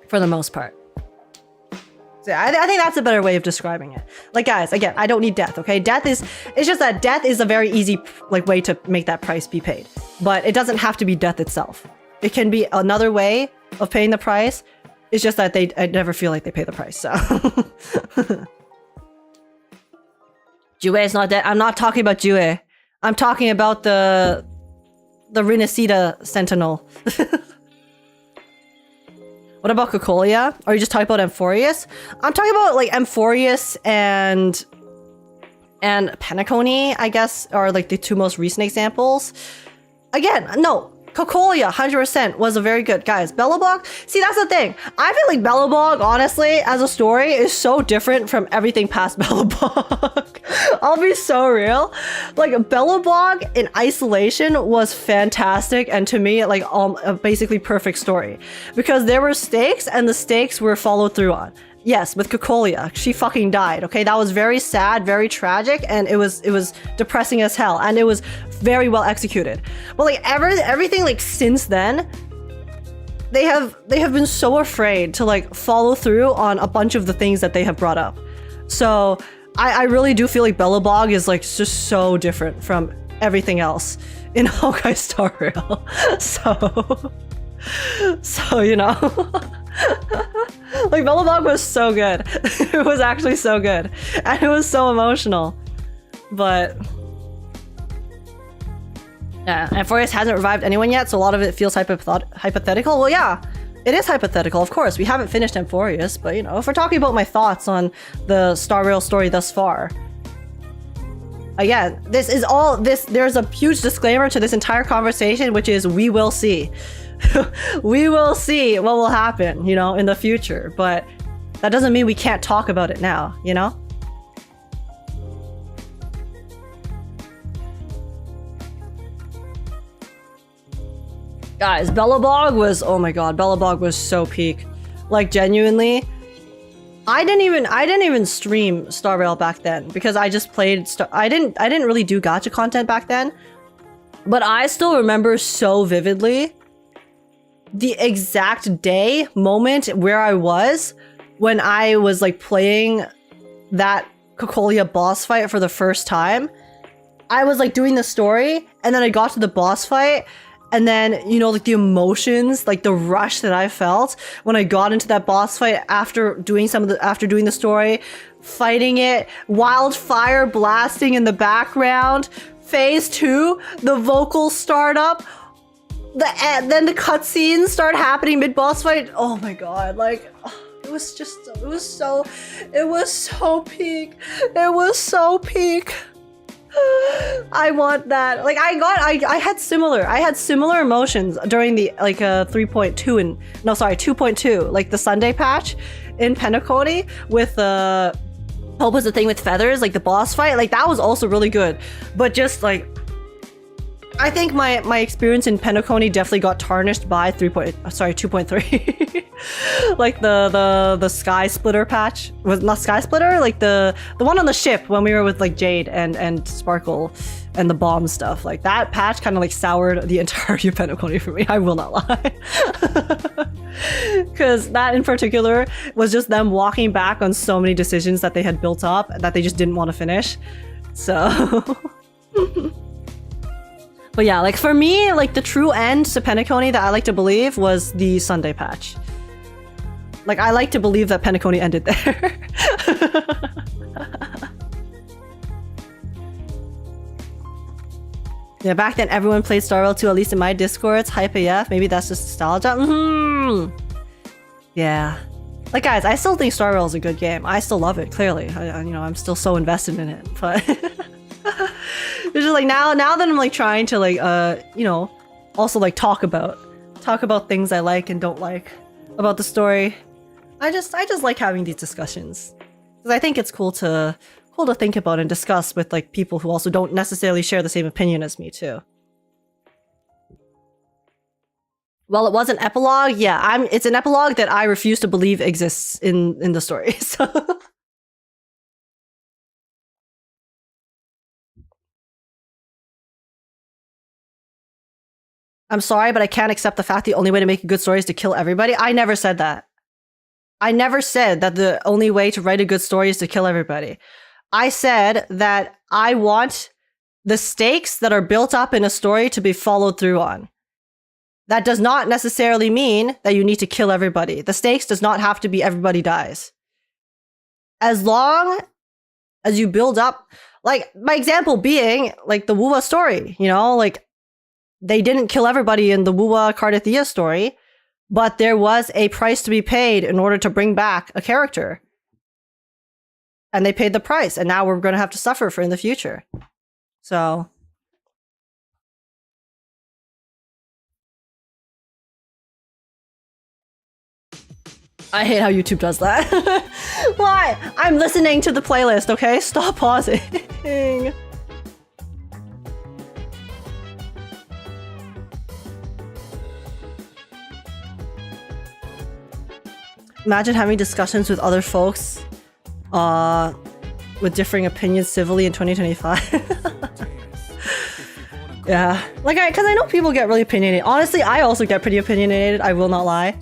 For the most part. So I think that's a better way of describing it. Like guys, again, I don't need death, okay? It's just that death is a very easy like way to make that price be paid. But it doesn't have to be death itself. It can be another way of paying the price. It's just that I never feel like they pay the price, so. Jue is not dead. I'm not talking about Jue. I'm talking about the Rinasida Sentinel. What about Cocolia? Are you just talking about Amphorius? I'm talking about like Amphorius and Penacony, I guess, are like the two most recent examples. Again, no. Cocolia, 100% was a very good, guys. Belobog, see, that's the thing. I feel like Belobog, honestly, as a story, is so different from everything past Belobog. I'll be so real. Like, Belobog in isolation was fantastic, and to me, like, a basically perfect story. Because there were stakes, and the stakes were followed through on. Yes, with Cocolia, she fucking died, okay? That was very sad, very tragic, and it was depressing as hell, and it was very well executed. But like everything like since then, they have been so afraid to like follow through on a bunch of the things that they have brought up. So I really do feel like Belobog is like just so different from everything else in Honkai Star Rail. So you know. Like Belobog was so good. It was actually so good. And it was so emotional. But Yeah, and Forius hasn't revived anyone yet, so a lot of it feels hypothetical. Well, yeah, it is hypothetical, of course. We haven't finished Amphorius, but you know, if we're talking about my thoughts on the Star Rail story thus far, again, this is all this. There's a huge disclaimer to this entire conversation, which is we will see. We will see what will happen, you know, in the future, but that doesn't mean we can't talk about it now, you know? Guys, Belobog was, oh my god, Belobog was so peak. Like, genuinely, I didn't even stream Star Rail back then because I just played I didn't really do gacha content back then. But I still remember so vividly the exact day, moment where I was when I was like playing that Cocolia boss fight for the first time. I was like doing the story and then I got to the boss fight. And then, you know, like the emotions, like the rush that I felt when I got into that boss fight after doing the story, fighting it, wildfire blasting in the background, phase 2, the vocals start up, then the cutscenes start happening mid boss fight. Oh my god, like it was so peak. It was so peak. I want that. Like I had similar emotions during the like 3.2 and no sorry 2.2, like the Sunday patch in Penacony with what was the thing with feathers, like the boss fight, like that was also really good. But just like I think my experience in Penacony definitely got tarnished by 2.3. Like the Sky Splitter patch. Was not Sky Splitter, like the one on the ship when we were with like Jade and Sparkle and the bomb stuff. Like that patch kind of like soured the entirety of Penacony for me. I will not lie. Because that in particular was just them walking back on so many decisions that they had built up that they just didn't want to finish. So but yeah, like for me, like the true end to Penacony that I like to believe was the Sunday patch. Like I like to believe that Penacony ended there. Yeah, back then everyone played Star Rail 2, at least in my Discords. Hype AF, maybe that's just nostalgia. Yeah. Like guys, I still think Star Rail is a good game. I still love it, clearly. You know, I'm still so invested in it, but it's just like now that I'm like trying to like you know, also like talk about things I like and don't like about the story. I just like having these discussions because I think it's cool to think about and discuss with like people who also don't necessarily share the same opinion as me too. Well, it was an epilogue. Yeah, it's an epilogue that I refuse to believe exists in the story. So I'm sorry, but I can't accept the fact the only way to make a good story is to kill everybody. I never said that. I never said that the only way to write a good story is to kill everybody. I said that I want the stakes that are built up in a story to be followed through on. That does not necessarily mean that you need to kill everybody. The stakes does not have to be everybody dies. As long as you build up, like my example being like the Wuwa story, you know, like they didn't kill everybody in the Wuwa Cardathia story, but there was a price to be paid in order to bring back a character. And they paid the price, and now we're going to have to suffer for in the future. So I hate how YouTube does that. Why? I'm listening to the playlist, okay? Stop pausing. Imagine having discussions with other folks with differing opinions civilly in 2025. Yeah, like because I know people get really opinionated. Honestly, I also get pretty opinionated. I will not lie.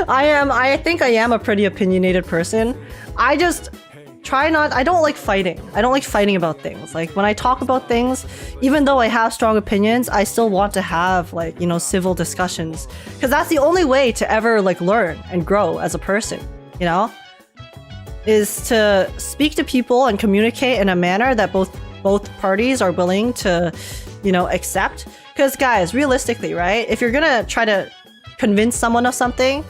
I think I am a pretty opinionated person. I just try not. I don't like fighting. I don't like fighting about things. Like when I talk about things, even though I have strong opinions, I still want to have like, you know, civil discussions, because that's the only way to ever like learn and grow as a person, you know, is to speak to people and communicate in a manner that both parties are willing to, you know, accept. Because guys, realistically, right? If you're gonna try to convince someone of something,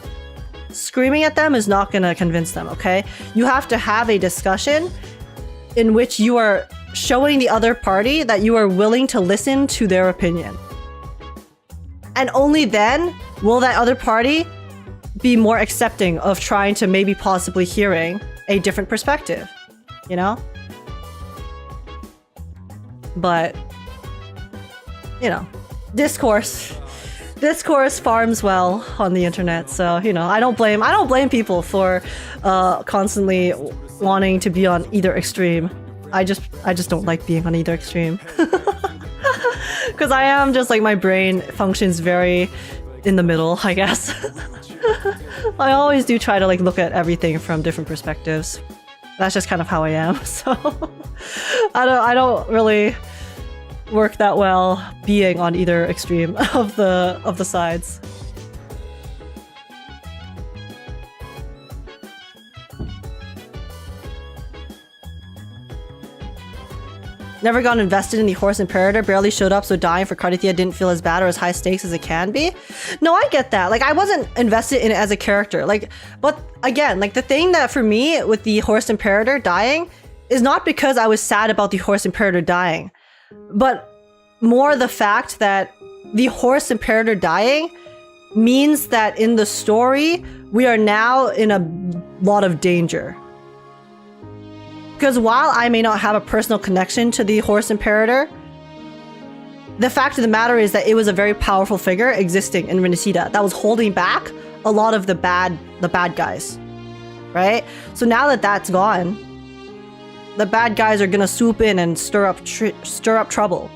screaming at them is not gonna convince them, okay? You have to have a discussion in which you are showing the other party that you are willing to listen to their opinion. And only then will that other party be more accepting of trying to maybe possibly hearing a different perspective, you know? But, you know, discourse farms well on the internet, so, you know, I don't blame people for constantly wanting to be on either extreme. I just don't like being on either extreme. Because I am just like, my brain functions very in the middle, I guess. I always do try to like look at everything from different perspectives. That's just kind of how I am, so I don't really work that well being on either extreme of the sides. Never got invested in the Horse Imperator, barely showed up, so dying for Cartithia didn't feel as bad or as high stakes as it can be. No, I get that. Like, I wasn't invested in it as a character. Like, but again, like the thing that for me with the Horse Imperator dying is not because I was sad about the Horse Imperator dying, but more the fact that the Horse Imperator dying means that in the story, we are now in a lot of danger. Because while I may not have a personal connection to the Horse Imperator, the fact of the matter is that it was a very powerful figure existing in Renacida that was holding back a lot of the bad guys, right? So now that that's gone, the bad guys are gonna swoop in and stir up trouble.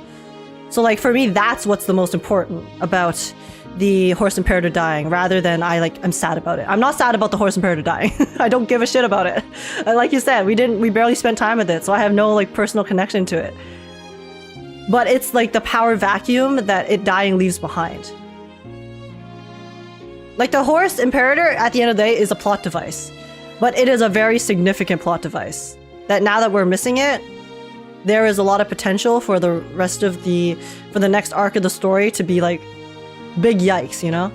So like for me, that's what's the most important about the Horse Imperator dying, rather than I'm sad about it. I'm not sad about the Horse Imperator dying. I don't give a shit about it. Like you said, we barely spent time with it, so I have no like personal connection to it. But it's like the power vacuum that it dying leaves behind. Like the Horse Imperator at the end of the day is a plot device, but it is a very significant plot device that now that we're missing it, there is a lot of potential for the rest of for the next arc of the story to be like big yikes, you know?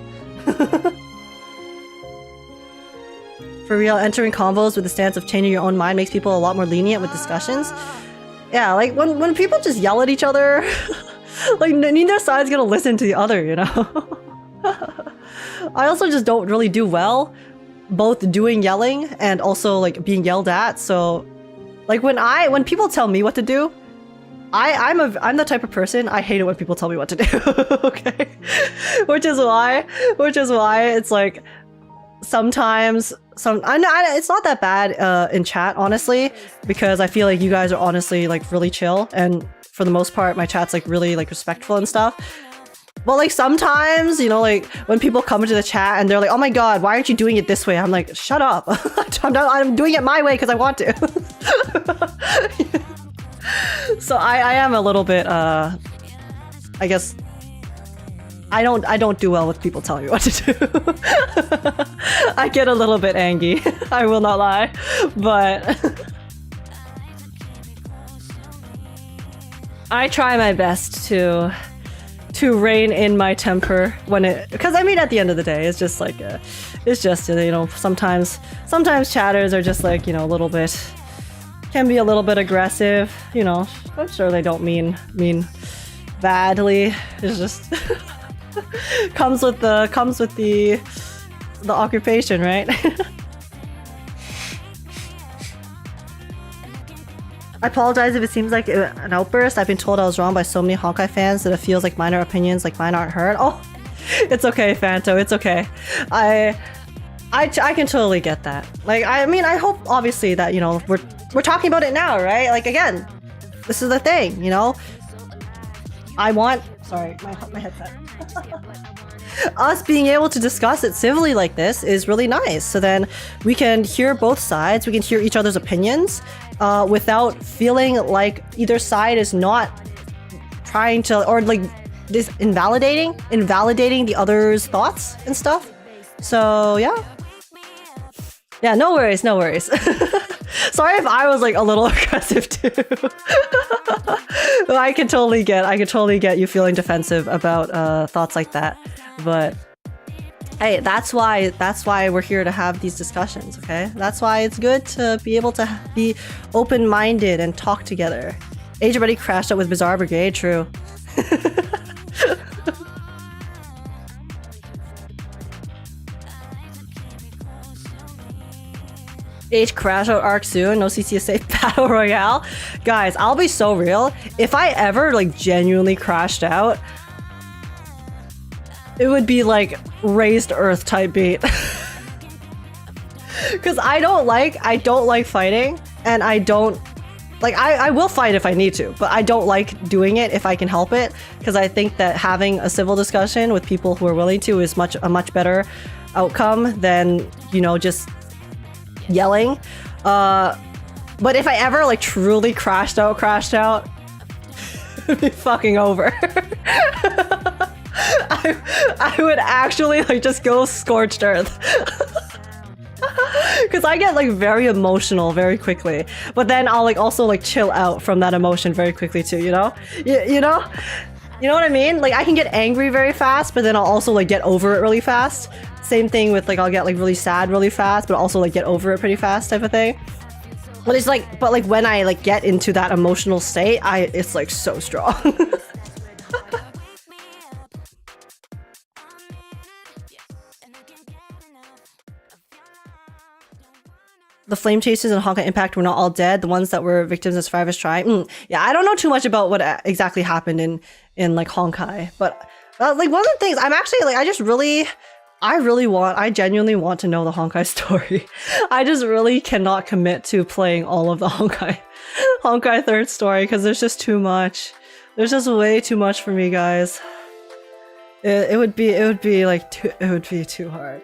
For real, entering convos with the stance of changing your own mind makes people a lot more lenient with discussions. Yeah, like when people just yell at each other, like neither side's gonna listen to the other, you know? I also just don't really do well both doing yelling and also like being yelled at, so like when people tell me what to do, I'm the type of person, I hate it when people tell me what to do. Okay? Which is why it's like sometimes it's not that bad in chat, honestly, because I feel like you guys are honestly like really chill, and for the most part my chat's like really like respectful and stuff. But like sometimes, you know, like when people come into the chat and they're like, "Oh my god, why aren't you doing it this way?" I'm like, "Shut up." I'm doing it my way because I want to. So I am a little bit I guess I don't do well with people telling me what to do. I get a little bit angry, I will not lie, but I try my best to rein in my temper when because I mean at the end of the day it's just like you know, sometimes chatters are just like, you know, a little bit can be a little bit aggressive, you know. I'm sure they don't mean badly. It's just comes with the occupation, right? I apologize if it seems like an outburst. I've been told I was wrong by so many Honkai fans that it feels like minor opinions like mine aren't heard. Oh, it's okay, Phanto. It's okay. I can totally get that. Like, I mean, I hope obviously that, you know, we're talking about it now, right? Like, again, this is the thing, you know? Sorry, my headset. Us being able to discuss it civilly like this is really nice. So then we can hear both sides, we can hear each other's opinions without feeling like either side is not trying to, or like this invalidating the other's thoughts and stuff. So yeah. Yeah, no worries. Sorry if I was like a little aggressive too. I could totally get you feeling defensive about thoughts like that. But hey, that's why we're here to have these discussions, okay? That's why it's good to be able to be open-minded and talk together. Age already crashed out with Bizarre Brigade, true. Age crash out arc soon, no CCSA battle royale. Guys, I'll be so real. If I ever like genuinely crashed out, it would be like raised earth type beat. Cause I don't like fighting, and I don't like I will fight if I need to, but I don't like doing it if I can help it, because I think that having a civil discussion with people who are willing to is a much better outcome than, you know, just yelling. But if I ever like truly crashed out, it'd be fucking over. I would actually like just go scorched earth. Because I get like very emotional very quickly, but then I'll like also like chill out from that emotion very quickly too, you know? You know what I mean? Like I can get angry very fast, but then I'll also like get over it really fast. Same thing with like I'll get like really sad really fast, but also like get over it pretty fast type of thing. But it's like, when I like get into that emotional state, it's like so strong. The flame chasers and Honkai Impact were not all dead. The ones that were victims and survivors trying. Yeah, I don't know too much about what exactly happened in like Honkai, but like one of the things I'm actually like, I genuinely want to know the Honkai story. I just really cannot commit to playing all of the Honkai 3rd story because there's just too much. There's just way too much for me, guys. It would be too hard.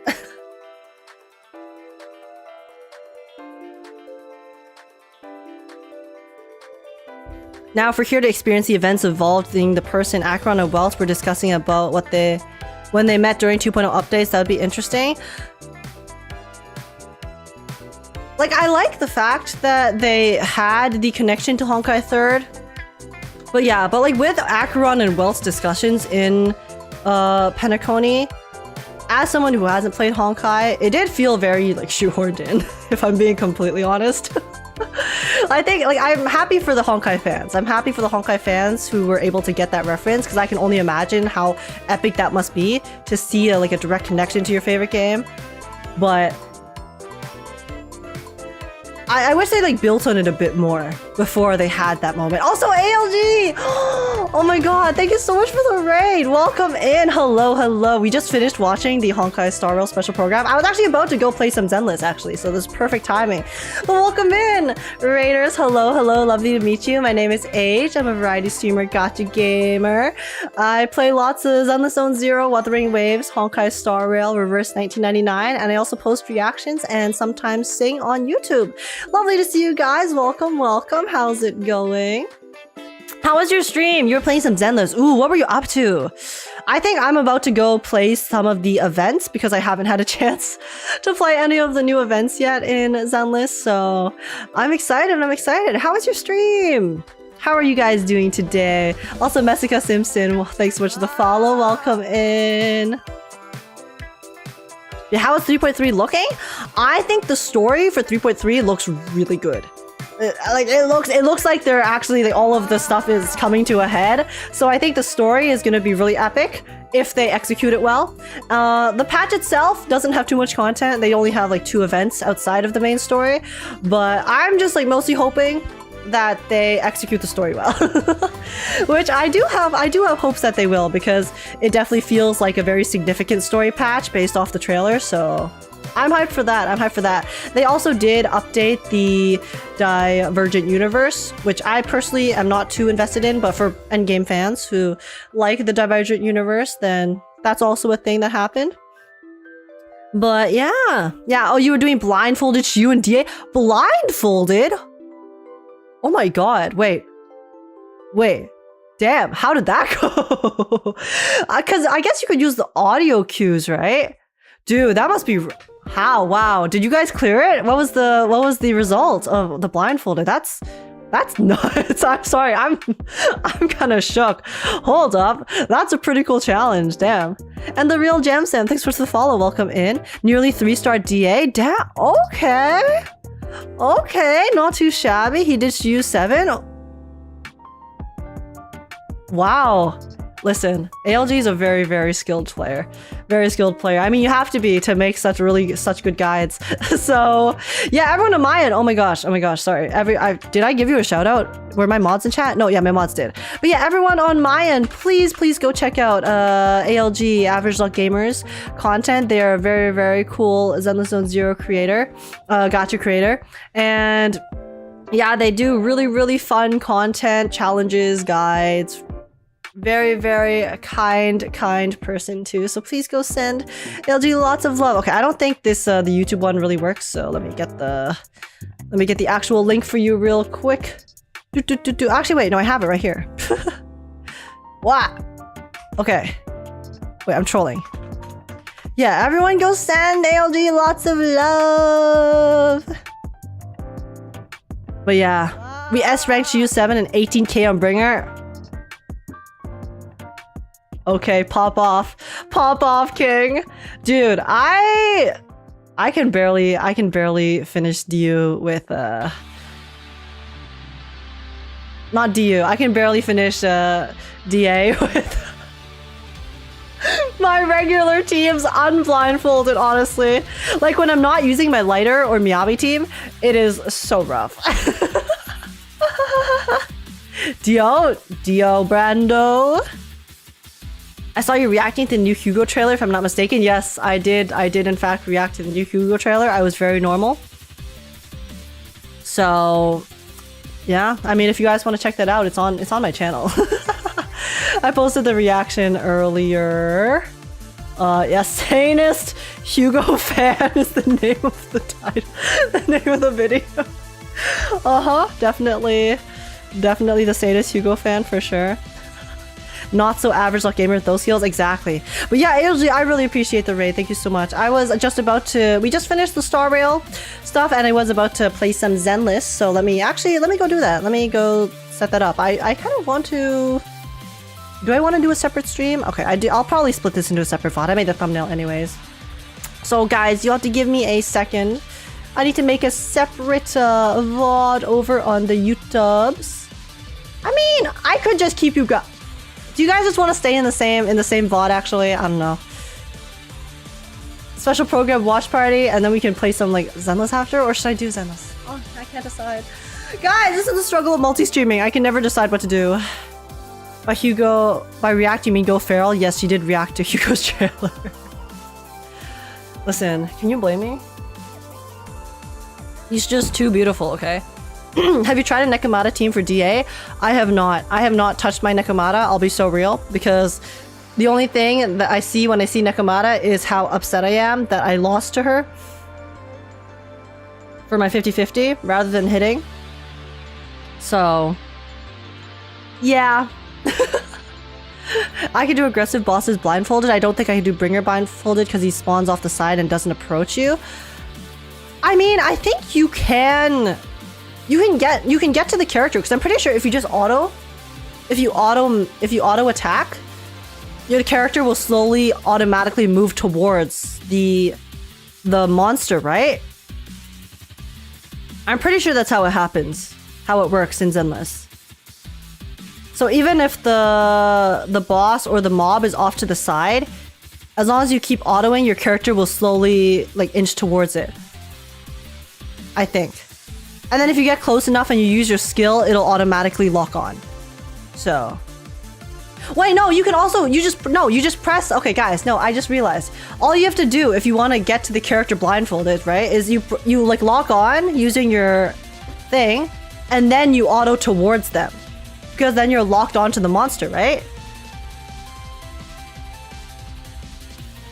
Now, if we're here to experience the events involving the person Acheron and Welch were discussing about when they met during 2.0 updates, that would be interesting. Like, I like the fact that they had the connection to Honkai 3rd. But yeah, but like with Acheron and Welch discussions in Penacony, as someone who hasn't played Honkai, it did feel very like shoehorned in, if I'm being completely honest. I think like I'm happy for the Honkai fans. I'm happy for the Honkai fans who were able to get that reference, because I can only imagine how epic that must be to see a direct connection to your favorite game. But I wish they like built on it a bit more before they had that moment. Also, ALG! Oh my god, thank you so much for the raid! Welcome in! Hello, hello. We just finished watching the honkaistarrail special program. I was actually about to go play some Zenless, actually, so this is perfect timing. But welcome in! Raiders, hello, hello. Lovely to meet you. My name is Age. I'm a variety streamer, gacha gamer. I play lots of Zenless Zone Zero, Wuthering Waves, honkaistarrail, Reverse 1999, and I also post reactions and sometimes sing on YouTube. Lovely to see you guys. Welcome, welcome. How's it going? How was your stream? You were playing some Zenless. Ooh, what were you up to? I think I'm about to go play some of the events because I haven't had a chance to play any of the new events yet in Zenless. So I'm excited. I'm excited. How was your stream? How are you guys doing today? Also, Messica Simpson, well, thanks so much for the follow. Welcome in. Yeah, how is 3.3 looking? I think the story for 3.3 looks really good. It looks like they're actually like, all of the stuff is coming to a head. So I think the story is going to be really epic if they execute it well. The patch itself doesn't have too much content. They only have like 2 events outside of the main story. But I'm just like mostly hoping that they execute the story well. Which I do have hopes that they will, because it definitely feels like a very significant story patch based off the trailer. So I'm hyped for that. I'm hyped for that. They also did update the Divergent Universe, which I personally am not too invested in, but for endgame fans who like the Divergent Universe, then that's also a thing that happened. But yeah. Oh, you were doing blindfolded Shu and DA? Blindfolded? Oh my god, wait. Damn, how did that go? Because I guess you could use the audio cues, right? Dude, that must be... How? Wow. Did you guys clear it? What was the result of the blindfolded? That's That's nuts. I'm sorry. I'm kind of shook. Hold up. That's a pretty cool challenge. Damn. And the real Jam Sam, thanks for the follow. Welcome in. Nearly 3-star DA. Damn. Okay. Okay. Not too shabby. He did use 7. Wow. Listen, ALG is a very, very skilled player. Very skilled player. I mean, you have to be to make such good guides. So, yeah, everyone on my end. Oh my gosh, sorry. Did I give you a shout out? Were my mods in chat? No, yeah, my mods did. But yeah, everyone on my end, please go check out ALG, Average Luck Gamers content. They are a very, very cool Zenless Zone Zero creator, gacha creator. And yeah, they do really, really fun content, challenges, guides. Very, very kind person too. So please go send LG lots of love. Okay, I don't think this the YouTube one really works. So let me get the actual link for you real quick. Actually, wait, no, I have it right here. What? Okay. Wait, I'm trolling. Yeah, everyone go send ALG lots of love. But yeah, we S ranked U7 and 18k on Bringer. Okay, pop off, King. Dude, I can barely finish DU with not DU. I can barely finish DA with my regular teams unblindfolded. Honestly, like when I'm not using my lighter or Miyabi team, it is so rough. Dio Brando. I saw you reacting to the new Hugo trailer, if I'm not mistaken. Yes, I did in fact react to the new Hugo trailer. I was very normal. So, yeah. I mean, if you guys want to check that out, it's on my channel. I posted the reaction earlier. Yes, sanest Hugo fan is the name of the title, the name of the video. Definitely the sanest Hugo fan for sure. Not so average luck gamer with those skills, exactly. But yeah, ALG, I really appreciate the raid. Thank you so much. I was just about to. We just finished the Star Rail stuff, and I was about to play some Zenless. So let me go do that. Let me go set that up. I kind of want to. Do I want to do a separate stream? Okay, I do. I'll probably split this into a separate VOD. I made the thumbnail anyways. So guys, you have to give me a second. I need to make a separate VOD over on the YouTubes. I mean, I could just keep you guys. Do you guys just want to stay in the same VOD actually? I don't know. Special program watch party, and then we can play some like Zenless after, or should I do Zenless? Oh, I can't decide. Guys, this is the struggle of multi-streaming. I can never decide what to do. By react, you mean Go Feral? Yes, she did react to Hugo's trailer. Listen, can you blame me? He's just too beautiful, okay? Have you tried a Nekomata team for DA? I have not. I have not touched my Nekomata, I'll be so real, because the only thing that I see when I see Nekomata is how upset I am that I lost to her for my 50-50 rather than hitting. So, yeah. I can do aggressive bosses blindfolded. I don't think I can do Bringer blindfolded because he spawns off the side and doesn't approach you. I mean, I think you can... You can get to the character, because I'm pretty sure if you auto attack, your character will slowly automatically move towards the monster, right? I'm pretty sure that's how it happens, how it works in Zenless. So even if the boss or the mob is off to the side, as long as you keep autoing, your character will slowly like inch towards it, I think. And then if you get close enough and you use your skill, it'll automatically lock on. So... Wait, no, you can also... You just press... Okay, guys, no, I just realized. All you have to do if you want to get to the character blindfolded, right, is you like lock on using your thing, and then you auto towards them. Because then you're locked onto the monster, right?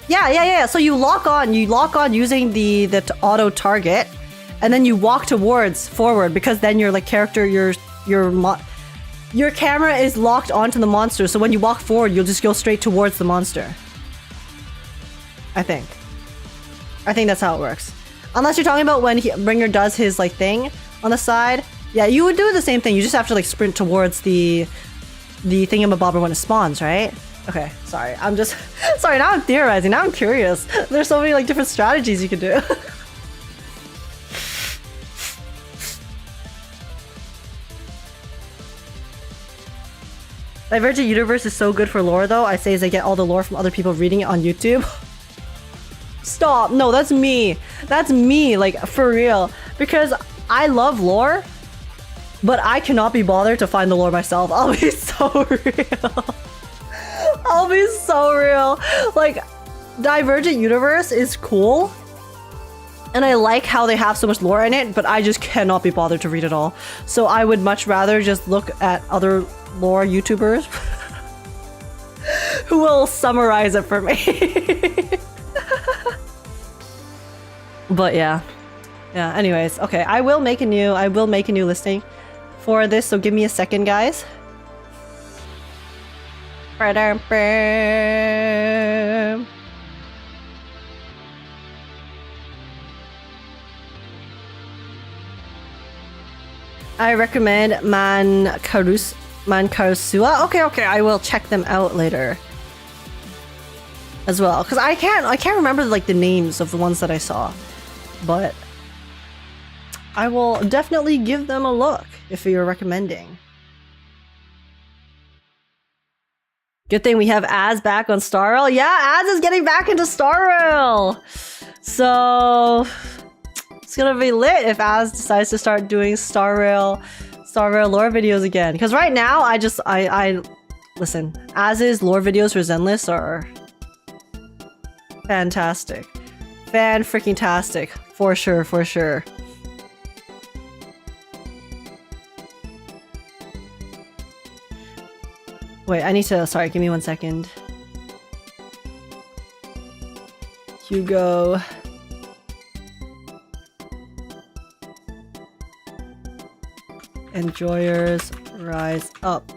Yeah. So you lock on using the auto target. And then you walk forward, because then your like character, your camera is locked onto the monster. So when you walk forward, you'll just go straight towards the monster. I think that's how it works. Unless you're talking about when Bringer does his like thing on the side, Yeah, you would do the same thing. You just have to like sprint towards the thingamabobber when it spawns, right? Okay, sorry. I'm just sorry. Now I'm theorizing. Now I'm curious. There's so many like different strategies you can do. Divergent Universe is so good for lore though. I say as I get all the lore from other people reading it on YouTube. Stop. No, that's me. That's me, like for real. Because I love lore, but I cannot be bothered to find the lore myself. I'll be so real. I'll be so real. Like, Divergent Universe is cool. And I like how they have so much lore in it, but I just cannot be bothered to read it all. So I would much rather just look at other lore YouTubers who will summarize it for me. But yeah. Yeah, anyways. Okay, I will make a new listing for this, so give me a second, guys. I recommend Mankarusua. Okay, I will check them out later as well, because I can't remember like the names of the ones that I saw, but I will definitely give them a look if you're recommending. Good thing we have Az back on Starrail. Yeah, Az is getting back into Starrail. So it's gonna be lit if Az decides to start doing Starrail lore videos again. Because right now, I listen. Az's lore videos for Zenless are fantastic, fan-freaking-tastic, for sure. Wait, I need to. Sorry, give me 1 second. Hugo. Enjoyers rise up.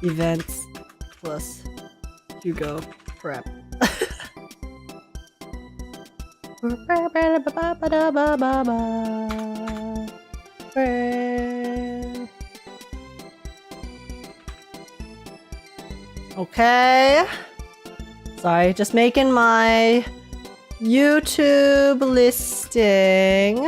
Events plus Hugo prep. Okay. Sorry, just making my YouTube listing.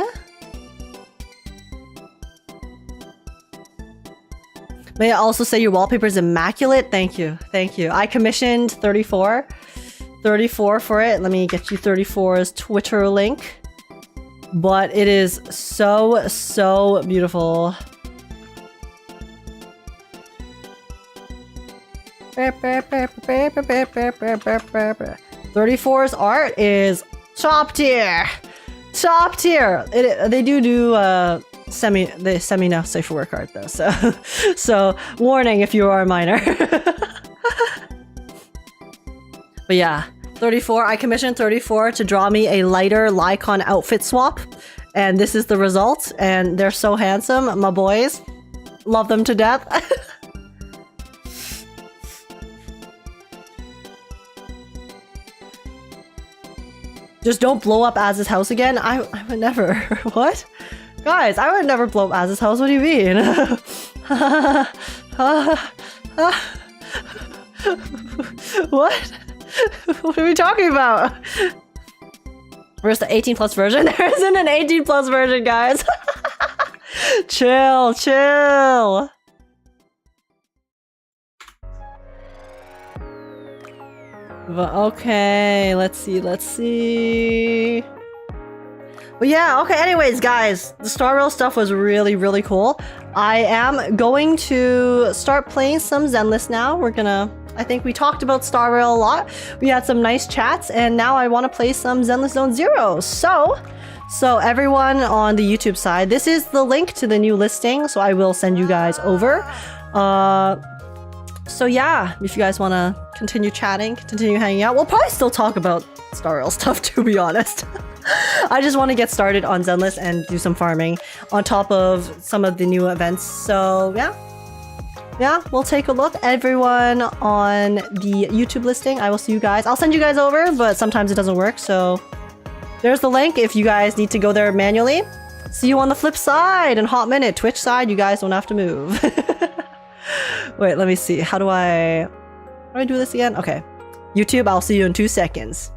May I also say your wallpaper is immaculate? Thank you. I commissioned 34 for it. Let me get you 34's Twitter link. But it is so beautiful. 34's art is top tier. They do semi now Cipher work art though, so warning if you are a minor. But yeah, 34. I commissioned 34 to draw me a lighter Lycon outfit swap, and this is the result. And they're so handsome, my boys. Love them to death. Just don't blow up Az's house again. I would never. What? Guys, I would never blow up Az's house. What do you mean? What? What are we talking about? Where's the 18+ version? There isn't an 18+ version, guys. Chill. But okay, let's see. But yeah, okay, anyways, guys, the Starrail stuff was really cool. I am going to start playing some Zenless now. I think we talked about Starrail a lot. We had some nice chats, and now I want to play some Zenless Zone Zero. So everyone on the YouTube side, this is the link to the new listing, so I will send you guys over. So yeah, if you guys want to continue chatting, continue hanging out, we'll probably still talk about Starrail stuff, to be honest. I just want to get started on Zenless and do some farming on top of some of the new events. So yeah, we'll take a look. Everyone on the YouTube listing, I will see you guys. I'll send you guys over, but sometimes it doesn't work. So there's the link if you guys need to go there manually. See you on the flip side in hot minute. Twitch side, you guys don't have to move. Wait, let me see. How do I do this again? Okay. YouTube, I'll see you in 2 seconds.